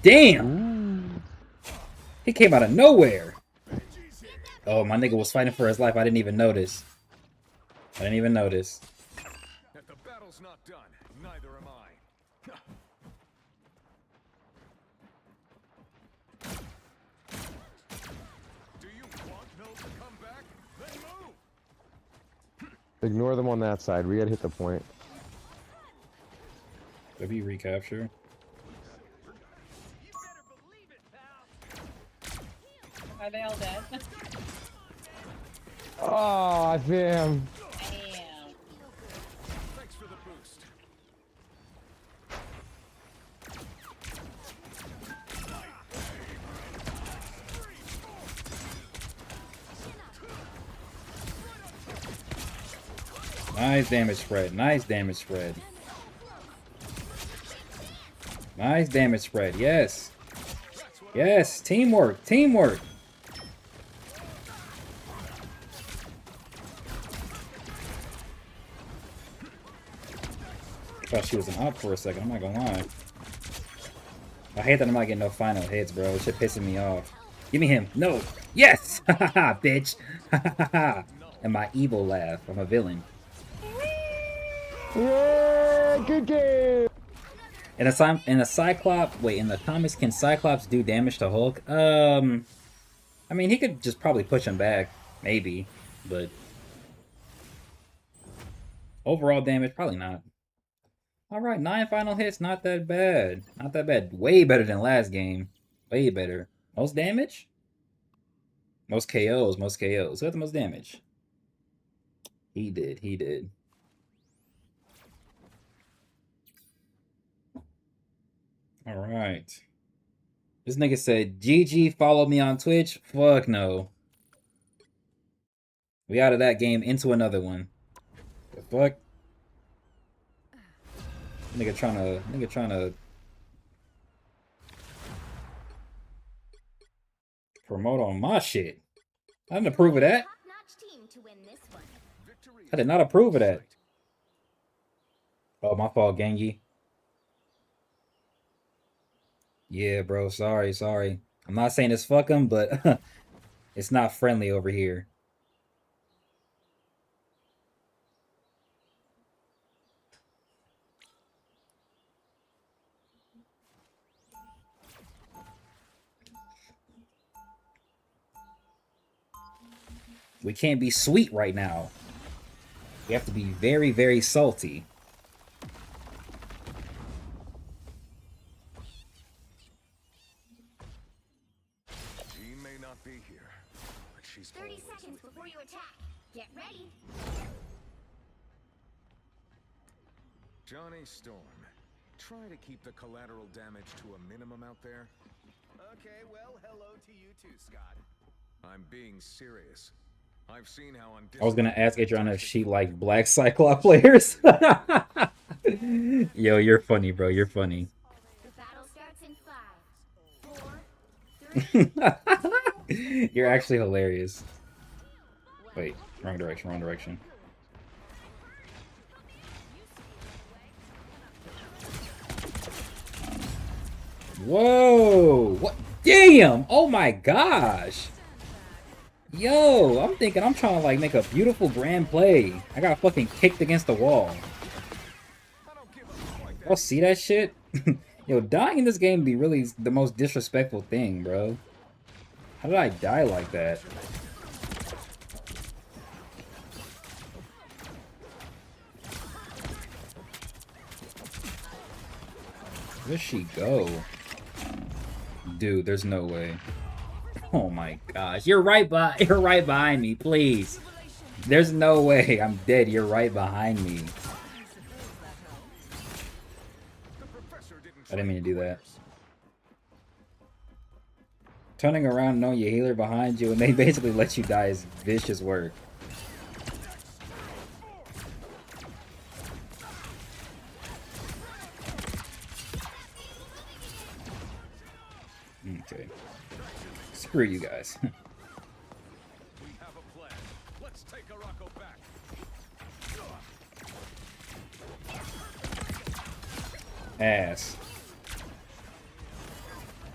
Damn! He came out of nowhere! Oh, my nigga was fighting for his life. I didn't even notice. I didn't even notice. If the battle's not done, neither am I. Do you want Mill to come back? Then move! Ignore them on that side. We gotta hit the point. W recapture. Are they all dead? Oh, damn. Damn. Thanks for the boost. Nice damage spread. Nice damage spread. Nice damage spread. Yes. Yes. Teamwork. Teamwork. I thought she was an op for a second. I'm not gonna lie. I hate that I'm not getting no final hits, bro. This shit pissing me off. Give me him. No. Yes. Haha, bitch. And my evil laugh. I'm a villain. Yeah, good game. In a Cyclops, wait, in the comics, can Cyclops do damage to Hulk? I mean, he could just probably push him back, maybe, but overall damage, probably not. All right, 9 final hits, not that bad, not that bad. Way better than last game, way better. Most damage, most KOs, most KOs. Who had the most damage? He did, he did. All right. This nigga said, GG, follow me on Twitch. Fuck no. We out of that game into another one. The fuck? Nigga trying to promote on my shit. I didn't approve of that. Top-notch team to win this one. Victory I did is not approve of in that. sight. Oh, my fault, Genji. Yeah, bro. Sorry, sorry. I'm not saying it's fuck 'em, but it's not friendly over here. We can't be sweet right now. We have to be very, very salty. She may not be here, but she's 30 always seconds with before me. you attack. Get ready. Johnny Storm, try to keep the collateral damage to a minimum out there. Okay, well, hello to you too, Scott. I'm being serious. I've seen how I was gonna undisciplined ask the Adriana if fantastic she foe liked black Cyclops players. Yo, you're funny, bro. You're funny. The battle starts in 5, 4, 3. You're actually hilarious. Wait, wrong direction, wrong direction. Whoa! What? Damn! Oh my gosh! Yo, I'm thinking I'm trying to like make a beautiful grand play. I got fucking kicked against the wall. I don't give a fuck like that. Y'all see that shit? Yo, dying in this game be really the most disrespectful thing, bro. How did I die like that? Where'd she go? Dude, there's no way. Oh my gosh. You're right behind me, please. There's no way. I'm dead. You're right behind me. The professor didn't I didn't mean to do that. train Turning around knowing your healer behind you and they basically let you die is vicious work. Okay. Screw you guys. We have a plan. Let's take Araco back. Ass.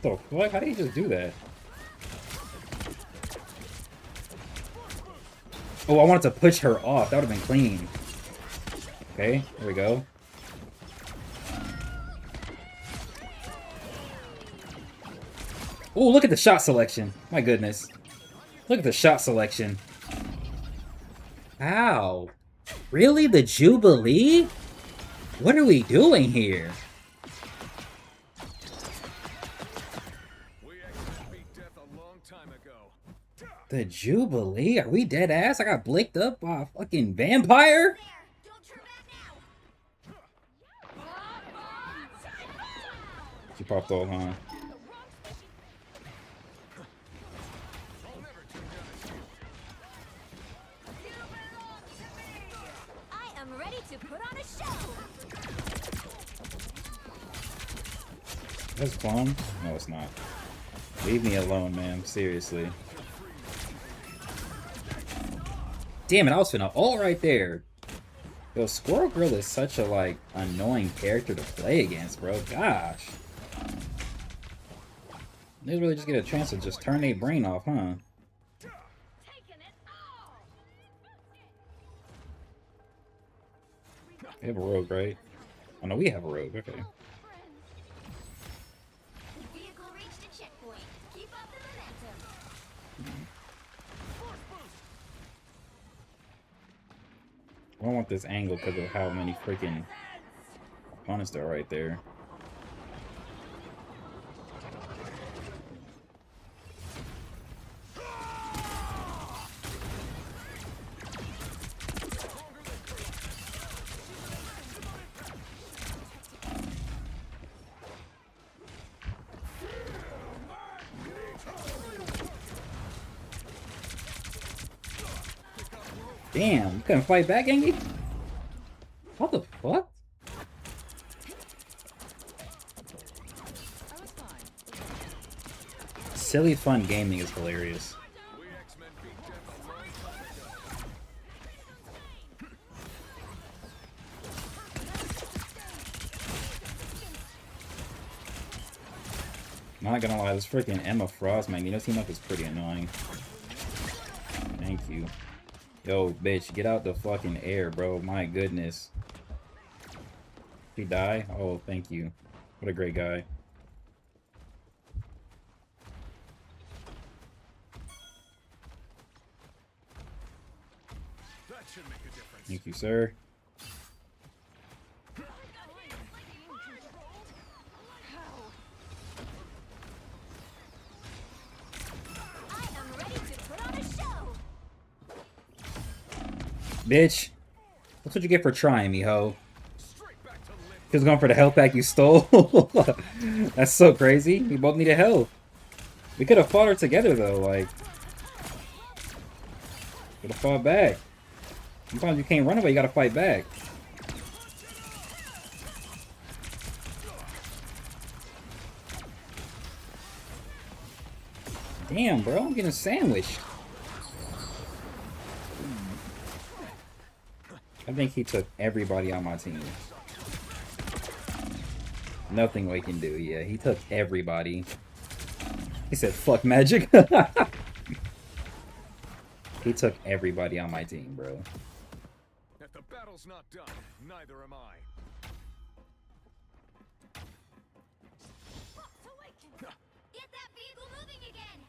What the fuck? How do you just do that? Oh, I wanted to push her off. That would have been clean. Okay, there we go. Oh, look at the shot selection. My goodness. Look at the shot selection. Ow. Really? The Jubilee? What are we doing here? We actually beat death a long time ago. The Jubilee? Are we dead ass? I got blicked up by a fucking vampire? There. Don't turn back now. She popped off, huh? I'll never turn down a shield. I am ready to put on a show. That's fun. No, it's not. Leave me alone, man. Seriously. Damn it, I was finna ult right there. Yo, Squirrel Girl is such a, like, annoying character to play against, bro. Gosh. They really just get a chance to just turn their brain off, huh? Taking it all. We have a rogue, right? Oh, no, we have a rogue. Okay. Vehicle reached a checkpoint. Keep up the momentum. I don't want this angle because of how many freaking opponents there are right there. Damn, you couldn't fight back, Genji? What the fuck? Silly fun gaming is hilarious. We X-Men beat I'm not gonna lie, this freaking Emma Frost Magneto team up is pretty annoying. Thank you. Yo, bitch, get out the fucking air, bro. My goodness. He die? Oh, thank you. What a great guy. That should make a difference. Thank you, sir. I am ready to put on a show. Bitch. That's what you get for trying me, ho. Straight back to limp. He was going for the health pack you stole. That's so crazy. We both needed health. We could have fought her together, though. Like, could have fought back. Sometimes you can't run away, you gotta fight back. Damn, bro, I'm getting sandwiched. I think he took everybody on my team. Nothing we can do, yeah. He took everybody. He said, fuck magic. He took everybody on my team, bro. If the battle's not done, neither am I. Get that vehicle moving again.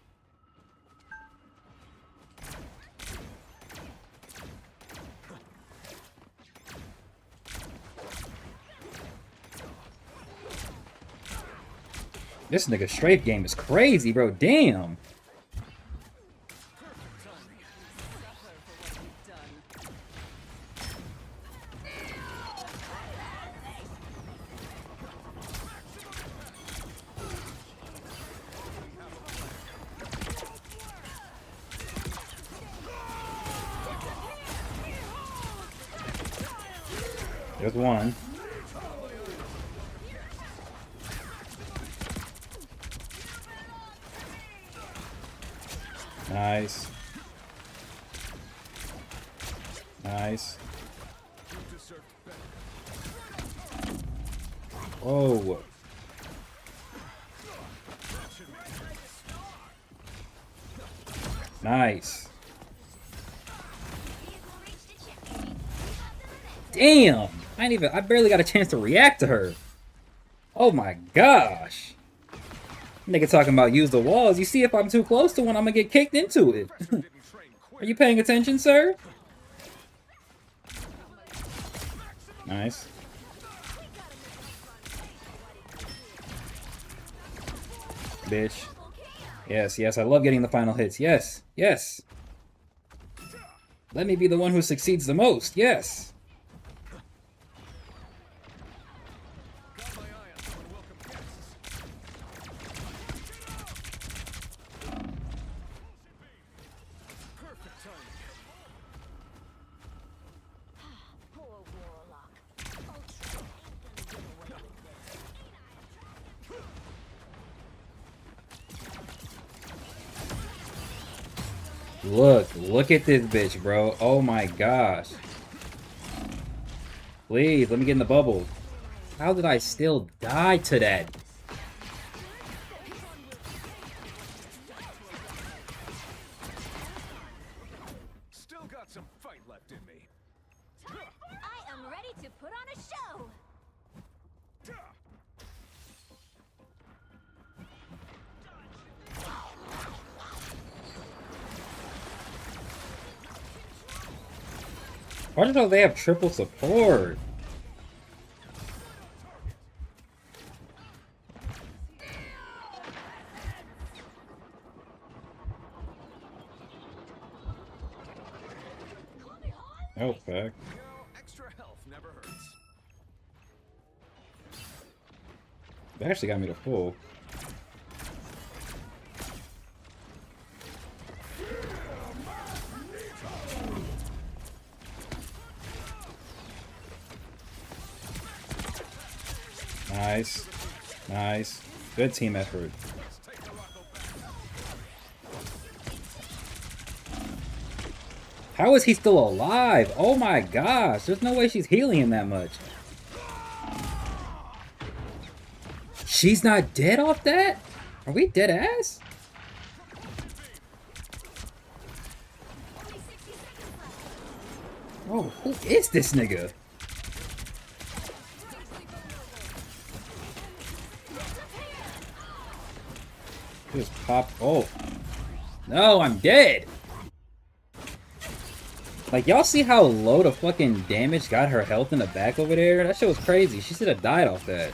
This nigga strafe game is crazy, bro. Damn. There's one. Nice. Nice. Oh. Nice. Damn! I barely got a chance to react to her. Oh my gosh. Nigga talking about use the walls. You see if I'm too close to one, I'm gonna get kicked into it. Are you paying attention, sir? Nice. Bitch. Yes, yes, I love getting the final hits. Yes, yes. Let me be the one who succeeds the most. Yes. Got my eye on some unwelcome guests. Perfect timing. Poor Warlock. Ultra ain't gonna get away with this. Look at this bitch, bro. Oh my gosh. Please, let me get in the bubble. How did I still die to that? Still got some fight left in me. I am ready to put on a show. Why do they have triple support? Oh, fuck. You know, extra health never hurts. They actually got me to full. Nice. Nice. Good team effort. How is he still alive? Oh my gosh. There's no way she's healing him that much. She's not dead off that? Are we dead ass? Oh, who is this nigga? Just pop. Oh. No, I'm dead. Like, y'all see how low the fucking damage got her health in the back over there? That shit was crazy. She should have died off that.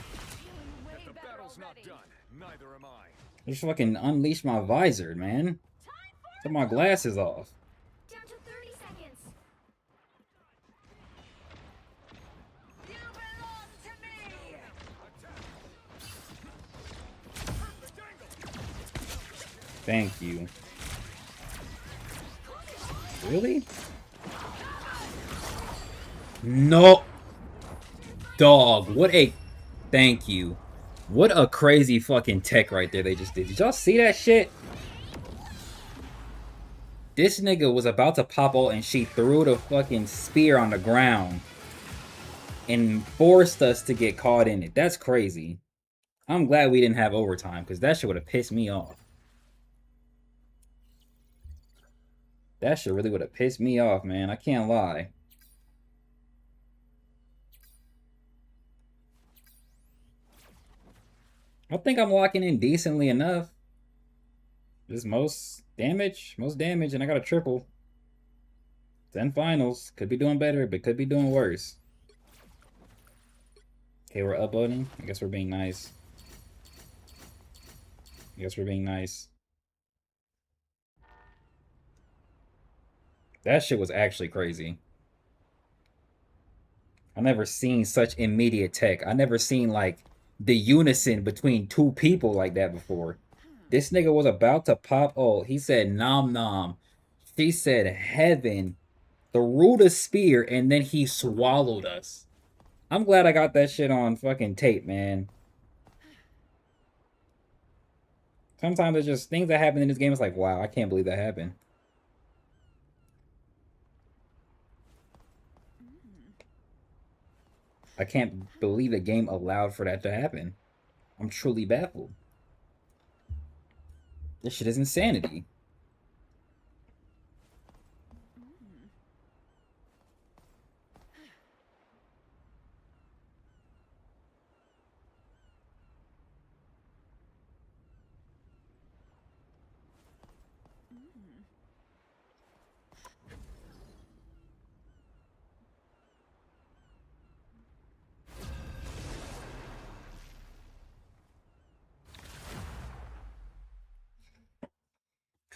If the battle's not done, neither am I. I just fucking unleashed my visor, man. Took my glasses off. Down to 30 seconds. You belong to me! Thank you. Really? No. Dog, what a... Thank you. What a crazy fucking tech right there they just did. Did y'all see that shit? This nigga was about to pop ult and she threw the fucking spear on the ground and forced us to get caught in it. That's crazy. I'm glad we didn't have overtime because that shit would have pissed me off. That shit really would have pissed me off, man. I can't lie. I think I'm locking in decently enough. This most damage, and I got a triple. 10 finals. Could be doing better, but could be doing worse. Okay, we're uploading. I guess we're being nice. That shit was actually crazy. I never seen such immediate tech. I never seen, like, the unison between two people like that before. This nigga was about to pop ult. He said nom nom. She said heaven. Threw the spear and then he swallowed us. I'm glad I got that shit on fucking tape, man. Sometimes there's just things that happen in this game. It's like, wow, I can't believe that happened. I can't believe the game allowed for that to happen. I'm truly baffled. This shit is insanity.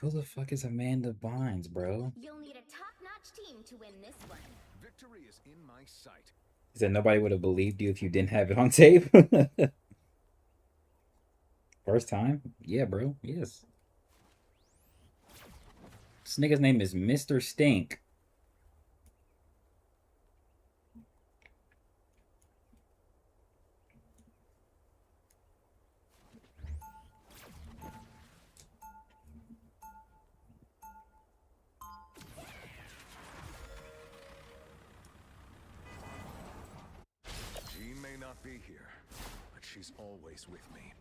Who the fuck is Amanda Bynes, bro? You'll need a top-notch team to win this one. Victory is in my sight. He said nobody would have believed you if you didn't have it on tape. First time? Yeah, bro. Yes. This nigga's name is Mr. Stink. She may not be here, but she's always with me.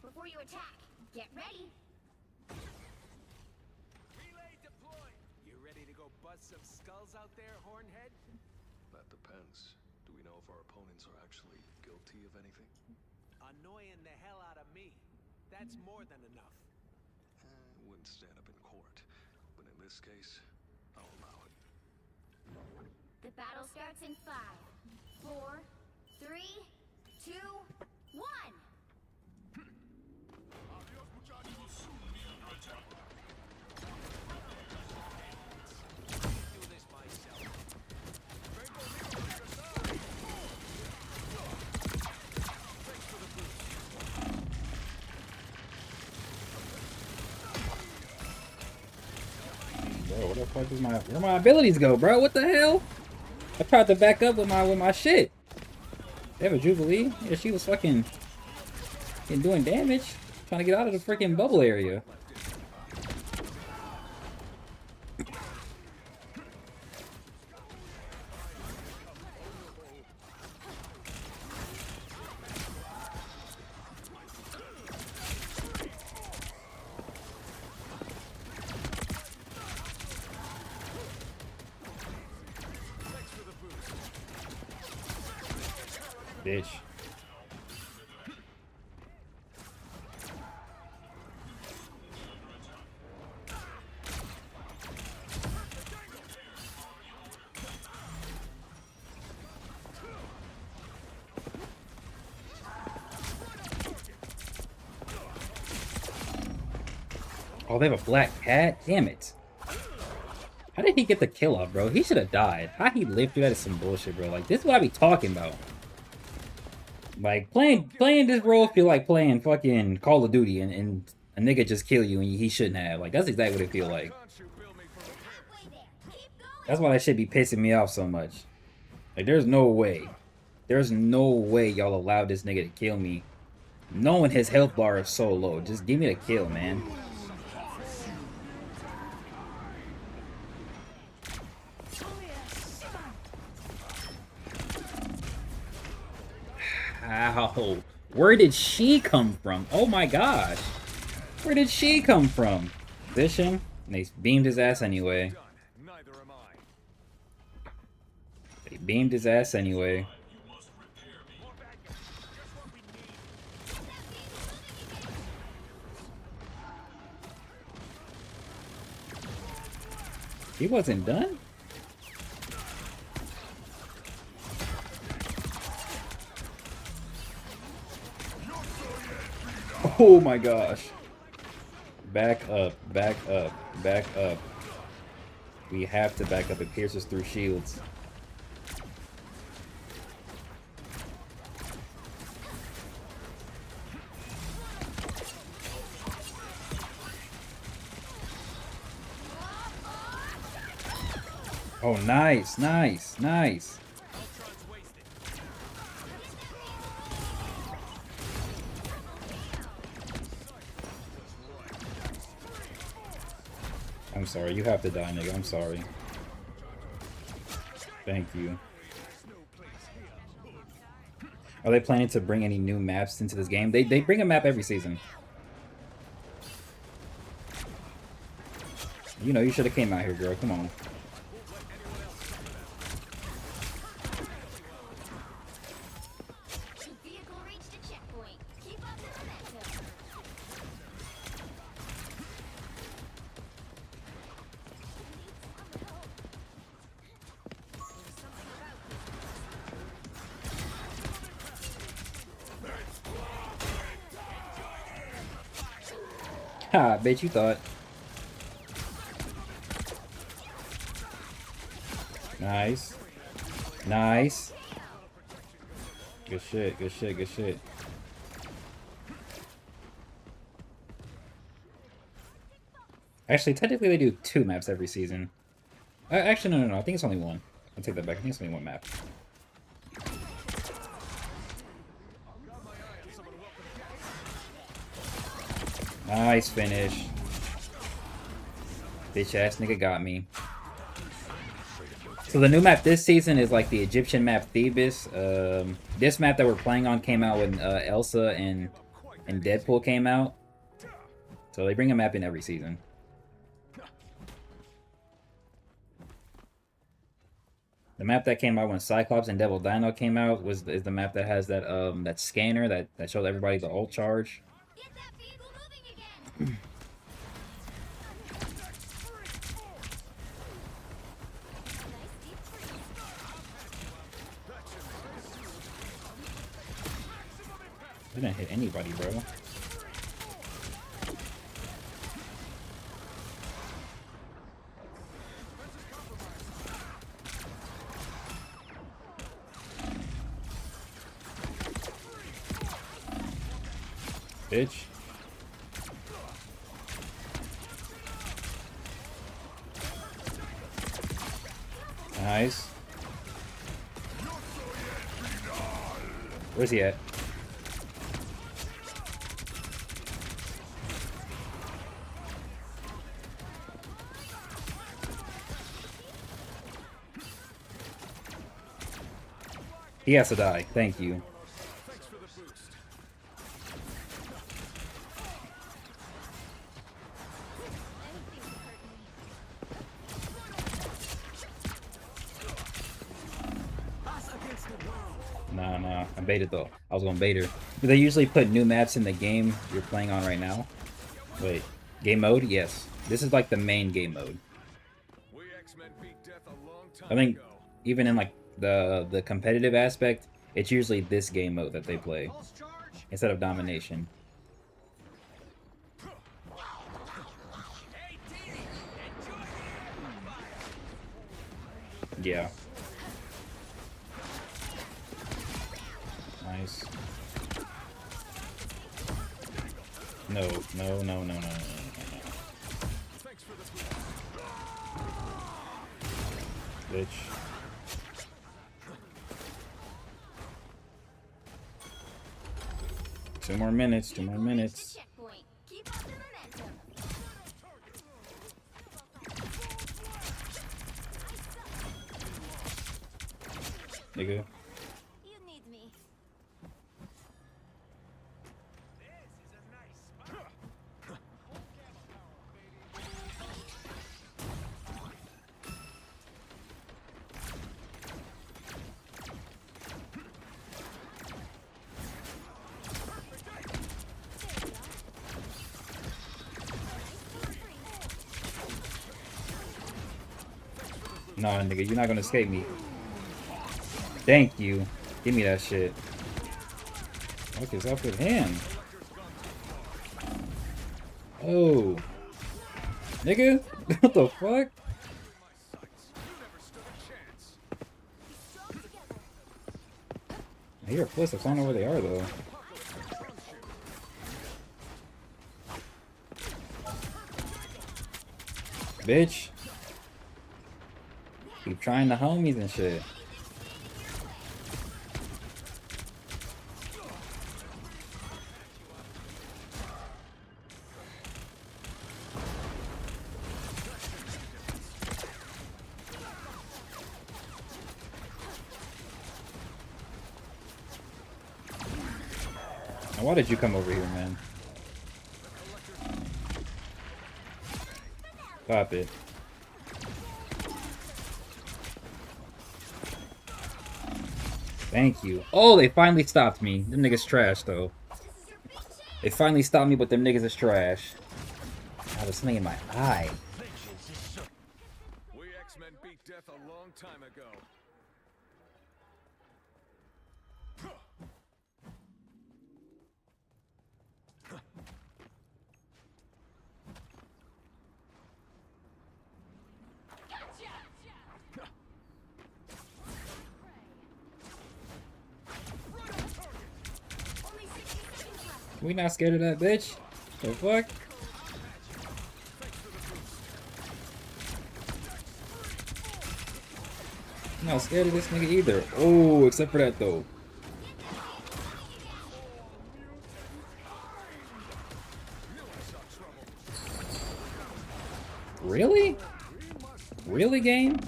Before you attack, get ready. Relay deployed. You ready to go bust some skulls out there, Hornhead? That depends. Do we know if our opponents are actually guilty of anything? Annoying the hell out of me. That's more than enough. Wouldn't stand up in court, but in this case, I'll allow it. The battle starts in 5, 4, 3, 2, 1. Bro, what the fuck is where my abilities go, bro? What the hell? I tried to back up with my shit. They have a Jubilee? Yeah, she was fucking doing damage. Trying to get out of the freaking bubble area. Bitch. Oh, they have a black cat? Damn it. How did he get the kill off, bro? He should have died. How he lived through that is some bullshit, bro. Like, this is what I be talking about. Like, playing this role feel like playing fucking Call of Duty and a nigga just kill you and he shouldn't have. Like, that's exactly what it feel like. That's why that shit be pissing me off so much. Like, there's no way. There's no way y'all allowed this nigga to kill me. Knowing his health bar is so low. Just give me the kill, man. How? Where did she come from? Oh my gosh. Where did she come from? Vision? They beamed his ass anyway. They beamed his ass anyway. He wasn't done? Oh my gosh. Back up, back up, back up. We have to back up. It pierces through shields. Oh, nice, nice, nice. I'm sorry, you have to die, nigga. I'm sorry. Thank you. Are they planning to bring any new maps into this game? They bring a map every season. You know, you should have came out here, girl. Come on. Ha, bitch, you thought. Nice. Nice. Good shit, good shit, good shit. Actually, technically they do 2 maps every season. Actually, no. I think it's only 1. I'll take that back. I think it's only 1 map. Nice finish. Bitch ass nigga got me. So the new map this season is like the Egyptian map Thebes. This map that we're playing on came out when Elsa and Deadpool came out. So they bring a map in every season. The map that came out when Cyclops and Devil Dino came out is the map that has that that scanner that shows everybody the ult charge. I didn't hit anybody, bro. Bitch. Nice. Where's he at? He has to die. Thank you. Nah, I baited though. I was gonna bait her. Do they usually put new maps in the game you're playing on right now? Wait, game mode? Yes. This is like the main game mode. We X-Men beat death a long I time think ago. even in like the competitive aspect, it's usually this game mode that they play instead of domination. Hey, Dee, enjoy the fire. Yeah. Nice. No. Bitch. Two more minutes. Checkpoint. Keep up the momentum. Nigga. You need me. This is a nice spot. Nah, nigga, you're not gonna escape me. Thank you. Give me that shit. What is up with him? Oh. Nigga? What the fuck? I hear footsteps. I don't know where they are, though. Bitch. Keep trying the homies and shit. Now, why did you come over here, man? Pop it. Thank you. Oh, they finally stopped me. Them niggas trash, though. They finally stopped me, but them niggas is trash. I was something in my eye. We X-Men beat death a long time ago. We not scared of that bitch? The fuck? I'm not scared of this nigga either. Oh, except for that though. Really? Really, game?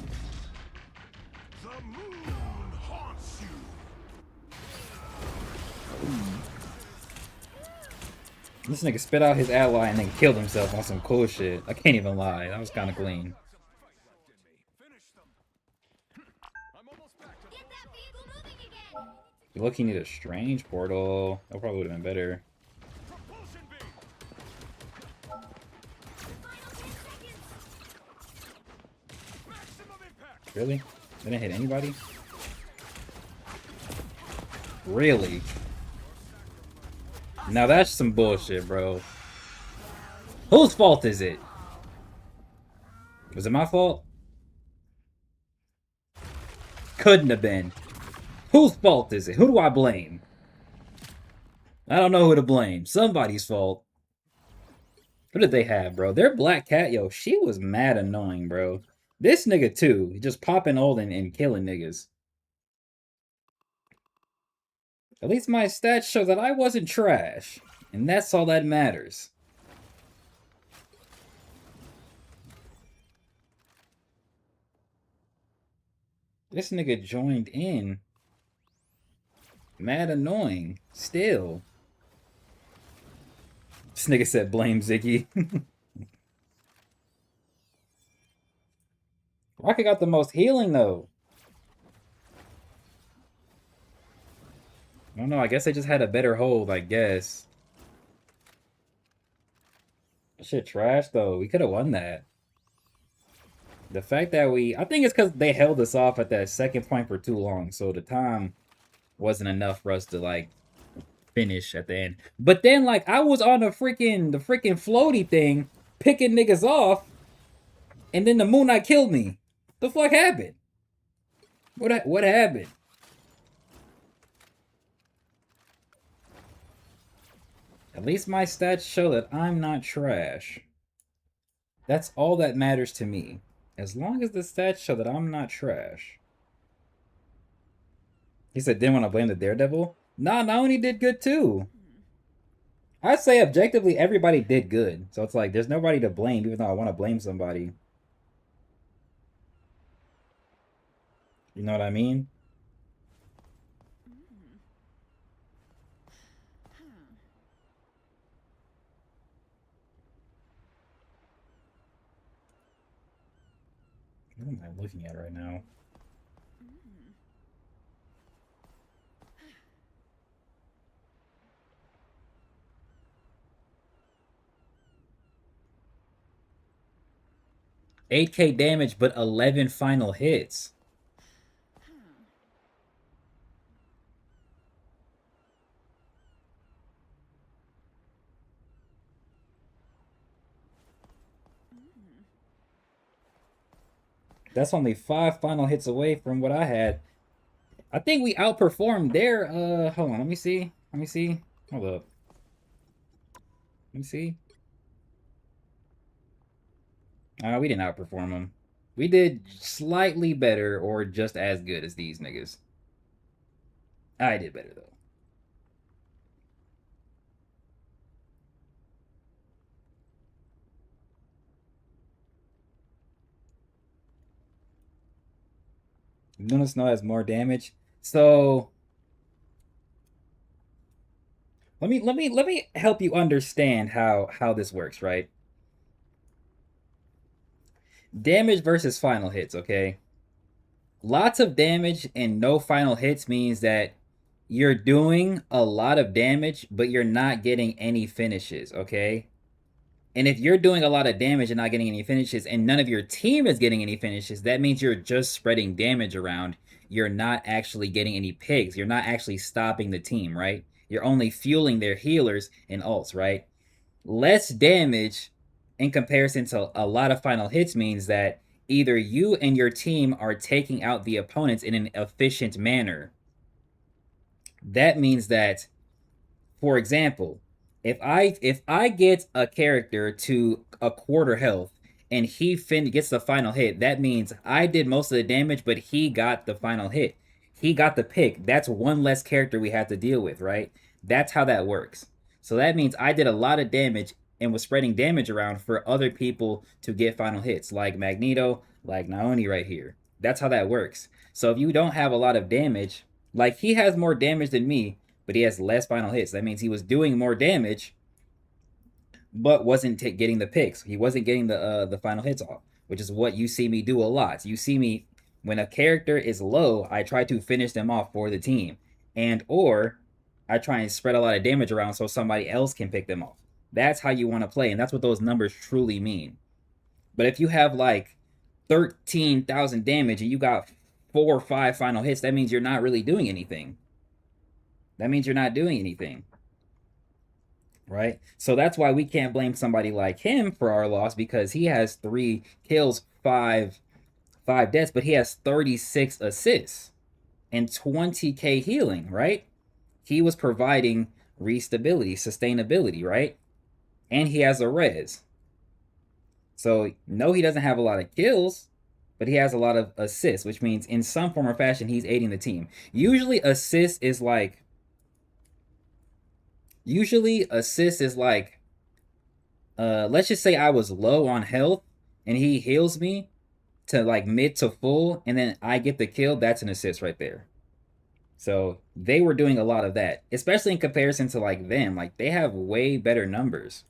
This nigga spit out his ally and then killed himself on some cool shit. I can't even lie. That was kind of clean. Get that vehicle moving again. You look, you need a strange portal. That probably would have been better. Really? They didn't hit anybody? Really? Now that's some bullshit, bro. Whose fault is it? Was it my fault? Couldn't have been. Whose fault is it? Who do I blame? I don't know who to blame. Somebody's fault. What did they have, bro? Their black cat, yo, she was mad annoying, bro. This nigga, too. Just popping old and killing niggas. At least my stats show that I wasn't trash. And that's all that matters. This nigga joined in. Mad annoying. Still. This nigga said blame Ziggy. Rocket got the most healing, though. I don't know. I guess they just had a better hold, I guess. Shit trash, though. We could have won that. The fact that I think it's because they held us off at that second point for too long. So the time wasn't enough for us to, like, finish at the end. But then, like, I was on the freaking floaty thing, picking niggas off, and then the Moon Knight killed me. The fuck happened? What happened? At least my stats show that I'm not trash. That's all that matters to me. As long as the stats show that I'm not trash. He said, didn't want to blame the Daredevil? Nah, Nauni did good too. I'd say objectively everybody did good. So it's like, there's nobody to blame, even though I want to blame somebody. You know what I mean? What am I looking at right now? $8K damage, but 11 final hits. That's only 5 final hits away from what I had. I think we outperformed their, hold on, let me see. Hold up. Let me see. We didn't outperform them. We did slightly better or just as good as these niggas. I did better, though. Luna Snow has more damage. So let me help you understand how this works, right? Damage versus final hits, okay? Lots of damage and no final hits means that you're doing a lot of damage, but you're not getting any finishes, okay? And if you're doing a lot of damage and not getting any finishes, and none of your team is getting any finishes, that means you're just spreading damage around. You're not actually getting any pigs. You're not actually stopping the team, right? You're only fueling their healers and ults, right? Less damage in comparison to a lot of final hits means that either you and your team are taking out the opponents in an efficient manner. That means that, for example, if I get a character to a quarter health and he gets the final hit, that means I did most of the damage, but he got the final hit. He got the pick. That's one less character we have to deal with, right? That's how that works. So that means I did a lot of damage and was spreading damage around for other people to get final hits, like Magneto, like Nauni right here. That's how that works. So if you don't have a lot of damage, like he has more damage than me, but he has less final hits. That means he was doing more damage, but wasn't getting the picks. He wasn't getting the final hits off, which is what you see me do a lot. You see me when a character is low, I try to finish them off for the team, and or I try and spread a lot of damage around so somebody else can pick them off. That's how you want to play, and that's what those numbers truly mean. But if you have like 13,000 damage and you got 4 or 5 final hits, that means you're not really doing anything. That means you're not doing anything. Right? So that's why we can't blame somebody like him for our loss, because he has 3 kills, 5 deaths, but he has 36 assists and 20k healing, right? He was providing restability, sustainability, right? And he has a res. So no, he doesn't have a lot of kills, but he has a lot of assists, which means in some form or fashion he's aiding the team. Usually assist is like let's just say I was low on health and he heals me to like mid to full and then I get the kill. That's an assist right there. So they were doing a lot of that, especially in comparison to like them. Like they have way better numbers,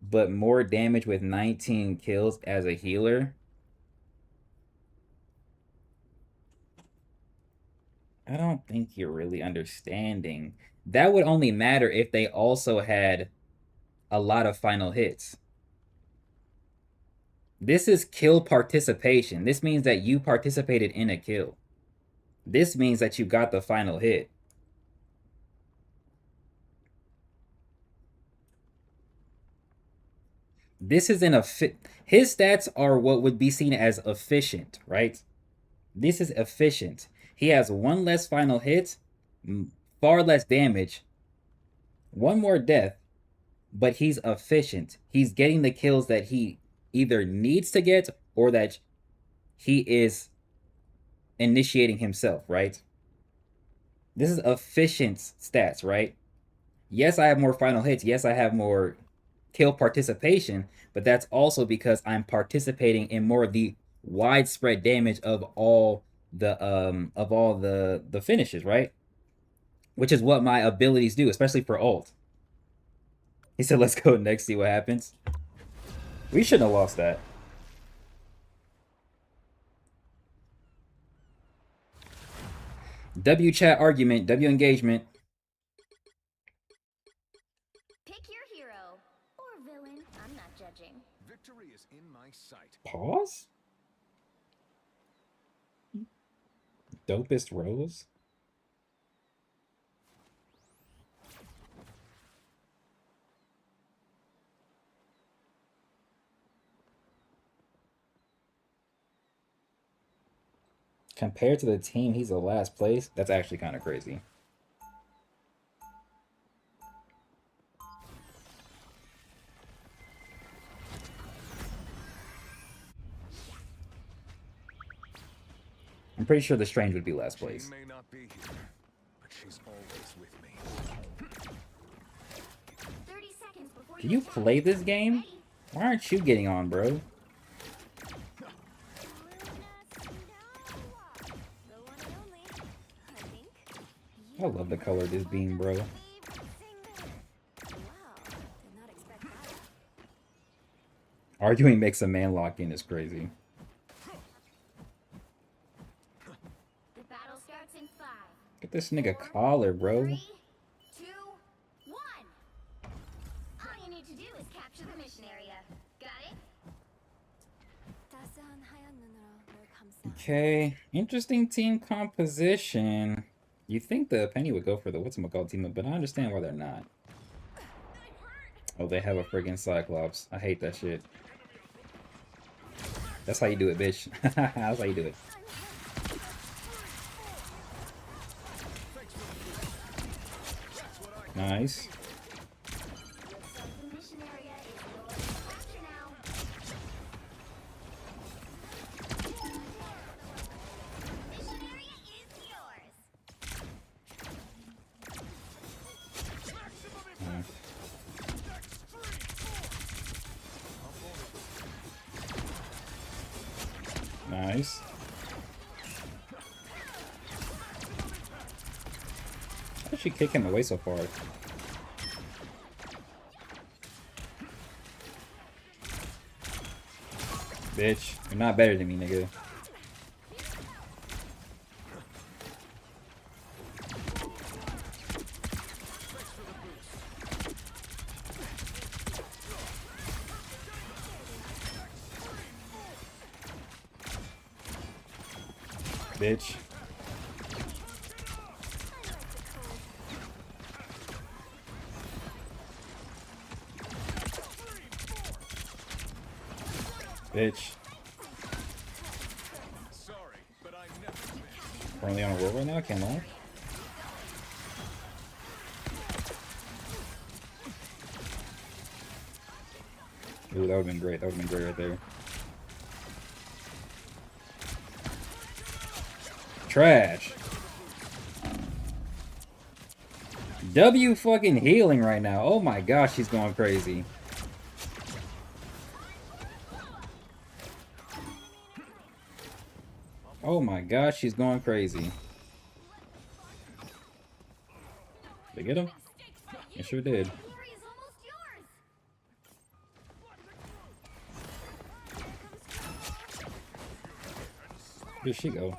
but more damage with 19 kills as a healer. I don't think you're really understanding. That would only matter if they also had a lot of final hits. This is kill participation. This means that you participated in a kill. This means that you got the final hit. This is an his stats are what would be seen as efficient, right? This is efficient. He has one less final hit, far less damage, one more death, but he's efficient. He's getting the kills that he either needs to get or that he is initiating himself, right? This is efficient stats, right? Yes, I have more final hits. Yes, I have more kill participation, but that's also because I'm participating in more of the widespread damage of all the finishes, right? Which is what my abilities do, especially for ult. He said, "Let's go next, see what happens." We shouldn't have lost that. W chat argument, W engagement. Pick your hero or villain. I'm not judging. Victory is in my sight. Pause? Dopest Rose? Compared to the team, he's the last place. That's actually kind of crazy. I'm pretty sure the Strange would be last place. She may not be here, but she's always with me. 30 seconds before Do you play this game? Why aren't you getting on, bro? I love the color of this beam, bro. Arguing makes a man lock in is crazy. The battle starts in 5. Get this nigga collar, bro. 3, 2, 1. All you need to do is capture the mission area. Got it? Okay, interesting team composition. You think the Penny would go for the whatchamacallit team up, but I understand why they're not. Oh, they have a friggin' Cyclops. I hate that shit. That's how you do it, bitch. That's how you do it. Nice. The mission area is yours to capture now. Mission area is yours. Nice. How did she kick him away so far? Bitch, you're not better than me, nigga. Bitch. Bitch. Sorry, but I never miss. Currently on a roll right now, can't lie. Ooh, that would've been great. That would've been great right there. Trash. W fucking healing right now. Oh my gosh, she's going crazy. Oh my gosh, she's going crazy. They get him? It sure did. Glory is almost yours. Where'd she go?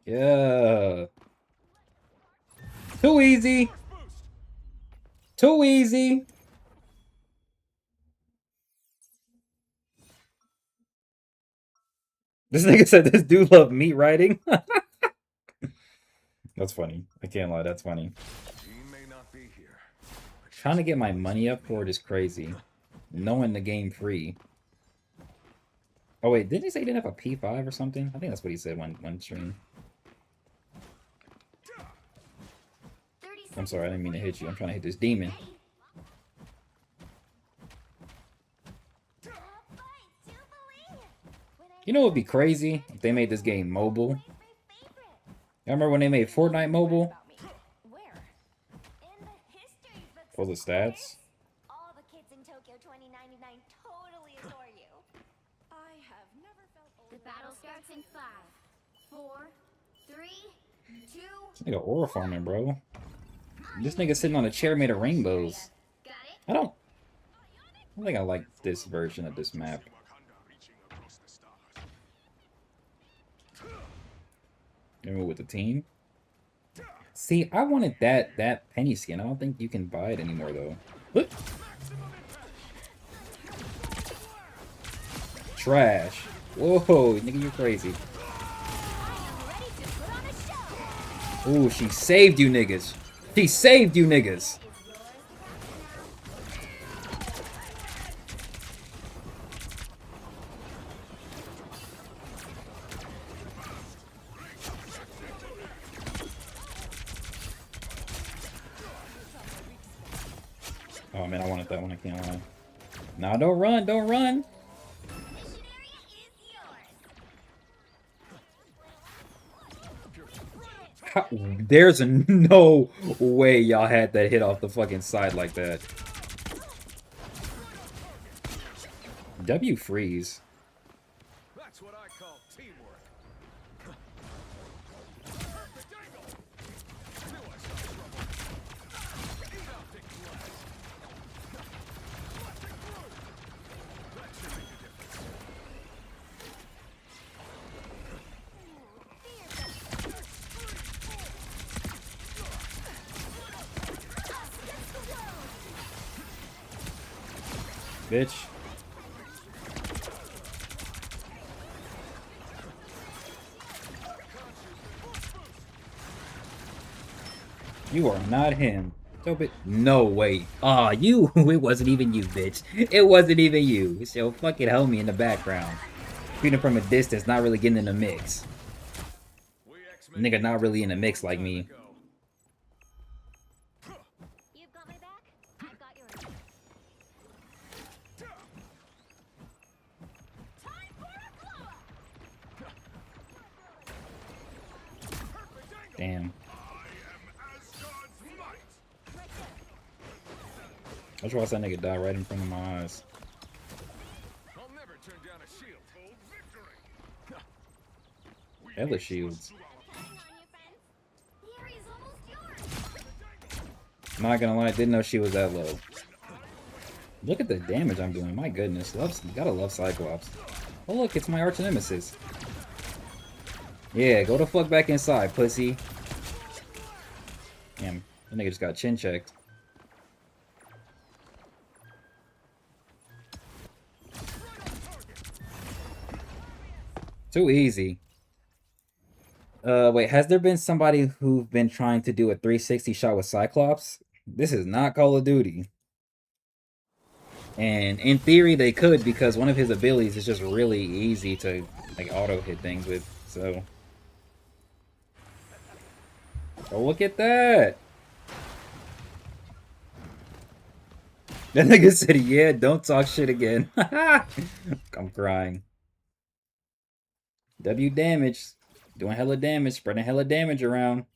Yeah. Too easy. Too easy. This nigga said this dude love meat riding. That's funny. I can't lie. That's funny. He may not be here. Trying to get my money up for it is crazy. Knowing the game free. Oh wait, didn't he say he didn't have a P5 or something? I think that's what he said one stream. 30 I'm sorry, I didn't mean to seconds hit you. I'm trying to hit this demon. You know what would be crazy if they made this game mobile? Where's my favorite? I remember when they made Fortnite mobile? Where? In the history books. For the of stats? course. All the kids in Tokyo 2099 totally adore you. I have never felt The battle starts in 5, 4, 3, 2. This nigga aura farming, bro. This nigga sitting on a chair made of rainbows. Got it? I don't think I like this version of this map. Maybe with the team. See, I wanted that penny skin. I don't think you can buy it anymore though. Look. Trash. Whoa, nigga, you crazy. Ready to put on a show. Ooh, she saved you niggas. She saved you niggas. Oh man, I wanted that one. I can't lie. Nah, don't run, don't run. Mission area is yours. How, there's no way y'all had that hit off the fucking side like that. W freeze. That's what I call teamwork. Bitch. You are not him. Stupid. No way. Aw, you. It wasn't even you, bitch. It wasn't even you. It's your fucking homie in the background. Shooting from a distance, not really getting in the mix. Nigga not really in the mix like me. You've got my back. I've got yours. Time for a blow up. Damn. I just watched that nigga die right in front of my eyes. I'll never turn down a shield. Hella shields. Hang on, you friends. The area's almost yours. Not gonna lie, I didn't know she was that low. Look at the damage I'm doing. My goodness. Gotta love Cyclops. Oh look, it's my arch nemesis. Yeah, go the fuck back inside, pussy. Damn, that nigga just got chin checked. Too easy. Wait, has there been somebody who've been trying to do a 360 shot with Cyclops? This is not Call of Duty. And in theory, they could because one of his abilities is just really easy to like auto hit things with. So, oh look at that! That nigga said, "Yeah, don't talk shit again." I'm crying. W damage, doing hella damage, spreading hella damage around.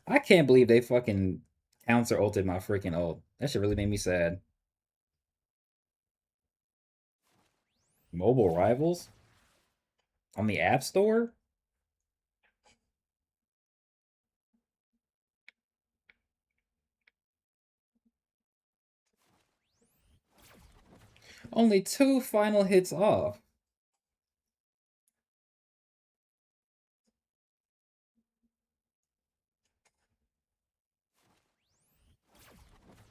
I can't believe they fucking counter ulted my freaking ult. That shit really made me sad. Mobile rivals? On the App Store? Only 2 final hits off.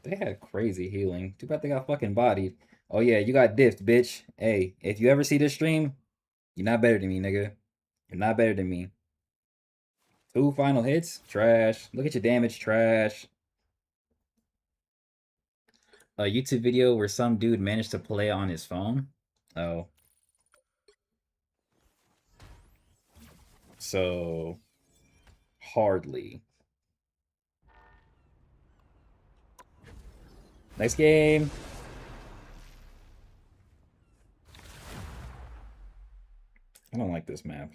They had crazy healing. Too bad they got fucking bodied. Oh yeah, you got diffed, bitch. Hey, if you ever see this stream, you're not better than me, nigga. You're not better than me. 2 final hits? Trash. Look at your damage, trash. A YouTube video where some dude managed to play on his phone? Oh. So... hardly. Next game. I don't like this map.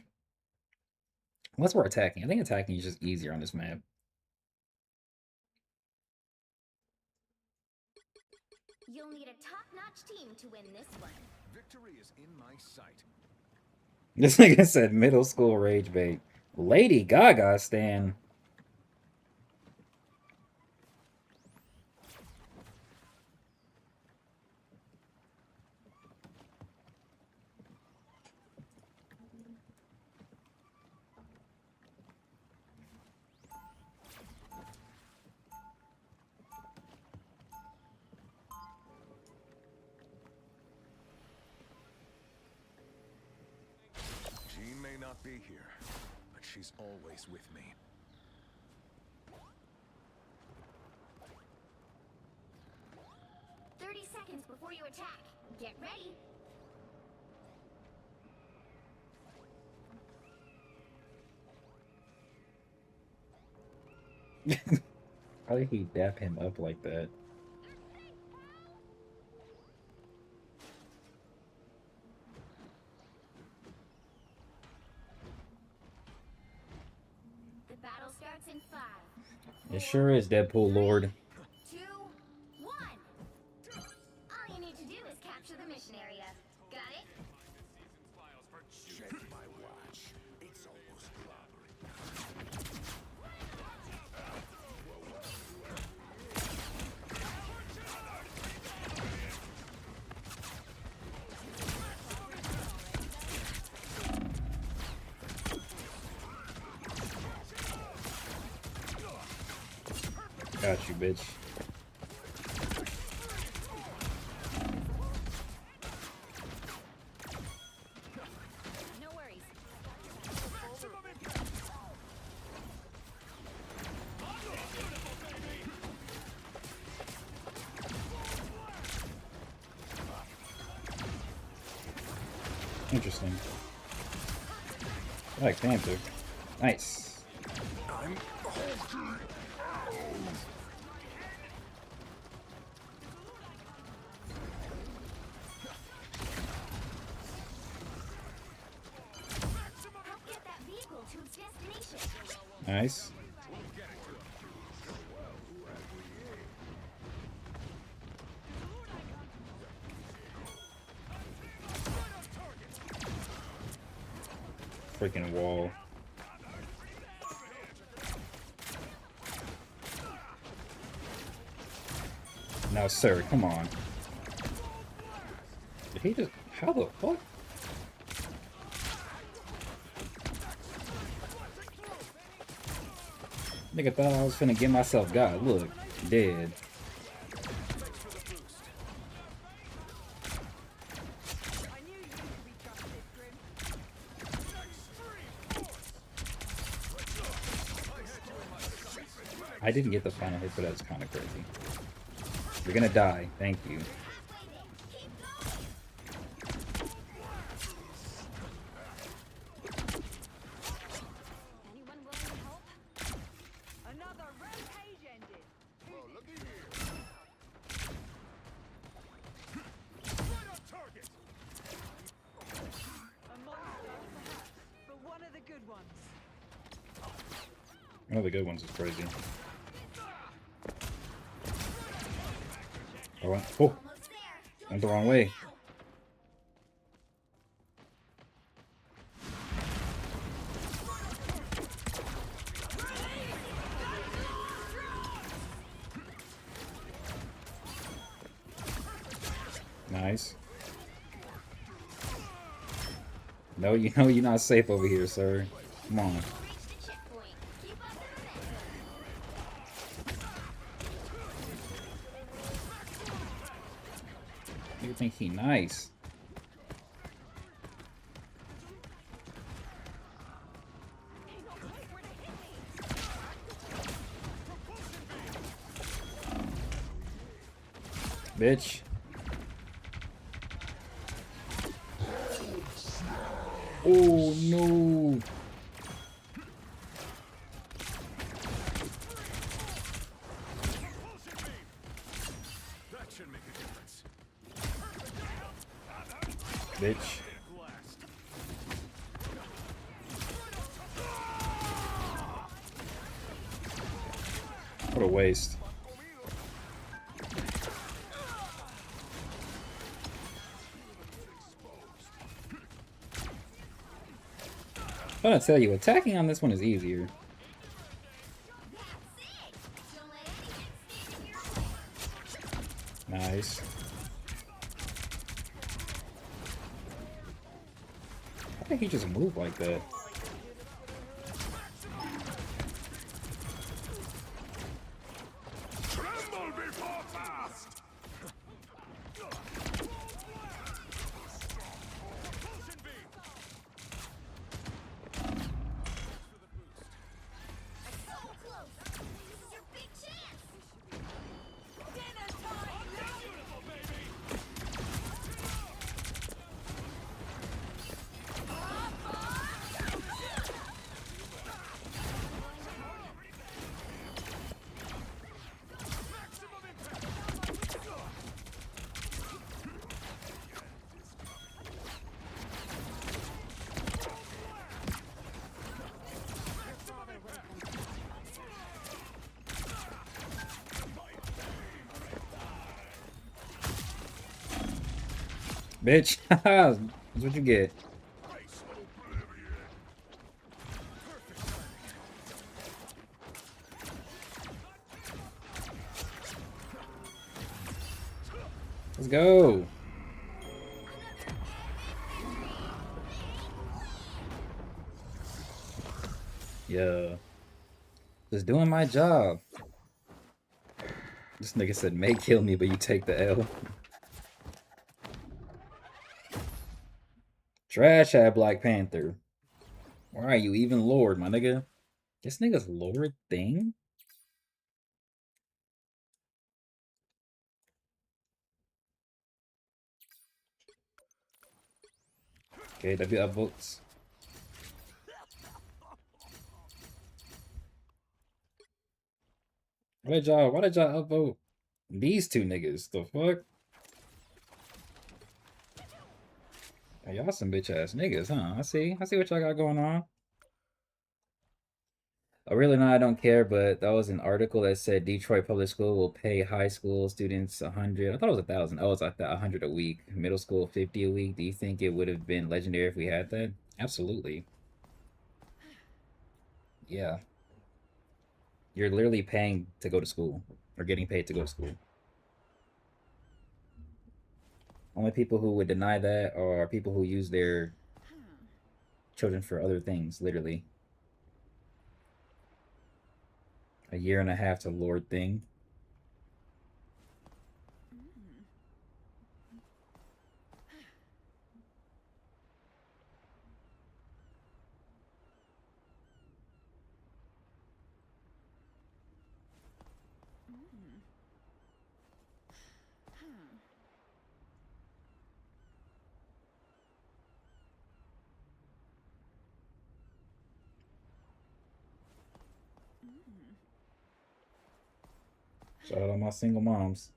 Unless we're attacking. I think attacking is just easier on this map. You'll need a top-notch team to win this one. Victory is in my sight. This nigga said middle school rage bait. Lady Gaga stan. Jean may not be here, but she's always with me. Seconds before you attack. Get ready. How did he dap him up like that? The battle starts in 5. It sure is, Deadpool Lord. 2, 1. All you need to do is capture the mission area. Got it? Check my watch. It's almost Got you, bitch. No worries. Interesting. Black Panther. Nice. Help get that vehicle to its destination. Nice. Freaking wall. Now, sir, come on. Did he just... How the fuck? Nigga thought I was finna get myself got. Look, dead. I didn't get the final hit, but that's kind of crazy. You're gonna die. Thank you. Anyone willing to help? Another rampage ended. Oh, looky here. Right on target. A monster, perhaps, but one of the good ones. One of the good ones is crazy. Oh, Almost there. went the wrong way. Nice. No, you know you're not safe over here, sir. Come on. Reach the checkpoint. Keep up the momentum. think he nice. Bitch. Oh no. That should make a difference. Bitch. What a waste. I'm gonna tell you, attacking on this one is easier. Nice. I think he just moved like that. Tremble before fast! So close! This is your big chance! Dinner time! Beautiful, baby! Bitch. That's what you get. Let's go. Yeah. Just doing my job. This nigga said, may kill me, but you take the L. Trash at Black Panther. Why are you even Lord, my nigga? This nigga's Lord thing? Okay, W upvotes. Why did y'all upvote these two niggas? The fuck? Hey, y'all some bitch ass niggas, huh? I see what y'all got going on. Oh, really? No, I don't care, but that was an article that said Detroit Public School will pay high school students 100. I thought it was 1,000. Oh, it's like 100 a week. Middle school 50 a week. Do you think it would have been legendary if we had that? Absolutely. Yeah. You're literally paying to go to school or getting paid to go to school. Only people who would deny that are people who use their children for other things, literally. A year and a half to Lord thing. Shout out all my single moms.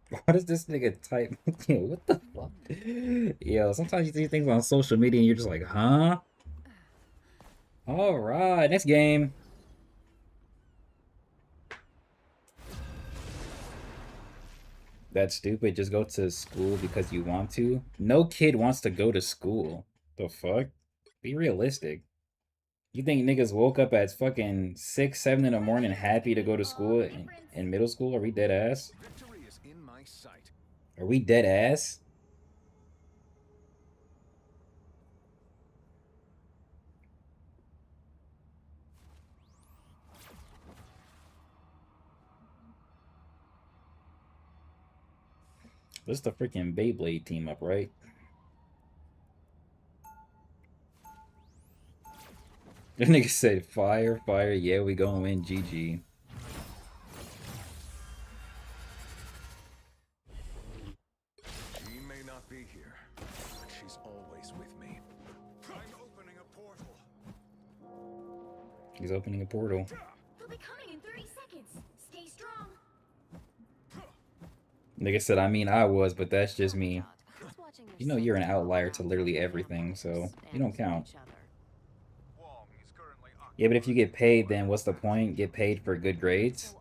What is this nigga type? Yo, what the fuck? Yo, sometimes you see things on social media and you're just like, huh? Alright, next game. That's stupid. Just go to school because you want to. No kid wants to go to school. The fuck? Be realistic. You think niggas woke up at fucking 6, 7 in the morning happy to go to school in middle school? Are we dead ass? Victory is in my sight. Are we dead ass? This is the freaking Beyblade team up, right? The nigga said, fire, fire, yeah, we gonna win, GG. She may not be here, but she's always with me. I'm opening a portal. He's opening a portal. They'll be coming in 30 seconds. Stay strong. Nigga said, I mean, I was, but that's just me. You know you're an outlier to literally everything, so you don't count. Yeah, but if you get paid, then what's the point? Get paid for good grades?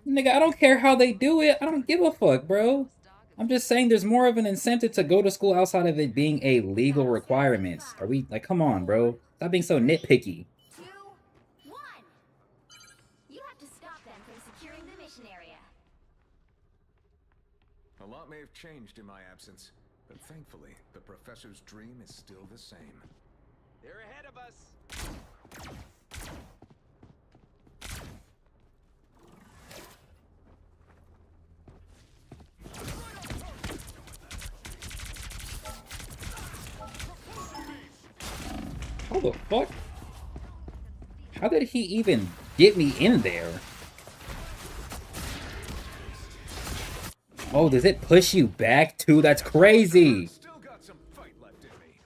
Nigga, I don't care how they do it. I don't give a fuck, bro. I'm just saying there's more of an incentive to go to school outside of it being a legal requirement. Are we, like, come on, bro. Stop being so nitpicky. 2, 1. You have to stop them from securing the mission area. A lot may have changed in my absence, but thankfully, the professor's dream is still the same. They're ahead of us. How the fuck? How did he even get me in there? Oh, does it push you back too? That's crazy. Still got some fight left in me.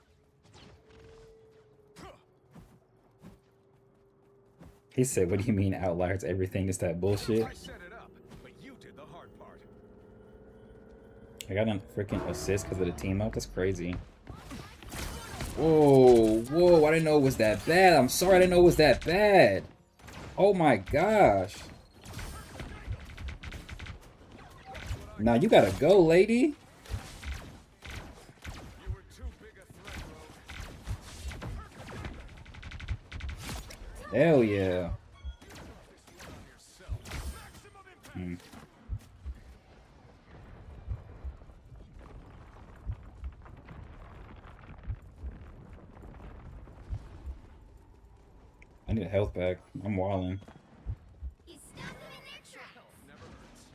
He said, what do you mean outliers? Everything is that bullshit? I set it up, but you did the hard part. I got a freaking assist because of the team up. That's crazy. Whoa, whoa, I didn't know it was that bad. I'm sorry, I didn't know it was that bad. Oh my gosh. Now you gotta go, lady. You were too big a threat, Rogue. Hell yeah. Hmm. I need a health pack. I'm wilding. You stop them in their tracks. Never hurts.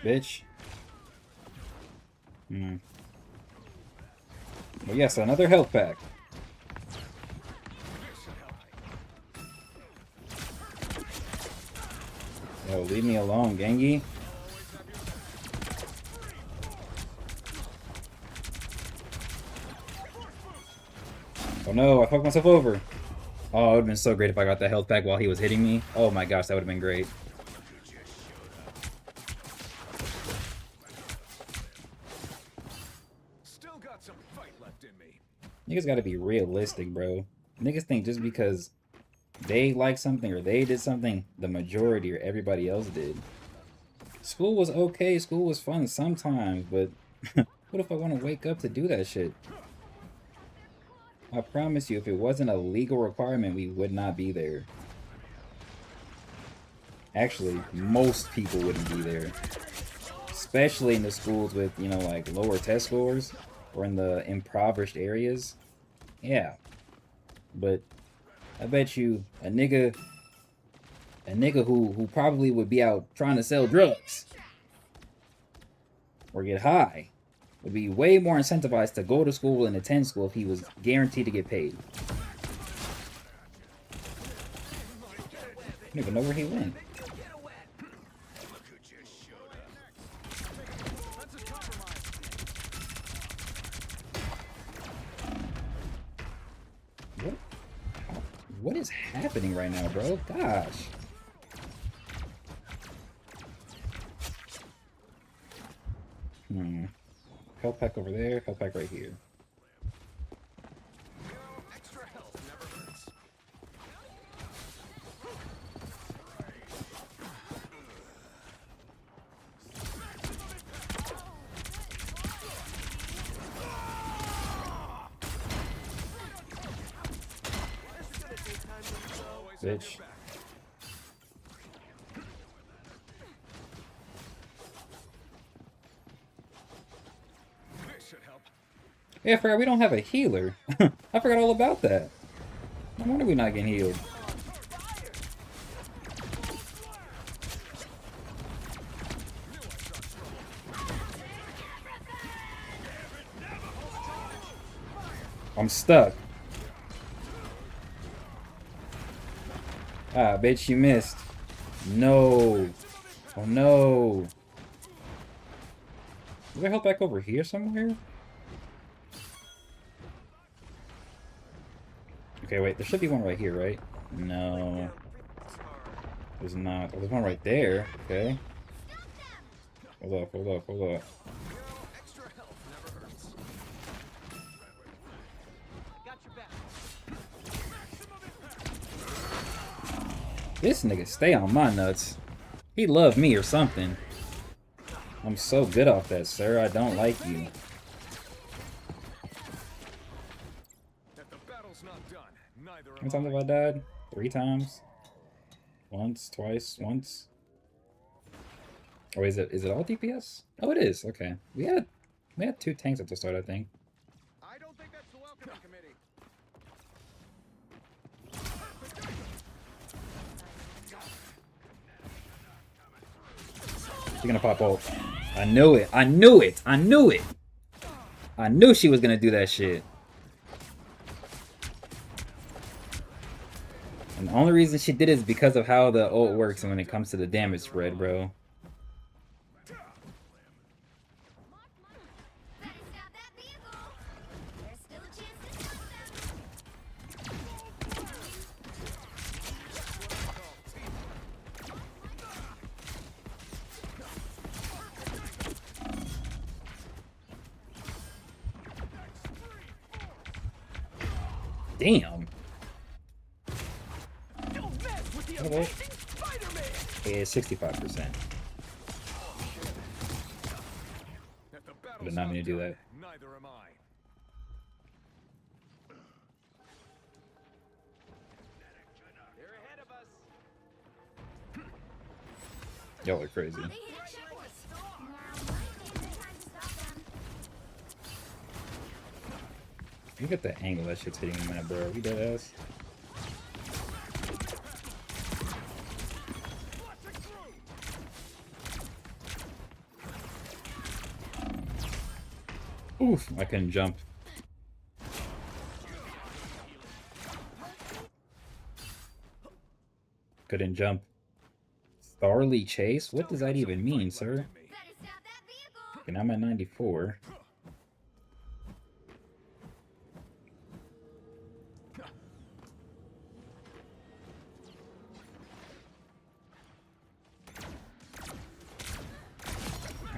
Bitch. Hmm. Well, yes, another health pack. Yo, leave me alone, Gengi. Oh no, I fucked myself over. Oh, it would have been so great if I got that health pack while he was hitting me. Oh my gosh, that would have been great. Still got some fight left in me. Niggas gotta be realistic, bro. Niggas think just because they like something or they did something, the majority or everybody else did. School was okay, school was fun sometimes, but what if I want to wake up to do that shit? I promise you, if it wasn't a legal requirement, we would not be there. Actually, most people wouldn't be there. Especially in the schools with, you know, like lower test scores or in the impoverished areas. Yeah. But I bet you a nigga who probably would be out trying to sell drugs or get high would be way more incentivized to go to school and attend school if he was guaranteed to get paid. I don't even know where he went. What is happening right now, bro? Gosh. Health pack over there, health pack right here. Extra health never hurts. Bitch. This should help. Yeah, I forgot we don't have a healer. I forgot all about that. No wonder we're not getting healed. I'm stuck. Ah, bitch, you missed. No. Oh no. Is there help back over here somewhere? Okay, wait, there should be one right here, right? No. There's not. Oh, there's one right there. Okay. Hold up, hold up, hold up. Extra health never hurts. Got your back. This nigga stay on my nuts. He loved me or something. I'm so good off that, sir. I don't like you. If the battle's not done, neither How many times have I died? 3 times? Once, twice, once? Or is it all DPS? Oh, it is. Okay. We had 2 tanks at the start, I think. I don't think that's the welcoming committee. She's gonna pop ult. I knew it. I knew it. I knew it. I knew she was gonna do that shit. And the only reason she did it is because of how the ult works when it comes to the damage spread, bro. Better stop that vehicle. There's still a chance to stop them. Damn. Don't mess with the Okay. amazing Spider-Man. Yeah, 65%. If the Did battle's not mean to do done, that. neither am I. They're ahead of us. Y'all are crazy. They hit a checkpoint. Now might be a good time to stop them. Look at the angle that shit's hitting him at, bro. We dead ass. Oof, I couldn't jump. Couldn't jump. Starly Chase? What does that even mean, sir? Better stop that vehicle. Okay, now I'm at 94.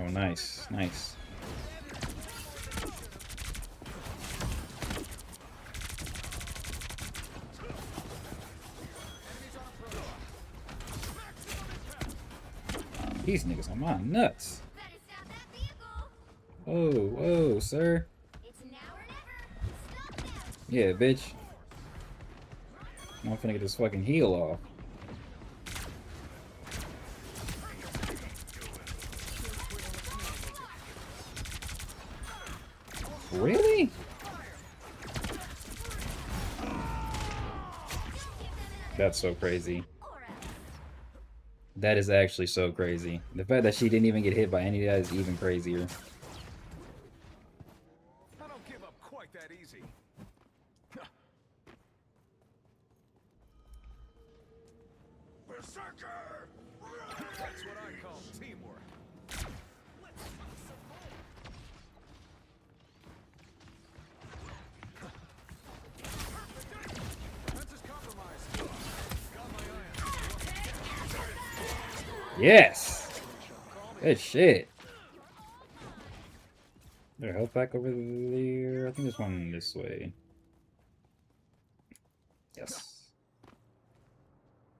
Oh, nice, nice. These niggas on my nuts. Better stop that vehicle. Whoa, whoa, sir. It's now or never. Stop them. Yeah, bitch. I'm finna get this fucking heal off. Really? That's so crazy. Or else. That is actually so crazy. The fact that she didn't even get hit by any of that is even crazier. I don't give up quite that easy. Berserker! That's what I call teamwork. That's his compromise. Got my eye on Yes! Good shit. There health back over there. I think there's one this way. Yes.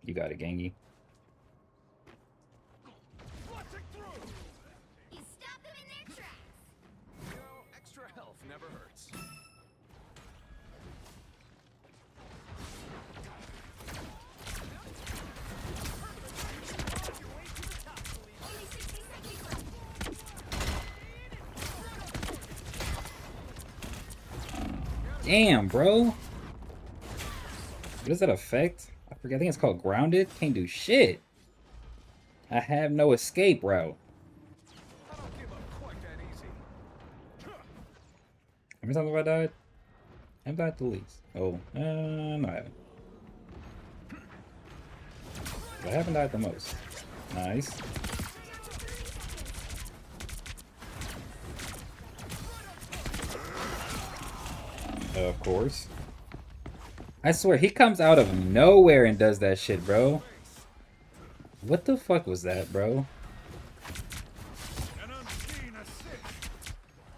You got it, Gangy. You stop them in their tracks. You know, extra health never hurts. Only 60 seconds left. Damn, bro. What does that affect? I forget. I think it's called grounded. Can't do shit. I have no escape route. I don't give up quite that easy. How many times have I died? I've died the least. Oh, no, I haven't. I haven't died the most. Nice. Of course. I swear, he comes out of nowhere and does that shit, bro. What the fuck was that, bro? An unseen assist.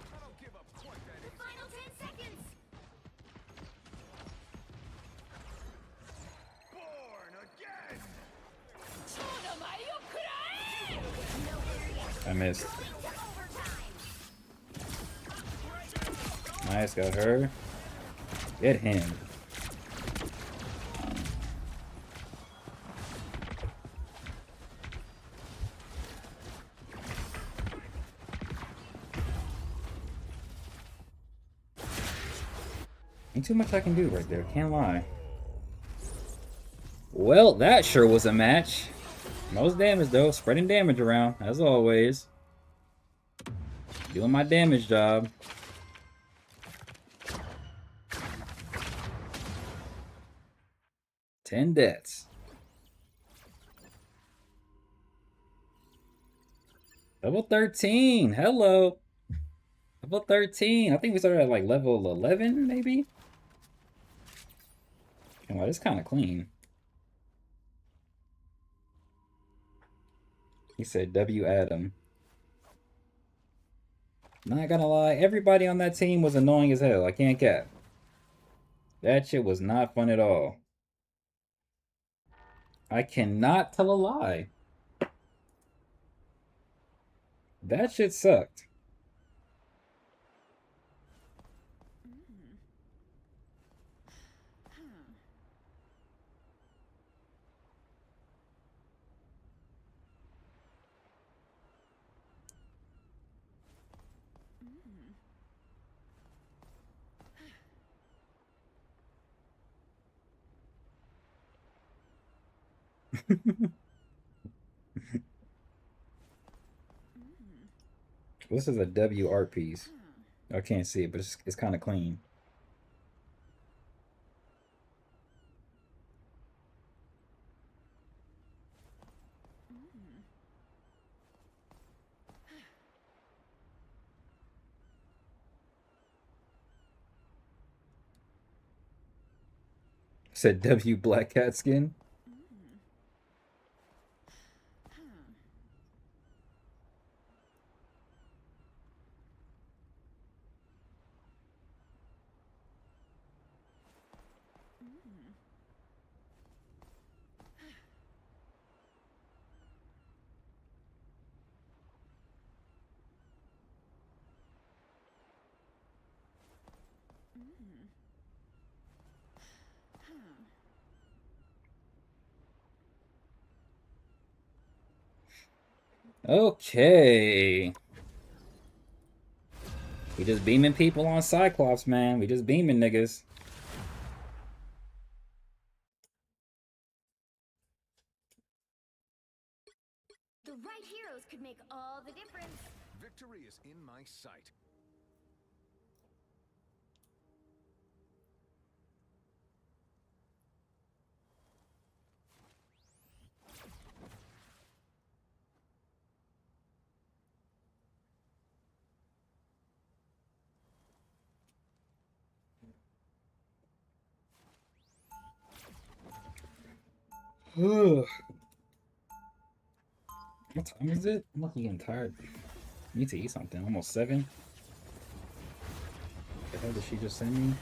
I don't give up quite that easy. Final 10 seconds. Born again. I missed. Overtime. Nice, got her. Get him. Ain't too much I can do right there, can't lie. Well, that sure was a match. Most damage though, spreading damage around, as always. Doing my damage job. Ten deaths. Level 13, hello. Level 13, I think we started at like level 11, maybe? Wow, this is kind of clean. He said W Adam. Not gonna lie, everybody on that team was annoying as hell. I can't cap. That shit was not fun at all. I cannot tell a lie. That shit sucked. This is a W art piece. I can't see it, but it's kind of clean. Said W Black Cat skin. Okay. We just beaming people on Cyclops, man. We just beaming niggas. The right heroes could make all the difference. Victory is in my sight. What time is it? I'm not getting tired. I need to eat something. Almost 7. The hell did she just send me?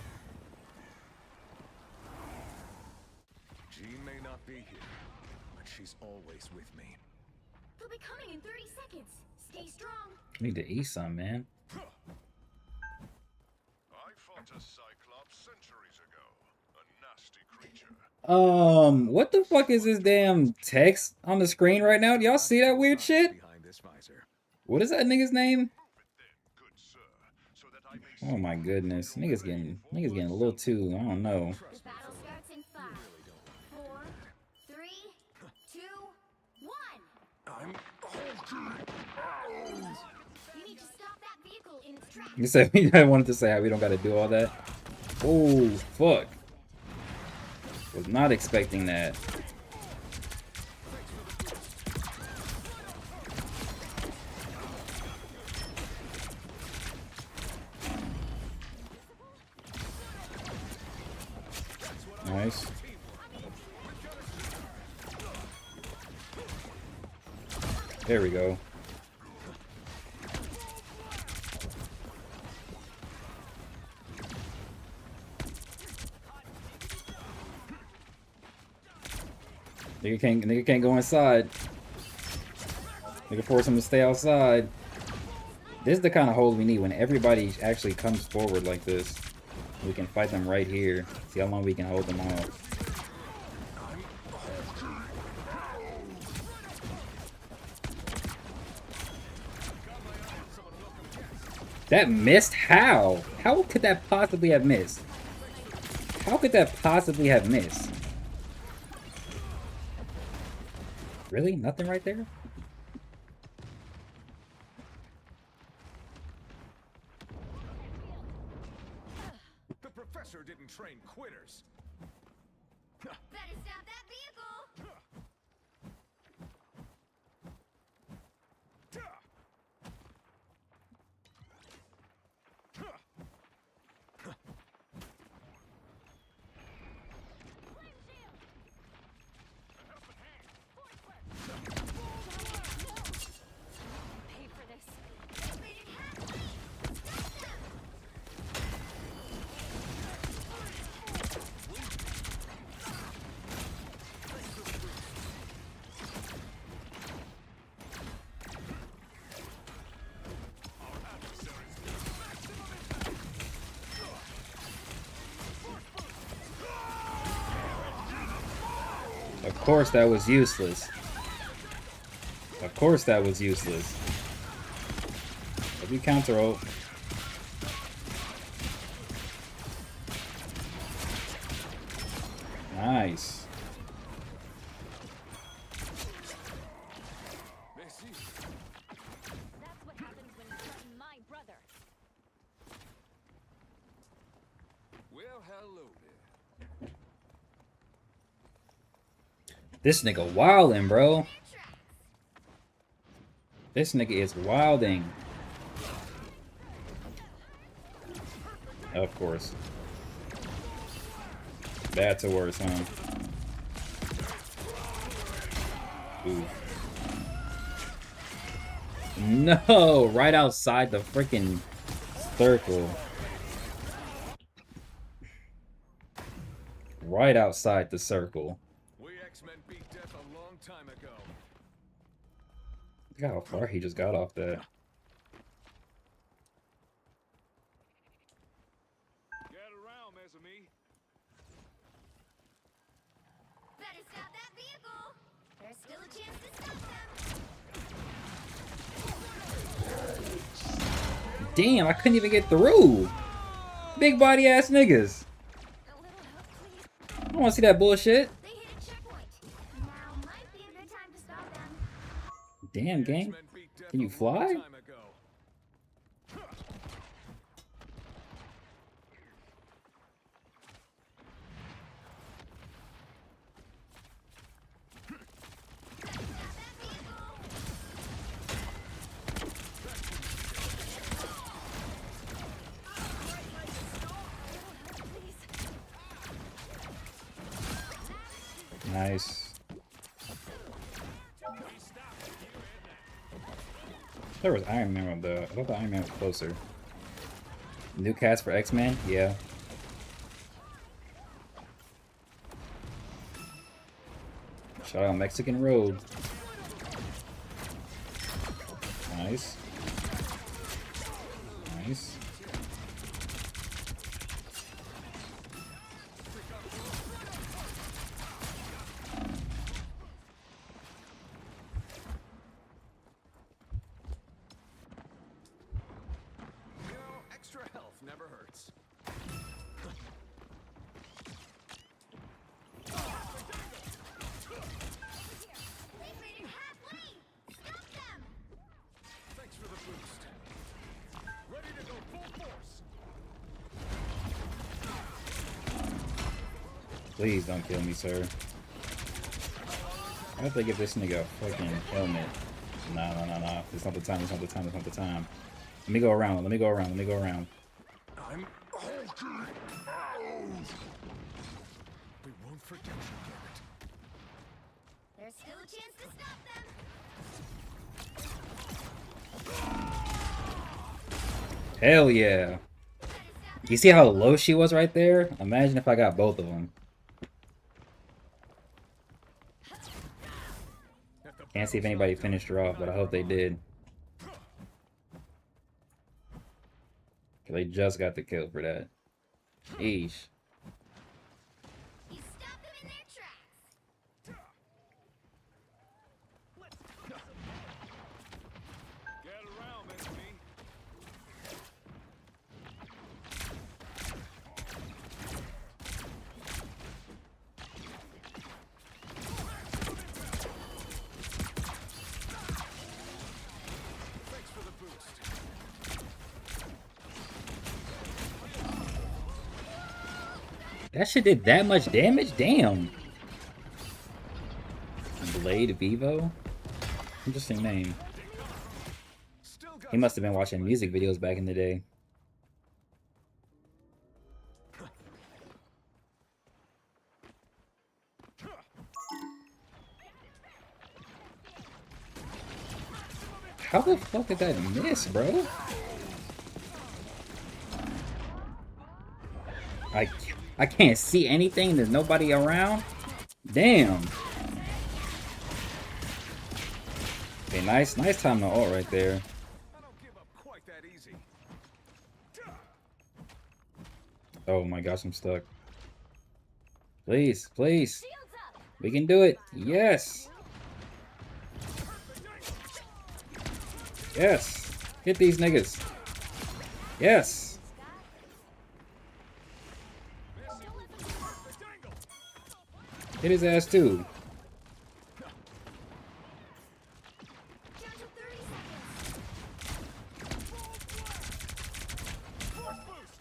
Jean may not be here, but she's always with me. They'll be coming in 30 seconds. Stay strong. I need to eat some, man. I fought a Cyclops centuries ago. A nasty creature. What the fuck is this damn text on the screen right now? Do y'all see that weird shit? Behind this visor. What is that nigga's name? Good sir, so that I may Oh my goodness. Niggas getting a little too, I don't know. The battle starts in 5, 4, 3, 2, 1. You need to stop that vehicle in its tracks. You said I wanted to say how we don't gotta do all that. Oh fuck. Was not expecting that. Nice. There we go. Nigga can't go inside. Nigga force him to stay outside. This is the kind of hold we need when everybody actually comes forward like this. We can fight them right here. See how long we can hold them off. That missed? How? How could that possibly have missed? How could that possibly have missed? Really? Nothing right there? The professor didn't train quitters. Better stop that vehicle. Pay for this. They didn't have me. Of course that was useless. Of course that was useless. If you counter ult. Nice. That's what happens when you threaten my brother. Well, hello there. This nigga wildin', bro. This nigga is wilding. Of course. That's a worse, huh? Ooh. No! Right outside the freaking circle. Right outside the circle. We X-Men beat death a long time ago. Look how far he just got off that. Get around, Mesame. Better stop that vehicle. There's still a chance to stop them. Damn, I couldn't even get through. Big body ass niggas. A little help, please. I don't want to see that bullshit. They hit a checkpoint. Now might be a good time to stop them. Damn, gang. X-Men beat death Can you a long fly? time ago. Nice. There was Iron Man with the. I thought the Iron Man was closer. New cast for X-Men? Yeah. Shout out Mexican Road. Nice. Nice. You know, extra health breath never hurts. They made it halfway! Stop them! Thanks for the boost. Ready to go full force. Please don't kill me, sir. I have to give this nigga a fucking helmet. Nah. It's not the time, it's not the time, it's not the time. Let me go around, let me go around, let me go around. I'm hulking out. We won't forget you, Garrett. There's still a chance to stop them! Hell yeah. You see how low she was right there? Imagine if I got both of them. Can't see if anybody finished her off, but I hope they did. They just got the kill for that. Eesh. You stopped them in their tracks! Get around, enemy. Thanks for the boost. That shit did that much damage? Damn. Blade Vivo? Interesting name. Still got He must have been watching music videos back in the day. How the fuck did that miss, bro? I can't see anything. There's nobody around. Damn. Okay, nice time to ult right there. I don't give up quite that easy. Oh my gosh, I'm stuck. Please. Shields up! We can do it. Yes. Yes. Hit these niggas. Yes. Hit his ass too. Down to 30 seconds! You stopped them in their tracks!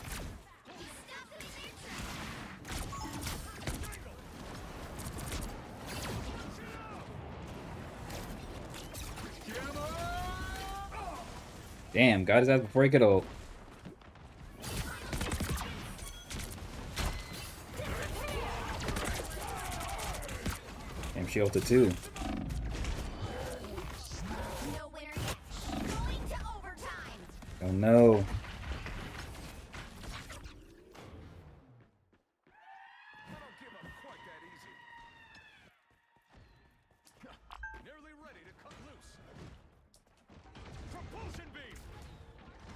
Damn, got his ass before he could ult. Damn, she ulted too. No winner yet! Going to overtime! Oh no. I don't give up quite that easy. Nearly ready to cut loose. Propulsion beam.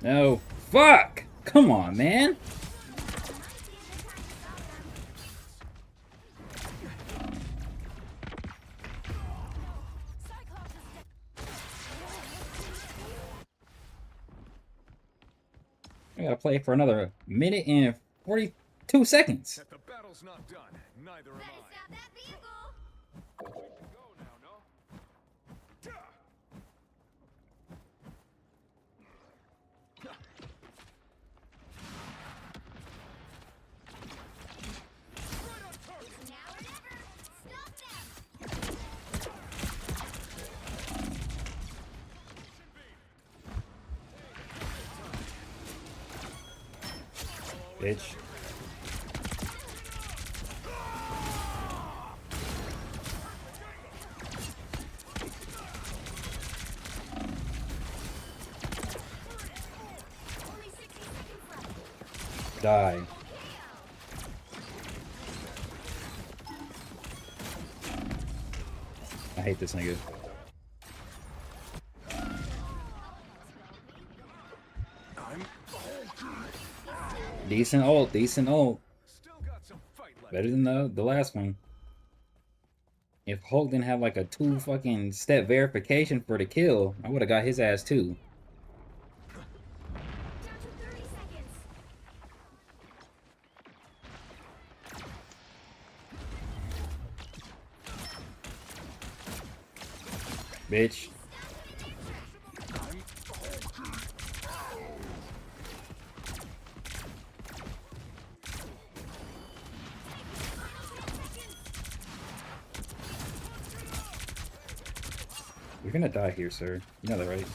No. Fuck! Come on, man. Cyclops is I gotta play for another minute and 42 seconds. If the battle's not done, neither am better I. stop that vehicle! Go now, no? It's now or never! Stop them! Bitch. Only 60 seconds left! Die. I hate this nigga. I'm Decent ult, decent ult. still got some fight left. Better than the last one. If Hulk didn't have like a 2 fucking step verification for the kill, I would have got his ass too. Down to 30 seconds! Bitch. You're gonna die here, sir. You know that, right?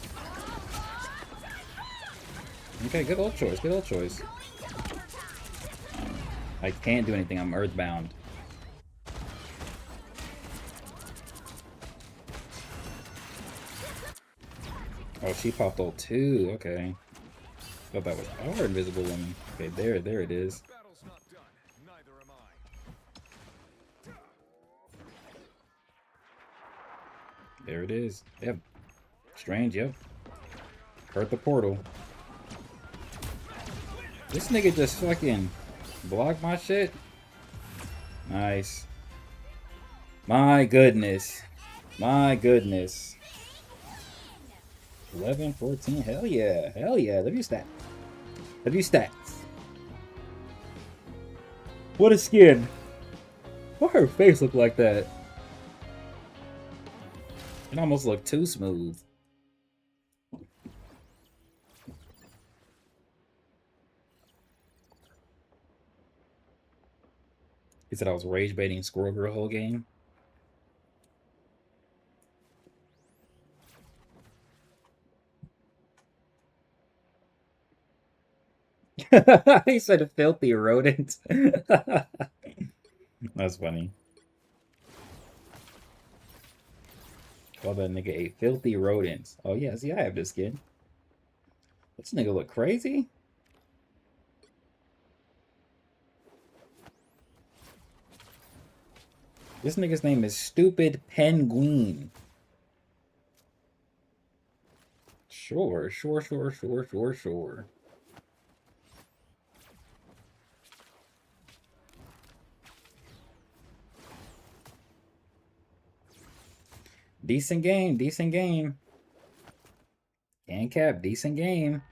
Okay, good old choice, good old choice. I can't do anything, I'm earthbound. Oh, she popped ult too, okay. Thought that was our invisible woman. Okay, there it is. Battle's not done. Neither am I. There it is. Yep. Strange, yep. Hurt the portal. This nigga just fucking blocked my shit. Nice. My goodness. My goodness. 11, 14. Hell yeah. Hell yeah. Look at your stats. Look at your stats. What a skin. Why her face look like that? It almost looked too smooth. He said I was rage baiting Squirrel Girl whole game. He said a filthy rodent. That's funny. Call that nigga a filthy rodent. Oh yeah, see I have this skin. This nigga look crazy. This nigga's name is Stupid Penguin. Sure. Decent game. Can't cap, decent game.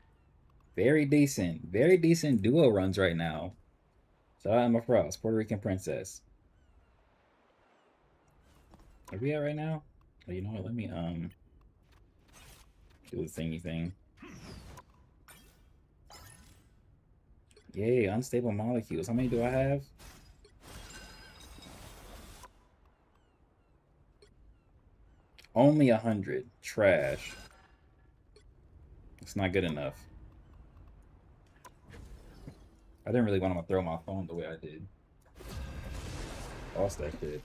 Very decent duo runs right now. Shout out Emma Frost, Puerto Rican princess. Where we at right now? Oh, you know what? Let me do the thingy thing. Yay, unstable molecules. How many do I have? Only 100. Trash. It's not good enough. I didn't really want to throw my phone the way I did. Lost that shit.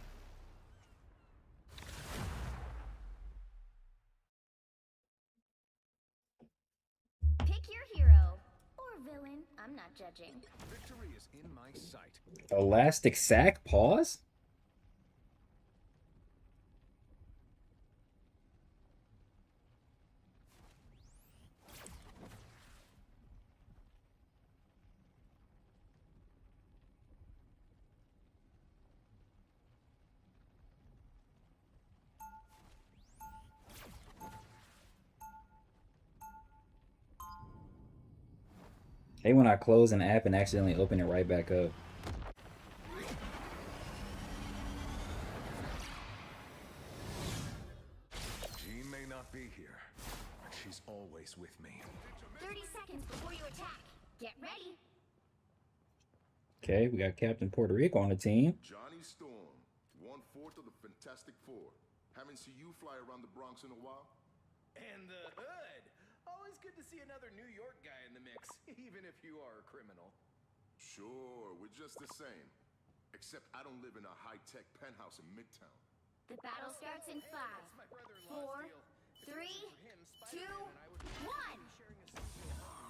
Pick your hero. Or villain. I'm not judging. Victory is in my sight. Elastic sack? Pause? Hey, when I close an app and accidentally open it right back up. She may not be here, but she's always with me. 30 seconds before you attack. Get ready. Okay, we got Captain Puerto Rico on the team. Johnny Storm, 1/4 of the Fantastic Four. Haven't seen you fly around the Bronx in a while. And the hood. Always good to see another New York guy in the mix, even if you are a criminal. Sure, we're just the same. Except I don't live in a high-tech penthouse in Midtown. The battle starts in 5, 4, 3, 2, 1.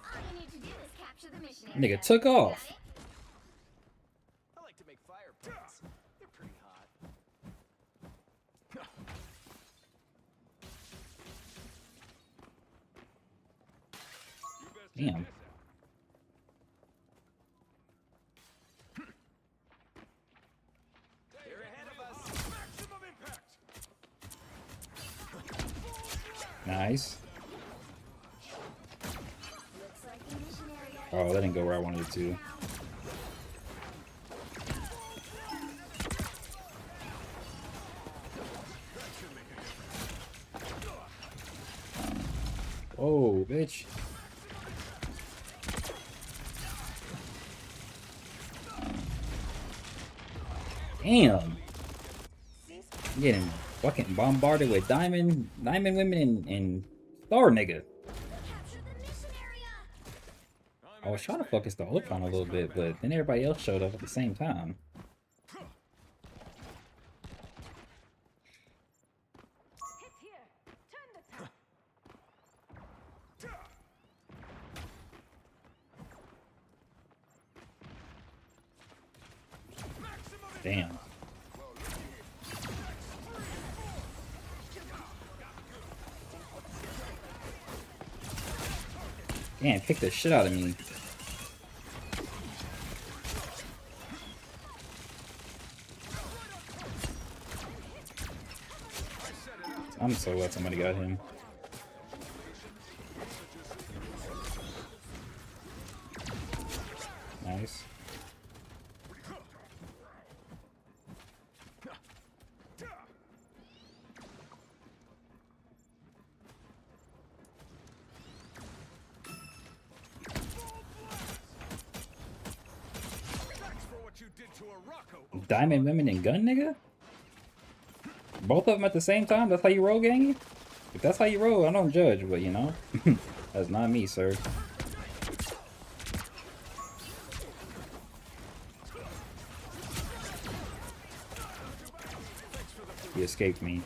All you need to do is capture the mission area. Nigga took off. Got it? I like to make fire pits. They're pretty hot. Damn. They're ahead of us. Maximum impact. Nice. Looks like the mission area. Oh, that didn't go where I wanted it to. bitch. Damn. Getting fucking bombarded with diamond women and star nigga. Capture the mission area. I was trying to focus the Ultron a little bit, but then everybody else showed up at the same time. Hit here. Turn the tap. Damn. Damn, kick the shit out of me. I'm so glad somebody got him. Nice. Diamond women and gun nigga? Both of them at the same time? That's how you roll, gangy? If that's how you roll, I don't judge, but you know. That's not me, sir. He escaped me.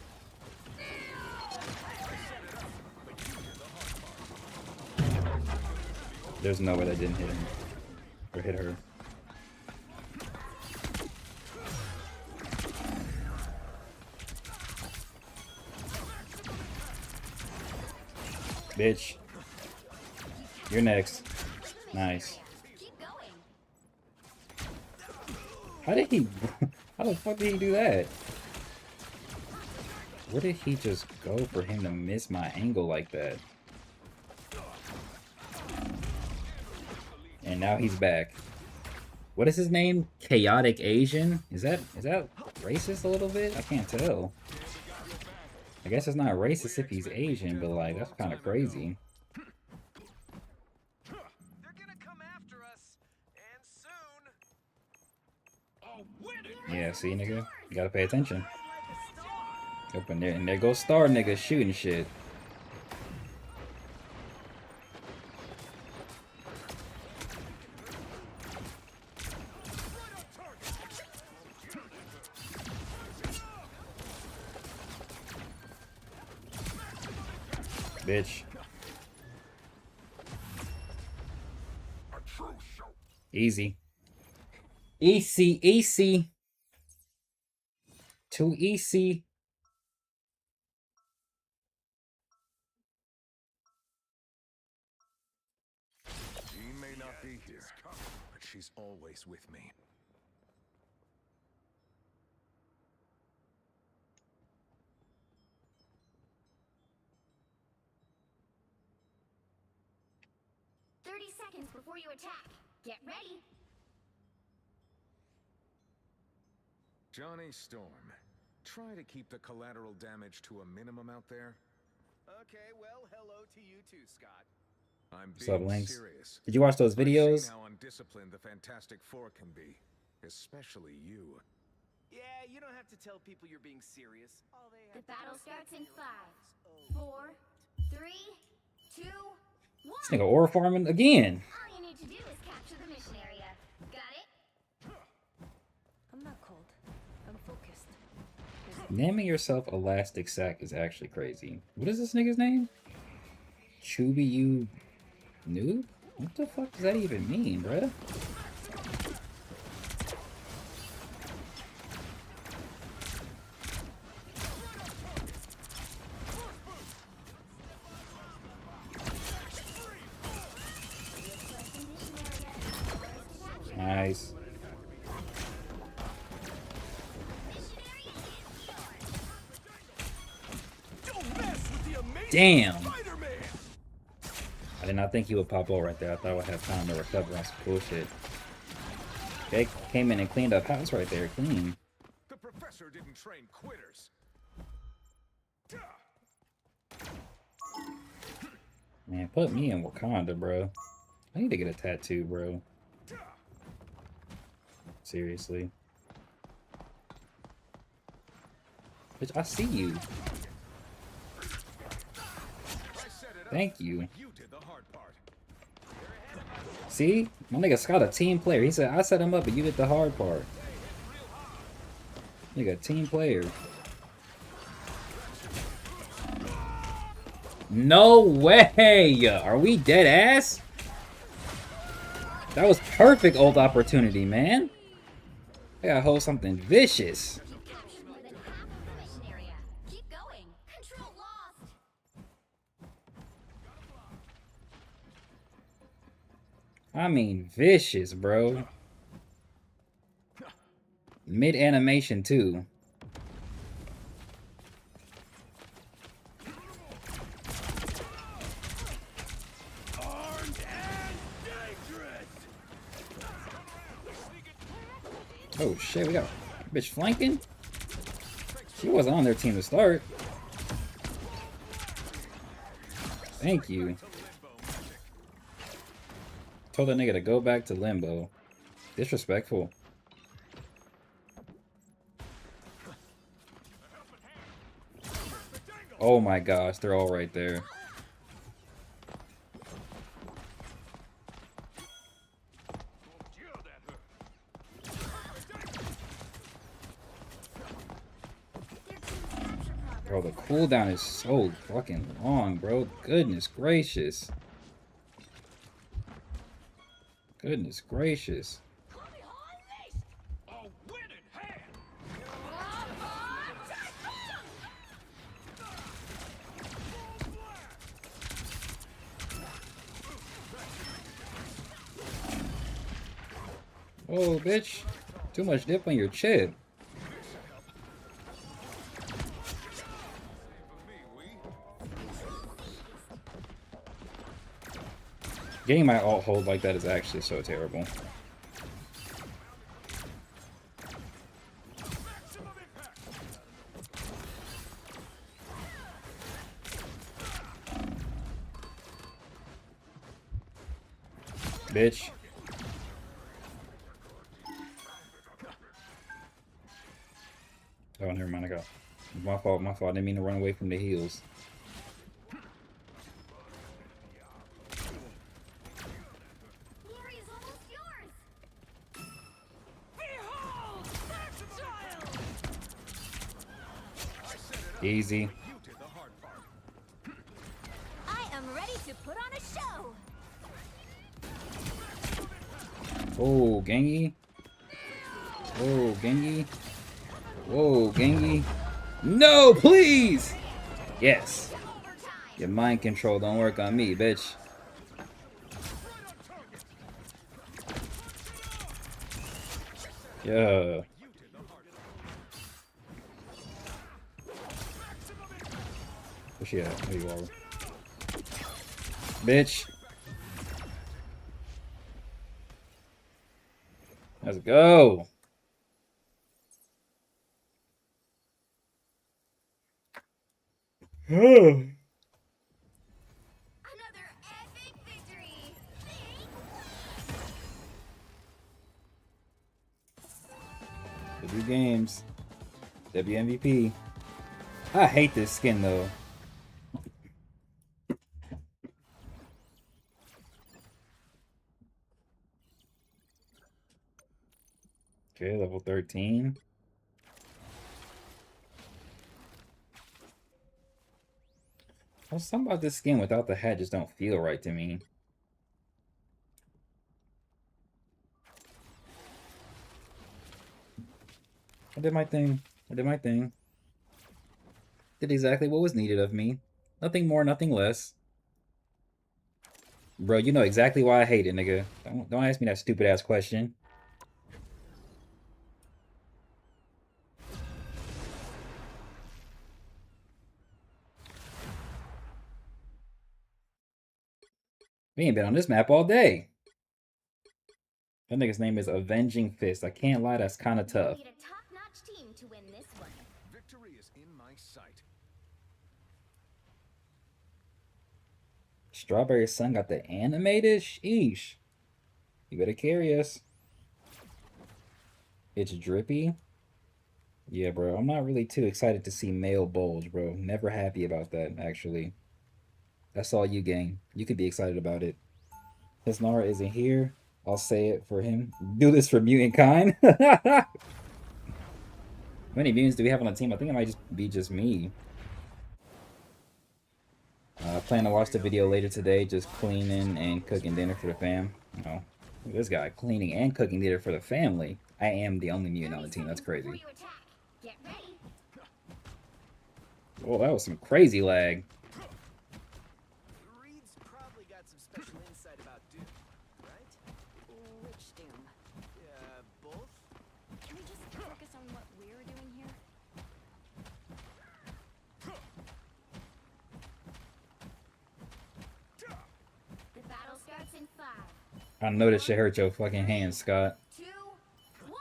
There's no way that didn't hit him. Or hit her. Bitch. You're next. Nice. Keep going. How did he... How the fuck did he do that? Where did he just go for him to miss my angle like that? And now he's back. What is his name? Chaotic Asian? Is that racist a little bit? I can't tell. I guess it's not racist if he's Asian, but like that's kind of crazy. They're gonna come after us, and soon. Yeah, see, nigga, you gotta pay attention. Up in there, and there goes Star nigga shooting shit. Bitch. Easy. Easy, easy. Too easy. She may not be here, but she's always with me. Seconds before you attack. Get ready. Johnny Storm, try to keep the collateral damage to a minimum out there. Okay, well, hello to you too, Scott. I'm What's up, being Lynx? serious. Did you watch those I've videos? seen how undisciplined the Fantastic Four can be, especially you. Yeah, you don't have to tell people you're being serious. The battle starts in 5, 4, 3, 2, 1. This nigga ore farming again. All you need to do is capture the mission area. Got it? I'm not cold. I'm focused. Naming yourself Elastic Sack is actually crazy. What is this nigga's name? Chubby you noob? What the fuck does that even mean, bruh? Nice. Damn! I did not think he would pop low right there. I thought I would have time to recover on some cool shit. Okay, came in and cleaned up house right there. Clean. The professor didn't train quitters. Man, put me in Wakanda, bro. I need to get a tattoo, bro. Seriously. Bitch, I see you. Thank you. See? My nigga Scott a team player. He said, I set him up, but you did the hard part. Nigga, team player. No way! Are we dead ass? That was perfect ult opportunity, man. I gotta hold something vicious. You captured more than half of the mission area. Keep going. Control lost. I mean, vicious, bro. Mid animation, too. Oh shit, we got a bitch flanking? She wasn't on their team to start. Thank you. Told that nigga to go back to limbo. Disrespectful. Oh my gosh, they're all right there. Bro, the cooldown is so fucking long, bro. Goodness gracious. Goodness gracious. Oh, bitch. Too much dip on your chip. Getting my alt hold like that is actually so terrible. Bitch. Oh, never mind. I got my fault. My fault. I didn't mean to run away from the heels. Easy. I am ready to put on a show. Oh, Gengi. Oh, Gengi. Whoa, Gengi. No, please! Yes. Your mind control don't work on me, bitch. Yeah. Where's she at? There you are. Bitch. Let's go. Another epic victory. W games. WMVP. I hate this skin though. Okay, level 13. Something about this skin without the hat just don't feel right to me. I did my thing. I did my thing. Did exactly what was needed of me. Nothing more, nothing less. Bro, you know exactly why I hate it, nigga. Don't ask me that stupid ass question. We ain't been on this map all day. That nigga's name is Avenging Fist. I can't lie, that's kind of tough. Need a top-notch team to win this one. Victory is in my sight. Strawberry Sun got the animated? Sheesh. You better carry us. It's drippy. Yeah, bro. I'm not really too excited to see male bulge, bro. Never happy about that, actually. That's all you, gang. You could be excited about it. Since Nara isn't here, I'll say it for him. Do this for mutant kind. How many mutants do we have on the team? I think it might just be me. I plan to watch the video later today, just cleaning and cooking dinner for the fam. Oh, this guy, cleaning and cooking dinner for the family. I am the only mutant on the team. That's crazy. Get ready. Oh, that was some crazy lag. Reed's probably got some special insight about Doom, right? Which Doom? Both? Can we just focus on what we're doing here? The battle starts in 5. I know this shit hurt your fucking hands, Scott. 2, 1.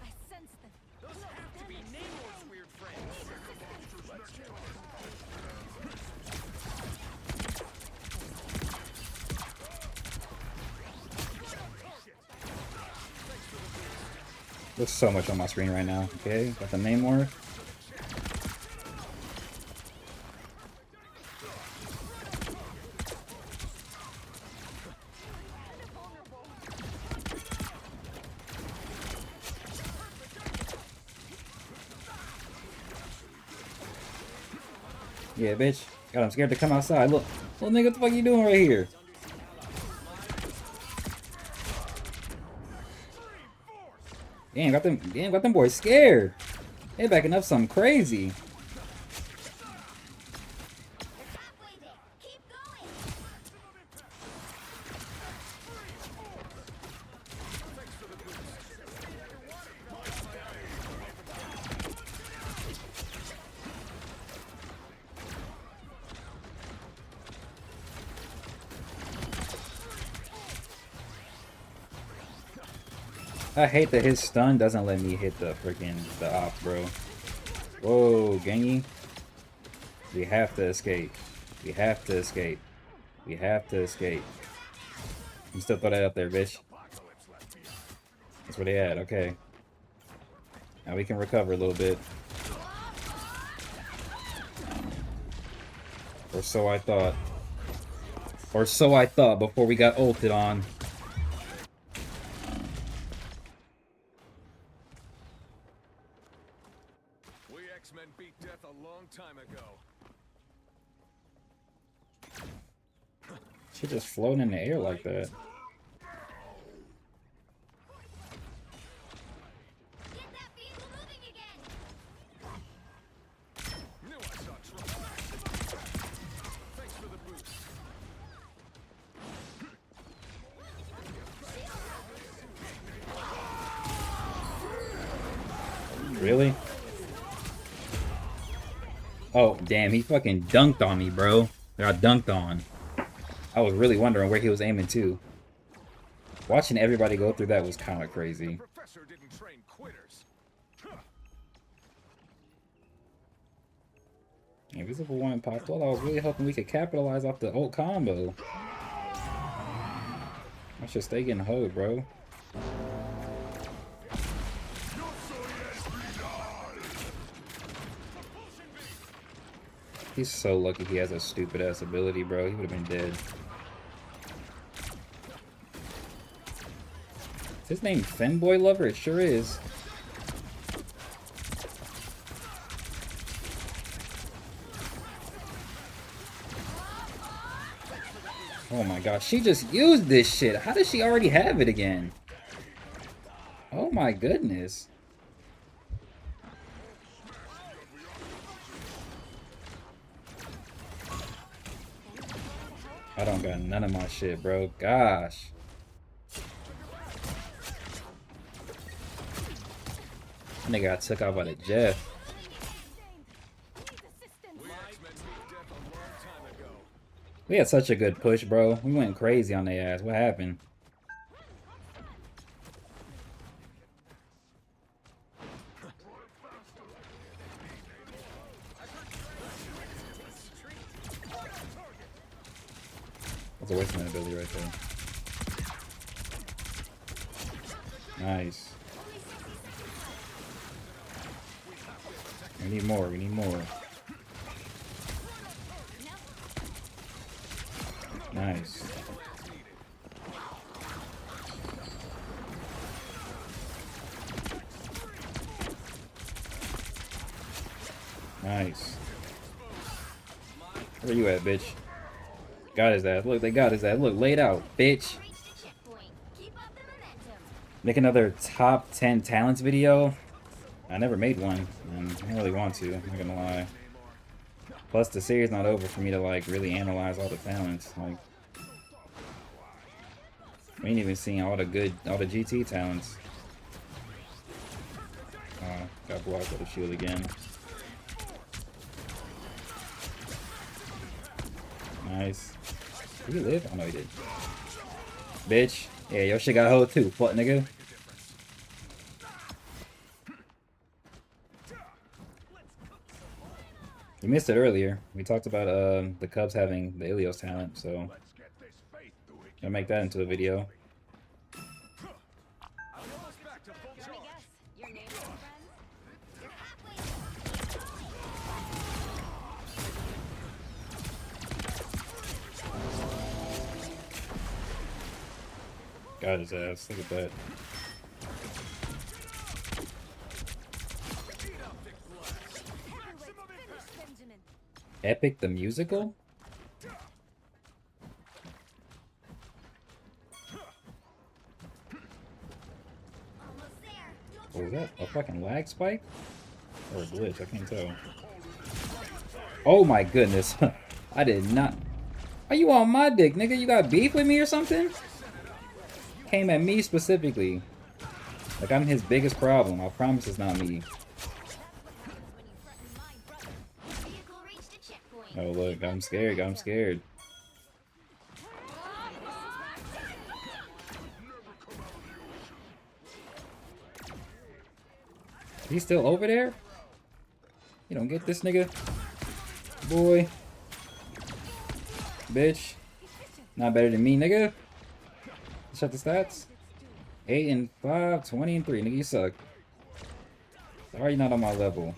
I sense them. Those have to be Namor's weird friends. There's so much on my screen right now. Okay, got the Namor. Yeah, bitch. God, I'm scared to come outside. Look, little nigga, what the fuck you doing right here? Damn, got them boys scared. They backing up something crazy. Halfway there. Keep going. I hate that his stun doesn't let me hit the freaking op, bro. Whoa, gangy. We have to escape. We have to escape. We have to escape. You still throw that up there, bitch. That's where they at, okay. Now we can recover a little bit. Or so I thought. Or so I thought before we got ulted on. We X-Men beat death a long time ago. She just floating in the air like that. Get that vehicle moving again. Knew I saw trouble. Thanks for the boost. Really? Oh, damn, he fucking dunked on me, bro. I got dunked on. I was really wondering where he was aiming to. Watching everybody go through that was kind of crazy. Professor didn't train quitters. Invisible One popped well. I was really hoping we could capitalize off the ult combo. I should stay getting hoed, bro. He's so lucky he has a stupid ass ability, bro. He would have been dead. Is his name Femboy Lover? It sure is. Oh my gosh, she just used this shit. How does she already have it again? Oh my goodness. I don't got none of my shit, bro. Gosh. Nigga got took out by the Jeff. We had such a good push, bro. We went crazy on their ass. What happened? That's a waste of that ability right there. Nice. We need more. We need more. Nice. Nice. Where you at, bitch? Got his ass. Look, they got his ass. Look, laid out, bitch. Make another top 10 talents video. I never made one, and I don't really want to. I'm not gonna lie. Plus, the series not over for me to like really analyze all the talents. Like, we ain't even seen all the GT talents. Got blocked with the shield again. Nice. Did he live? Oh no, he did. Bitch. Yeah, your shit got hold too. Fuck, nigga. You missed it earlier. We talked about the Cubs having the Ilios talent, so I'll make that into a video. Got his ass. Look at that. Epic the Musical? What was that? A fucking lag spike? Or a glitch? I can't tell. Oh my goodness. I did not... Are you on my dick, nigga? You got beef with me or something? Came at me specifically. Like I'm his biggest problem. I promise it's not me. Oh look, I'm scared. I'm scared. He's still over there? You don't get this nigga? Boy. Bitch. Not better than me, nigga. Check the stats. 8 and 5, 20 and 3. Nigga, you suck. Sorry you're not on my level.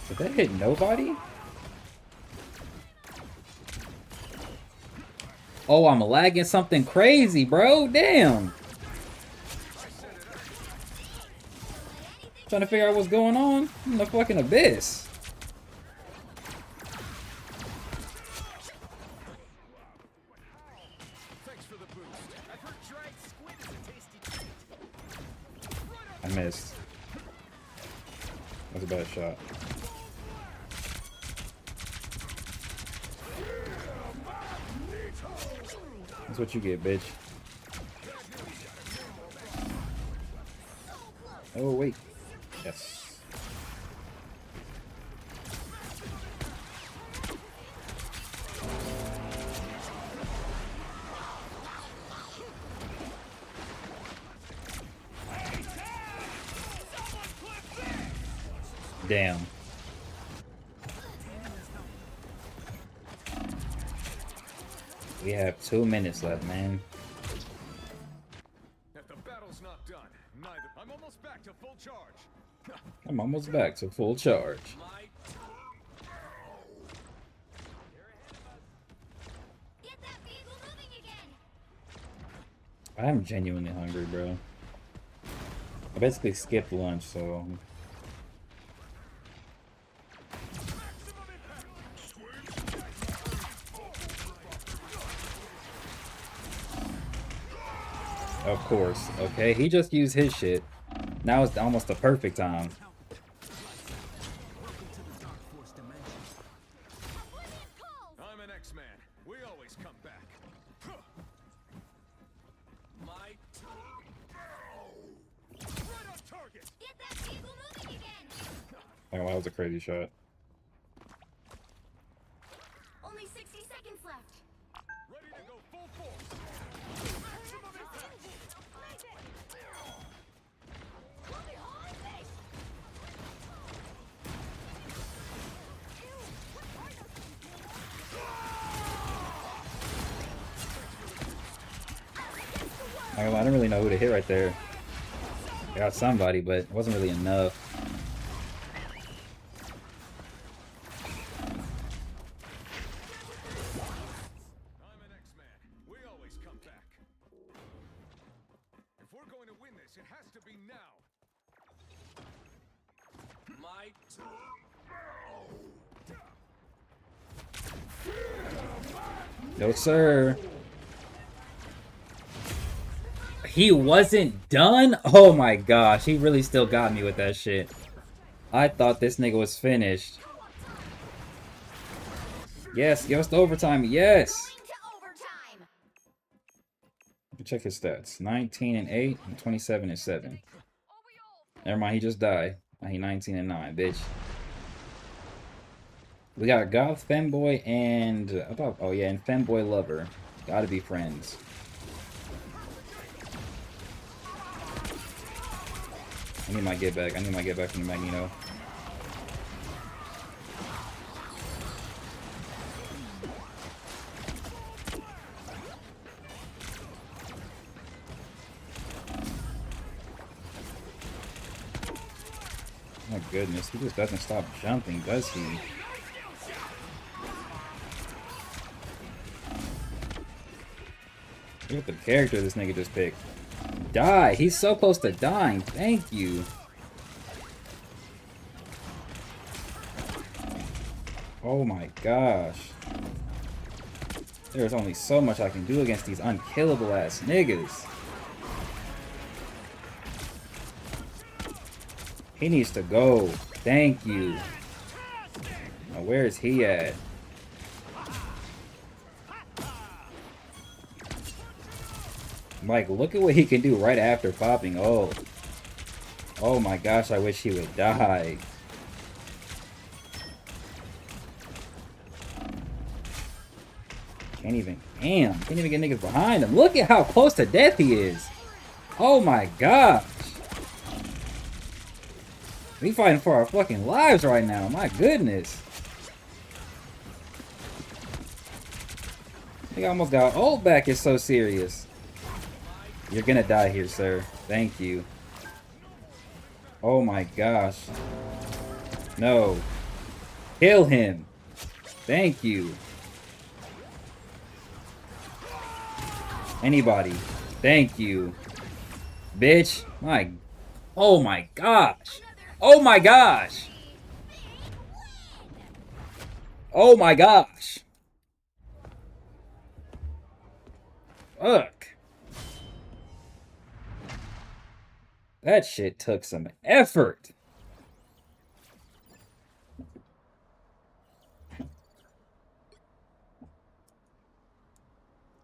Did that hit nobody? Oh, I'm lagging something crazy, bro. Damn. Trying to figure out what's going on in the fucking abyss. I missed. That's a bad shot. That's what you get, bitch. Oh, wait. Yes. Damn. We have 2 minutes left, man. If the battle's not done, neither. I'm almost back to full charge. I'm almost back to full charge. Get that vehicle moving again. I am genuinely hungry, bro. I basically skipped lunch, so... Of course, okay? He just used his shit. Now it's almost the perfect time. I'm an X-Man. We always come back. Right on target. Get that vehicle Oh, that was a crazy shot. Only 60 seconds left. Ready to go full force. Maximum impact. I didn't really know who to hit right there. I got somebody, but it wasn't really enough. I'm an X-Man. We always come back. If we're going to win this, it has to be now. My No, sir. He wasn't done? Oh my gosh, he really still got me with that shit. I thought this nigga was finished. Yes, give us the overtime, yes! Going to overtime. Check his stats. 19 and 8, and 27 and 7. Never mind, he just died. He 19 and 9, bitch. We got Goth, Femboy, and... oh yeah, and Femboy Lover. Gotta be friends. I need my get back. I need my get back from the Magneto. My goodness, he just doesn't stop jumping, does he? Look at the character this nigga just picked. Die! He's so close to dying. Thank you. Oh my gosh. There's only so much I can do against these unkillable ass niggas. He needs to go. Thank you. Now where is he at? Like, look at what he can do right after popping. Oh. Oh my gosh, I wish he would die. Can't even get niggas behind him. Look at how close to death he is. Oh my gosh. We fighting for our fucking lives right now. My goodness. I think I almost got ult back. It's so serious. You're gonna die here, sir. Thank you. Oh my gosh. No. Kill him. Thank you. Anybody. Thank you. Bitch. My... Oh my gosh. Oh my gosh. Oh my gosh. Fuck. That shit took some effort.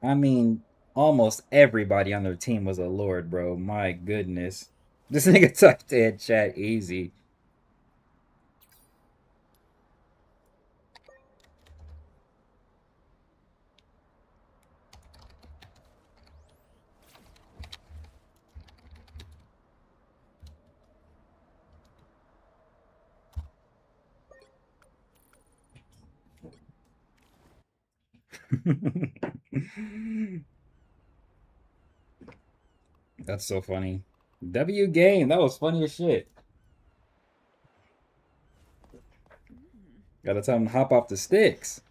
I mean, almost everybody on their team was a lord, bro. My goodness. This nigga typed in chat easy. That's so funny. W game. That was funny as shit. Gotta tell him to hop off the sticks.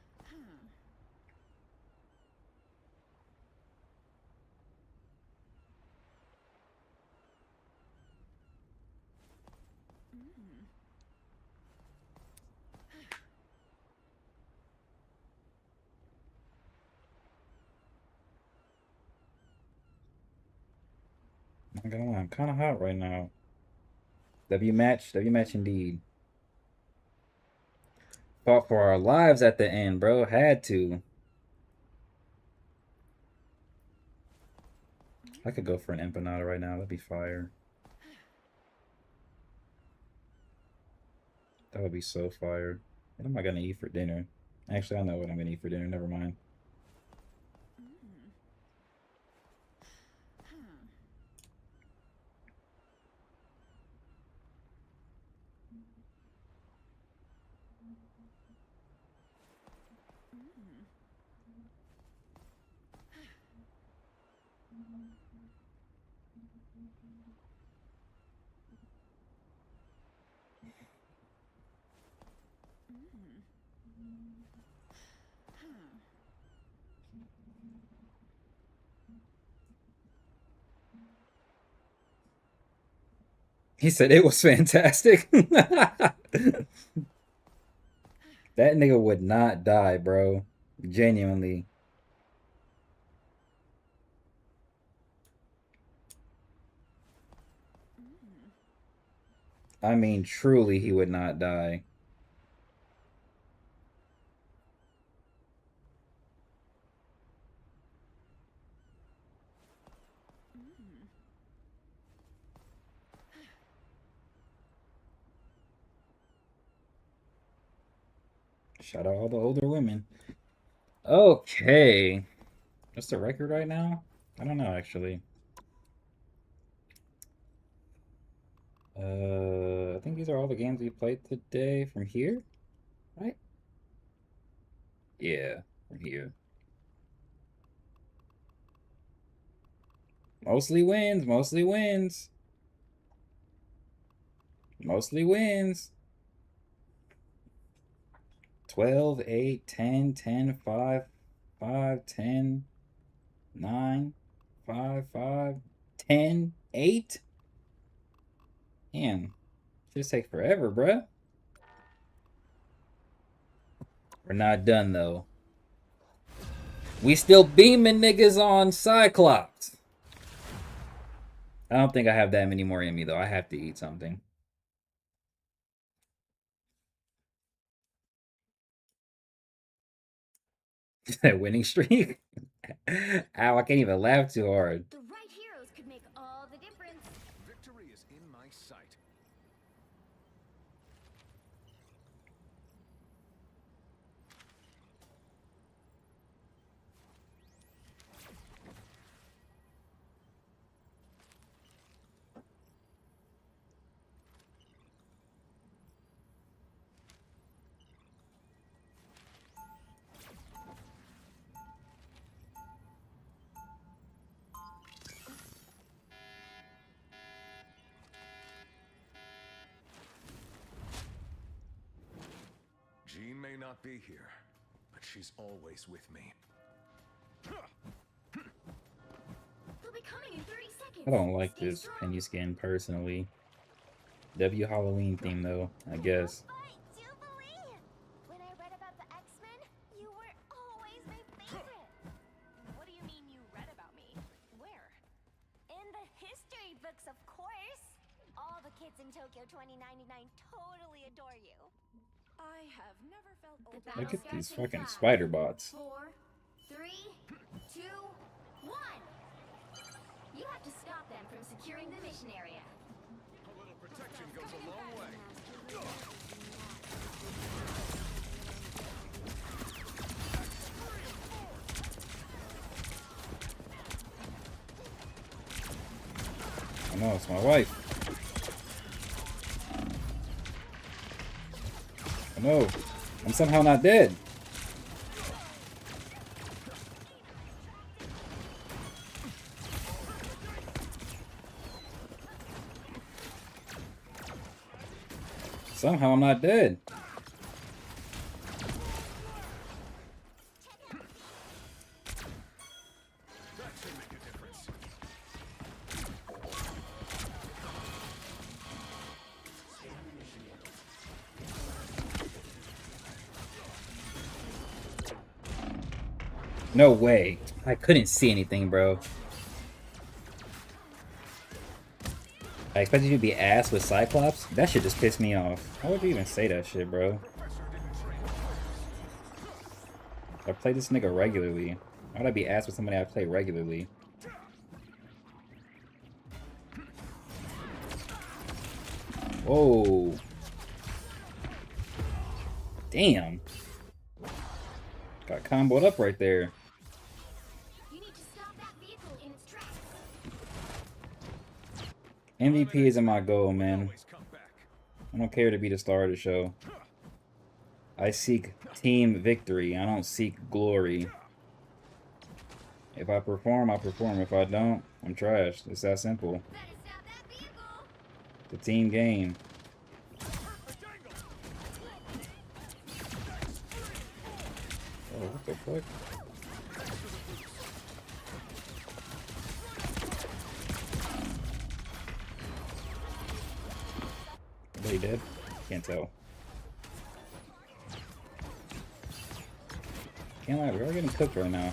I'm not gonna lie, I'm kind of hot right now. W match indeed. Fought for our lives at the end, bro. Had to. I could go for an empanada right now. That'd be fire. That would be so fire. What am I gonna eat for dinner? Actually, I know what I'm gonna eat for dinner. Never mind. He said it was fantastic. That nigga would not die, bro. Genuinely. I mean, truly, he would not die. Shout out all the older women. Okay. What's the record right now? I don't know, actually. I think these are all the games we played today from here, right? Yeah, from here. Mostly wins, mostly wins. Mostly wins. 12, 8, 10, 10, 5, 5, 10, 9, 5, 5, 10, 8. Man, this take forever, bruh. We're not done, though. We still beaming niggas on Cyclops. I don't think I have that many more in me, though. I have to eat something. That winning streak? Ow, I can't even laugh too hard. The right heroes could make all the difference. Victory is in my sight. Jean may not be here, but she's always with me. They'll be coming in 30 seconds. I don't like Stay this strong. penny skin personally. W Halloween theme though, I guess. Fight, Jubilee! When I read about the X-Men, you were always my favorite. What do you mean you read about me? Where? In the history books, of course. All the kids in Tokyo 2099 totally adore you. I have never felt The older. battle Look at these starts in fucking 5, spider bots. 4, 3, 2, 1. You have to stop them from securing the mission area. A little protection goes a long way. I know, it's my wife. I know. I'm somehow not dead. Somehow I'm not dead. That should make a difference. No way. I couldn't see anything, bro. I expected you to be ass with Cyclops? That shit just pissed me off. Why would you even say that shit, bro? I play this nigga regularly. Why would I be ass with somebody I play regularly? Whoa. Damn. Got comboed up right there. You need to stop that vehicle in its tracks. MVP isn't my goal, man. I don't care to be the star of the show. I seek team victory. I don't seek glory. If I perform, I perform. If I don't, I'm trash. It's that simple. Better stop that vehicle. It's a team game. Oh, what the fuck? Are they dead? Can't tell. Can't lie, we're getting cooked right now.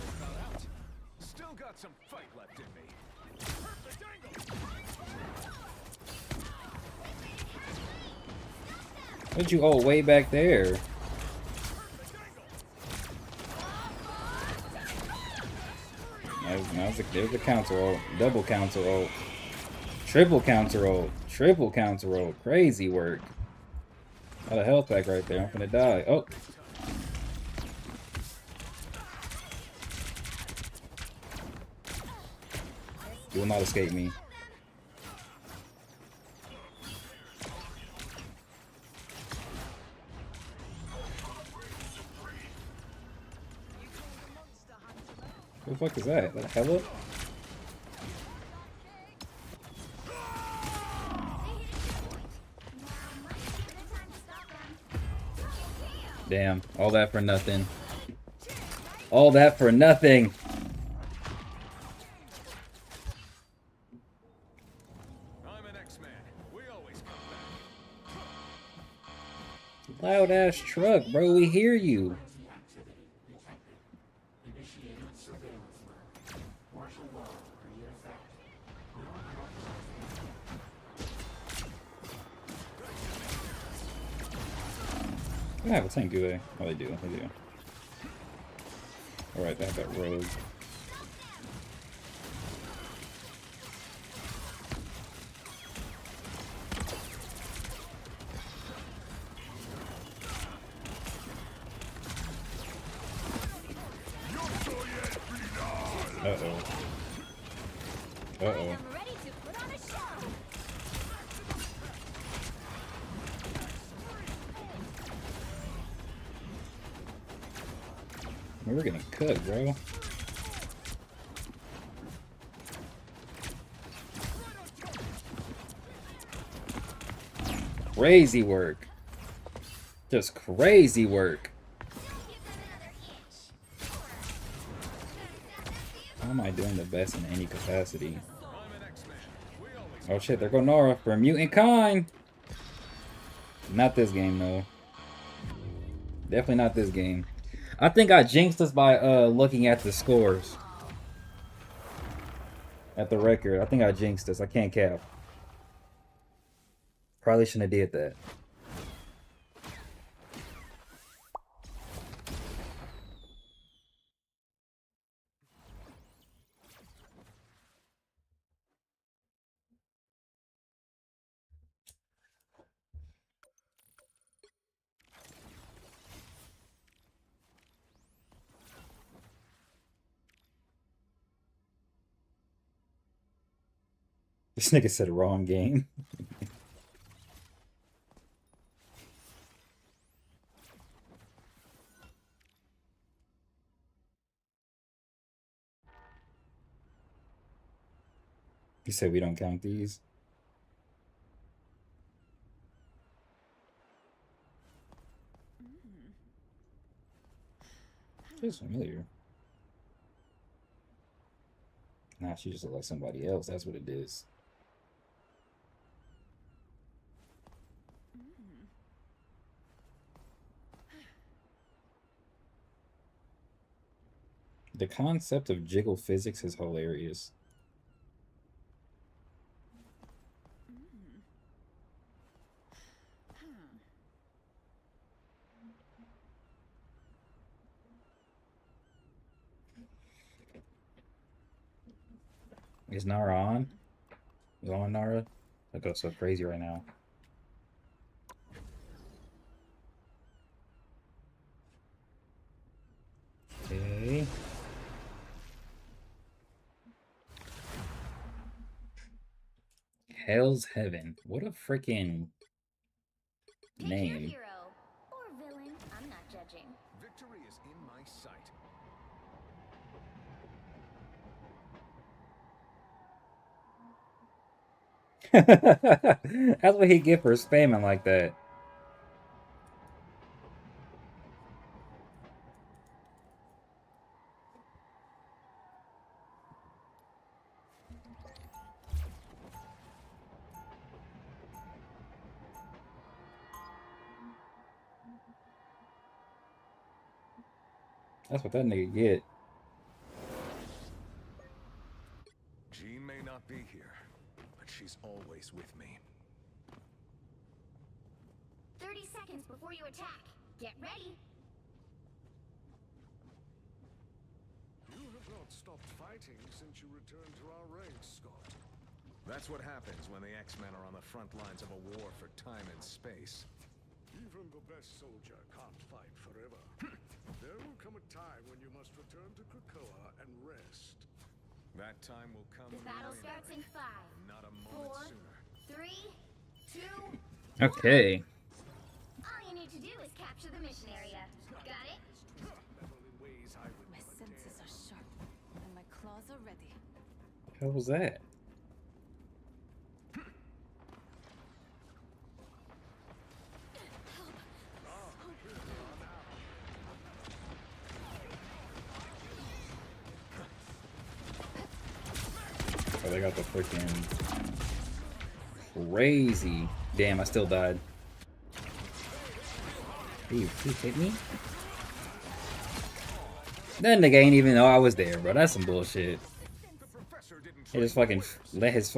Still got some fight left in me. What'd you ult way back there? There's a counter ult. Double counter ult. Triple counter ult. Triple counter ult. Crazy work. Got a health pack right there. I'm gonna die. Oh. You will not escape me. What the fuck is that? Is that hella? Damn, all that for nothing. All that for nothing. I'm an X-Man. We always come back. Loud ass truck, bro. We hear you. They don't have a tank, do they? Oh, they do. They do. Alright, they have that rogue. Uh-oh. Uh-oh. I'm ready to put on a show. We're gonna cook, bro. Crazy work. Just crazy work. How am I doing the best in any capacity? Oh shit, there go Nora for mutant kind. Not this game though. Definitely not this game. I think I jinxed us by looking at the scores. At the record. I think I jinxed us. I can't cap. Probably shouldn't have did that. This nigga said wrong game. He said we don't count these. Feels familiar. Nah, she just look like somebody else. That's what it is. The concept of jiggle physics is hilarious. Is Nara on? Is on Nara? That goes so crazy right now. Hell's Heaven. What a freaking Pick your name. hero or villain. I'm not judging. Victory is in my sight. That's what he get for spamming like that. That's what that nigga get. Jean may not be here, but she's always with me. 30 seconds before you attack. Get ready. You have not stopped fighting since you returned to our ranks, Scott. That's what happens when the X-Men are on the front lines of a war for time and space. Even the best soldier can't fight forever. There will come a time when you must return to Krakoa and rest. That time will come The battle really starts in 5, not a moment 4, sooner. 3, 2. Okay. All you need to do is capture the mission area. Got it? Metal in ways I would My never senses dare. are sharp, and my claws are ready. How was that? Oh, they got the freaking crazy. Damn, I still died. He hit me? That nigga ain't even know I was there, bro. That's some bullshit. He just fucking let his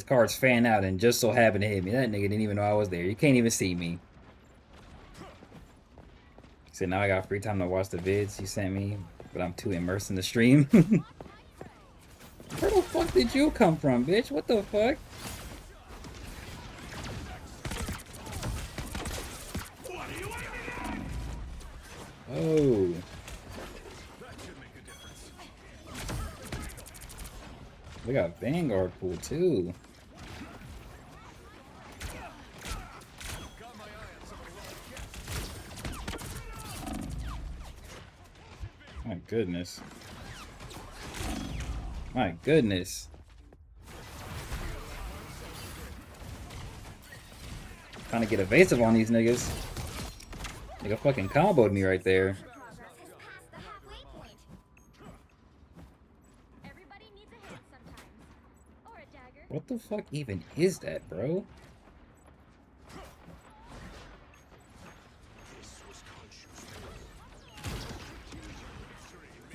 cards fan out and just so happened to hit me. That nigga didn't even know I was there. You can't even see me. He said now I got free time to watch the vids you sent me, but I'm too immersed in the stream. Where the fuck did you come from, bitch? What the fuck? Oh. We got Vanguard pool too. My goodness. My goodness. Trying to get evasive on these niggas. Nigga fucking comboed me right there. Progress has passed the halfway point. Everybody needs a hand sometimes. Or a dagger. What the fuck even is that, bro?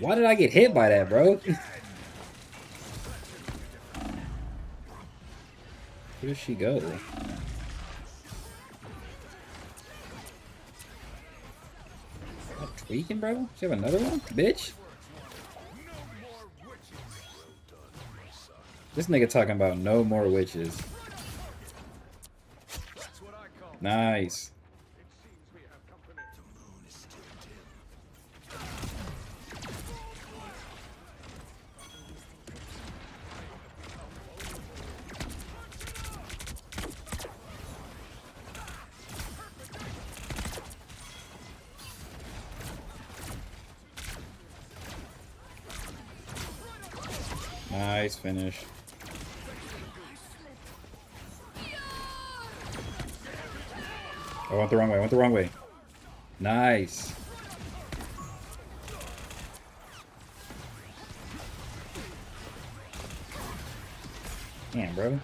Why did I get hit by that, bro? Where does she go? What, tweaking, bro? She have another one? Bitch? This nigga talking about no more witches. Nice. Nice finish. I went the wrong way, I went the wrong way. Nice. Damn, bro.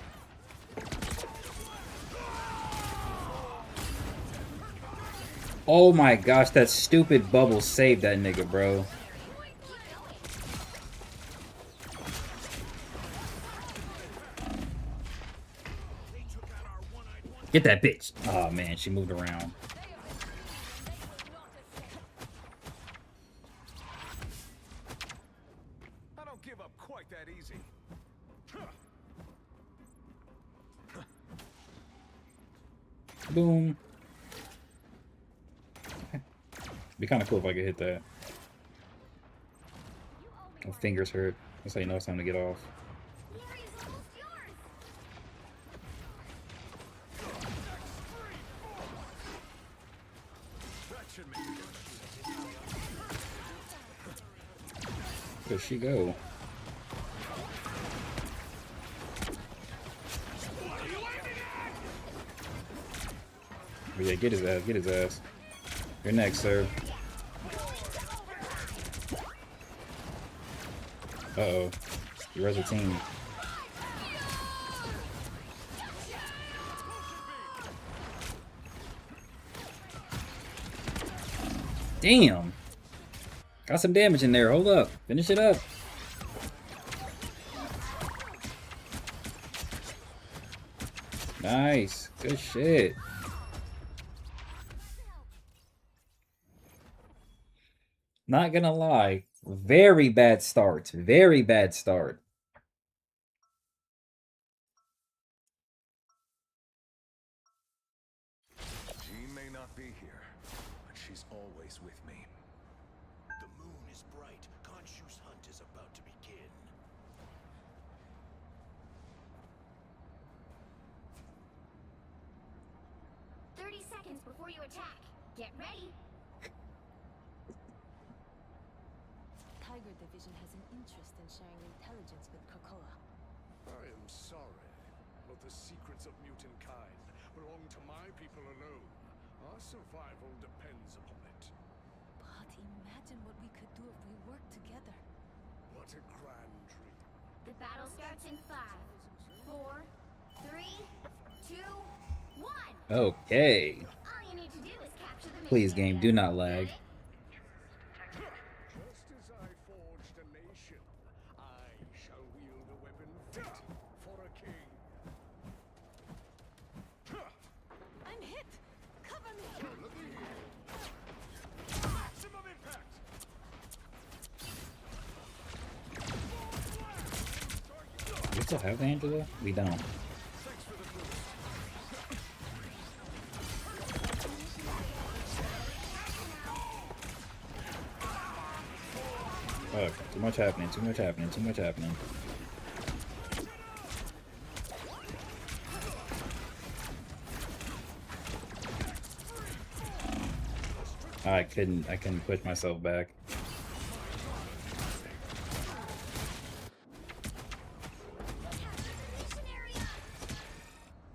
Oh my gosh, that stupid bubble saved that nigga, bro. Get that bitch. Oh man, she moved around. I don't give up quite that easy. Boom. Be kind of cool if I could hit that. My fingers hurt. That's how you know it's time to get off. The area's almost should make it. Where'd she go? Oh yeah, get his ass, get his ass. You're next, sir. Uh-oh. You res a team. Damn! Got some damage in there. Hold up. Finish it up. Nice. Good shit. Not gonna lie. Very bad start. Very bad start. She may not be here, but she's always with me. The moon is bright. Khonshu's hunt is about to begin. Seconds before you attack. Get ready. Tiger Division has an interest in sharing intelligence with Krakoa. I am sorry, but the secrets of mutant kind belong to my people alone. Our survival depends upon it. But imagine what we could do if we worked together. What a grand dream. The battle starts in 5, 4, 3, 2, 1. Okay. All you need to do is capture the Please, mission game, area. do not lag. Just as I forged a nation, I shall wield a weapon fit for a king. I'm hit! Cover me! Looky here. Maximum impact. We still have Angela? We don't. Fuck, too much happening, too much happening, too much happening. I couldn't push myself back.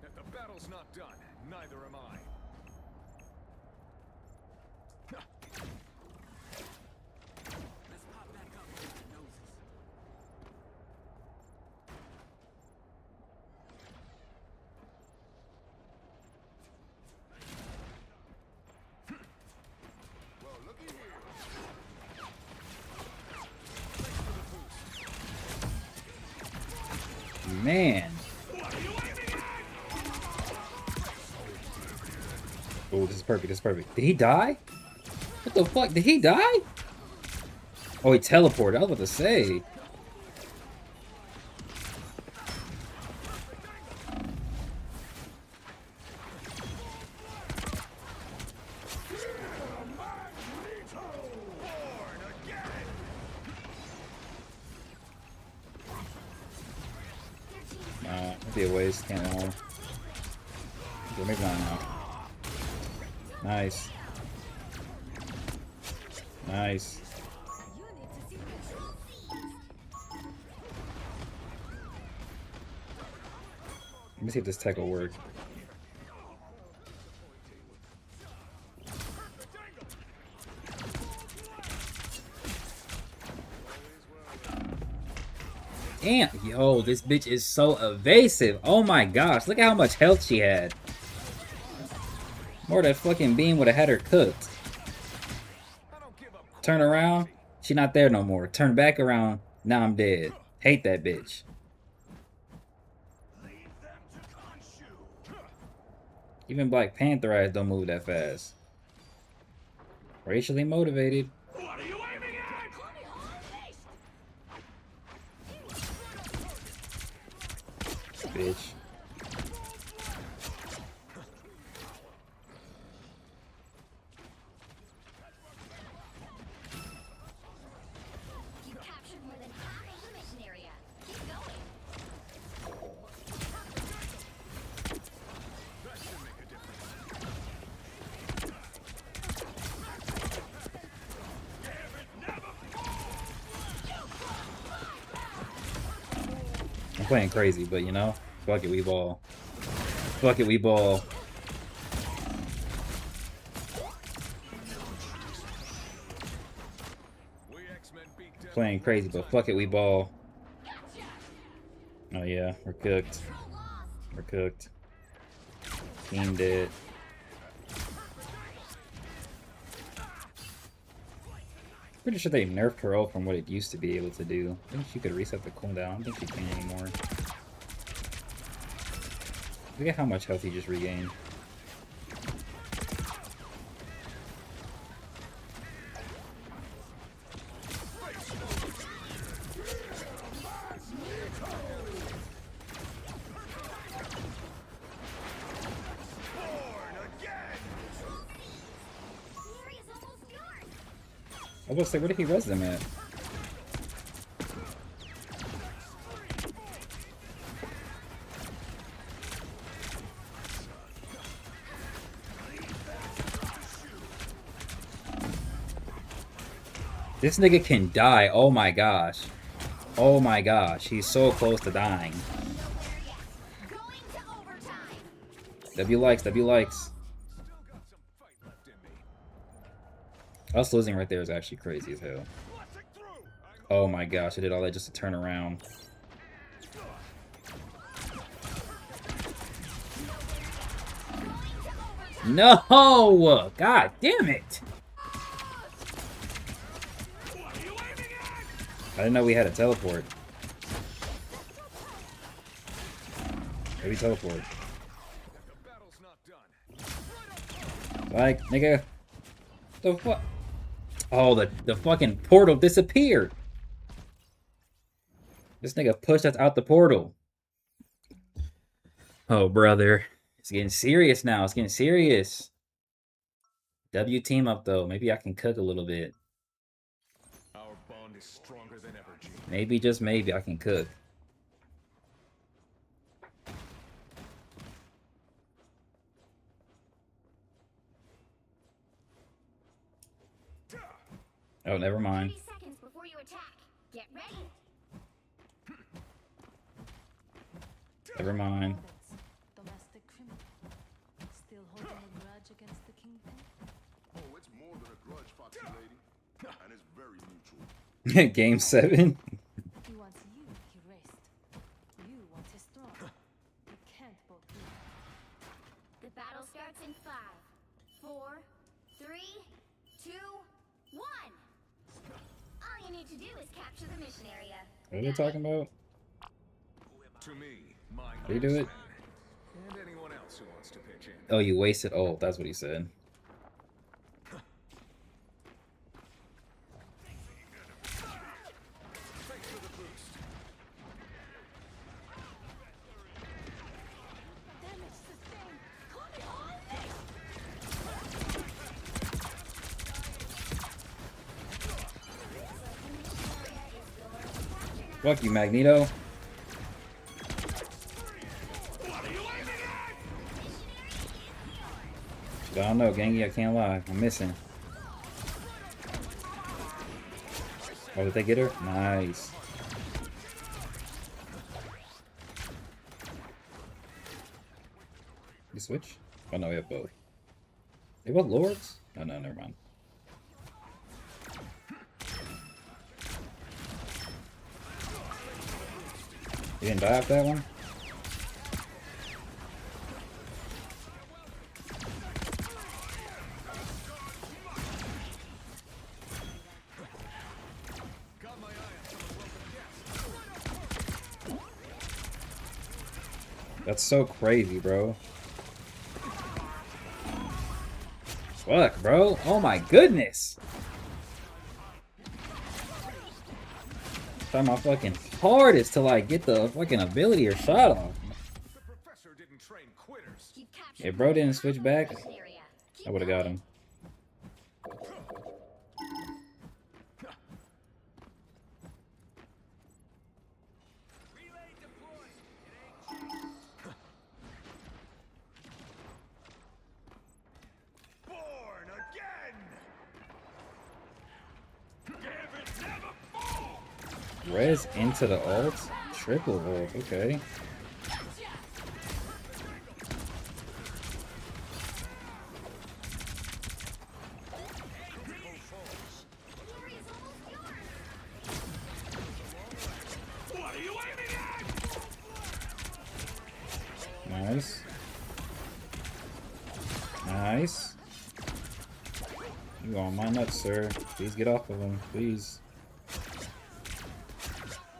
If the battle's not done, neither am I. Let's pop back up with the noses. Well, looky here. Man. Oh, this is perfect, this is perfect. Did he die? What the fuck? Did he die? Oh, he teleported. I was about to say. That'd be a waste. Can't lie. Okay, maybe not now. Nice. Nice. Let me see if this tech will work. Damn, yo, this bitch is so evasive. Oh my gosh, look at how much health she had. More that fucking beam would have had her cooked. Turn around, she not there no more. Turn back around, now I'm dead. Hate that bitch. Even Black Panther eyes don't move that fast. Racially motivated. What are you aiming at? Bitch. You captured more than half of the mission area. Keep going. That should make a difference. playing crazy, but you know, fuck it, we ball. Fuck it, we ball. Playing crazy, but fuck it, we ball. Oh yeah, we're cooked. We're cooked. Team dead. Pretty sure they nerfed her ult from what it used to be able to do. I think she could reset the cooldown. I don't think she can anymore. Look at how much health he just regained. I was gonna say, where did he res them at? This nigga can die. Oh my gosh. Oh my gosh. He's so close to dying. W likes, W likes. Us losing right there is actually crazy as hell. Oh my gosh, I did all that just to turn around. No! God damn it! I didn't know we had a teleport. Maybe teleport. Like, nigga. The fuck? Oh, the fucking portal disappeared. This nigga pushed us out the portal. Oh, brother. It's getting serious now. It's getting serious. W team up, though. Maybe I can cook a little bit. Our bond is stronger than ever, G. Maybe, just maybe, I can cook. Oh, never mind. 30 seconds before you attack. Get ready. Never mind. Domestic criminal. Still holding a grudge against the kingpin? Oh, it's more than a grudge, Foxy lady. And it's very mutual. Game 7. He wants you erased. You want his throne. You can't both be. The battle starts in 5, 4, 3, 2, 1. All you need to do is capture the mission area. What are they talking about? To me, my How do you do it? and anyone else who wants to pitch in. Oh, you wasted. Oh, that's what he said. Thanks for the boost. Damage sustained. Call me all this. Fuck you, Magneto. I don't know, Gangy, I can't lie. I'm missing. Oh, did they get her? Nice. You switch? Oh no, we have both. They both lords? Oh no, never mind. You didn't die off that one? That's so crazy, bro. Fuck, bro. Oh my goodness. Try my fucking hardest to like get the fucking ability or shot off. The professor didn't train quitters. Keep capturing If bro didn't switch back, the mission area. Keep I would have got going. him. Born again! Give it never fall! Res into the ult? Triple ult, okay. Nice. Nice. You on my nuts, sir. Please get off of him, please.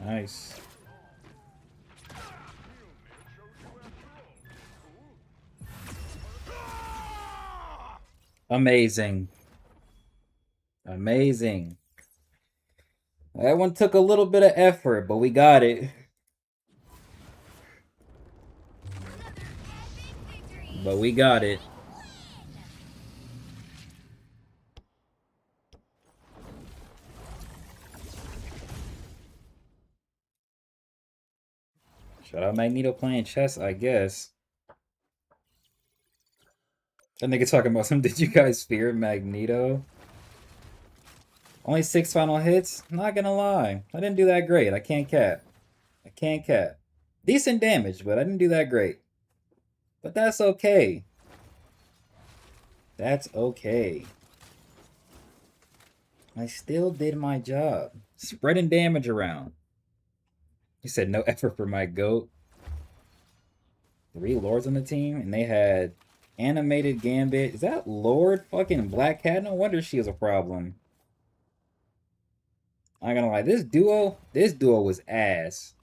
Nice. Amazing. Amazing. That one took a little bit of effort, but we got it. But we got it. Shout out Magneto playing chess, I guess. That nigga talking about some, did you guys fear Magneto? Only 6 final hits? Not gonna lie. I didn't do that great. I can't cap. I can't cap. Decent damage, but I didn't do that great. But that's okay. That's okay. I still did my job. Spreading damage around. He said no effort for my GOAT. 3 lords on the team, and they had animated Gambit. Is that Lord fucking Black Cat? No wonder she is a problem. I'm not gonna lie, this duo was ass.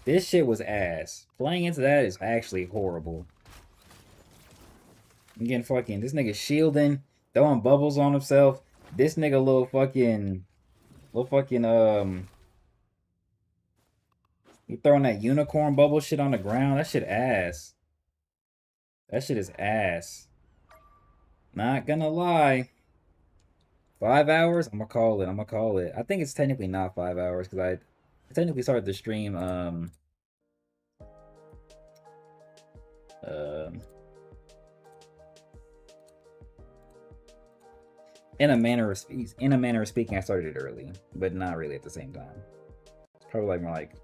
This shit was ass. Playing into that is actually horrible. I'm getting fucking, this nigga shielding, throwing bubbles on himself. This nigga little fucking, he throwing that unicorn bubble shit on the ground. That shit ass. That shit is ass. Not gonna lie. 5 hours? I'm gonna call it. I'm gonna call it. I think it's technically not 5 hours because I technically started the stream in a manner of speaking, I started it early, but not really at the same time. It's probably like more like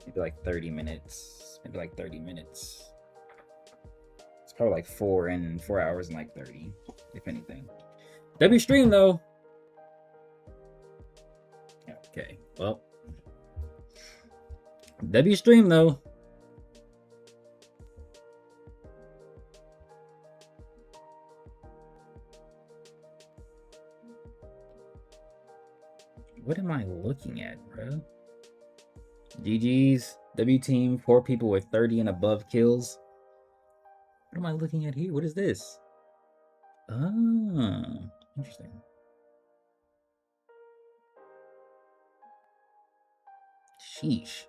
maybe like 30 minutes. Maybe like 30 minutes. It's probably like 4 hours and like 30, if anything. W stream though. Okay, well. W stream though. What am I looking at, bro? GG's. W team, 4 people with 30 and above kills. What am I looking at here? What is this? Ah, interesting. Sheesh.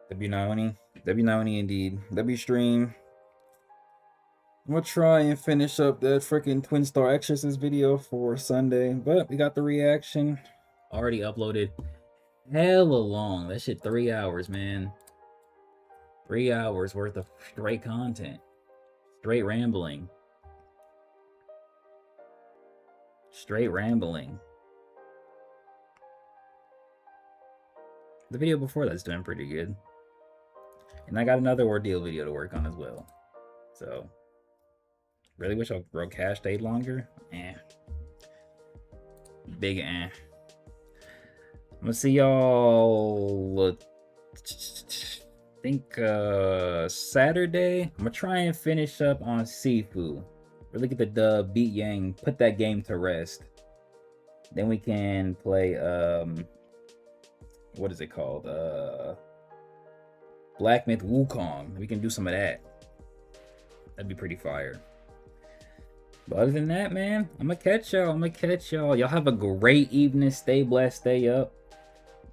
W Nauni indeed. W stream. I'm gonna try and finish up that freaking Twin Star Exorcist video for Sunday, but we got the reaction already uploaded. Hella long. That shit 3 hours, man. 3 hours worth of straight content. Straight rambling. Straight rambling. The video before that's doing pretty good. And I got another Ordeal video to work on as well. So, really wish I wrote Cash stayed longer. Eh. Big eh. I'm gonna see y'all, I think, Saturday. I'm gonna try and finish up on Sifu. Really get the dub, beat Yang, put that game to rest. Then we can play, what is it called? Black Myth Wukong. We can do some of that. That'd be pretty fire. But other than that, man, I'm gonna catch y'all. Y'all have a great evening. Stay blessed, stay up.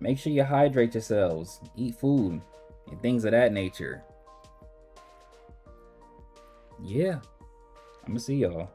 Make sure you hydrate yourselves. Eat food. And things of that nature. Yeah. I'm gonna see y'all.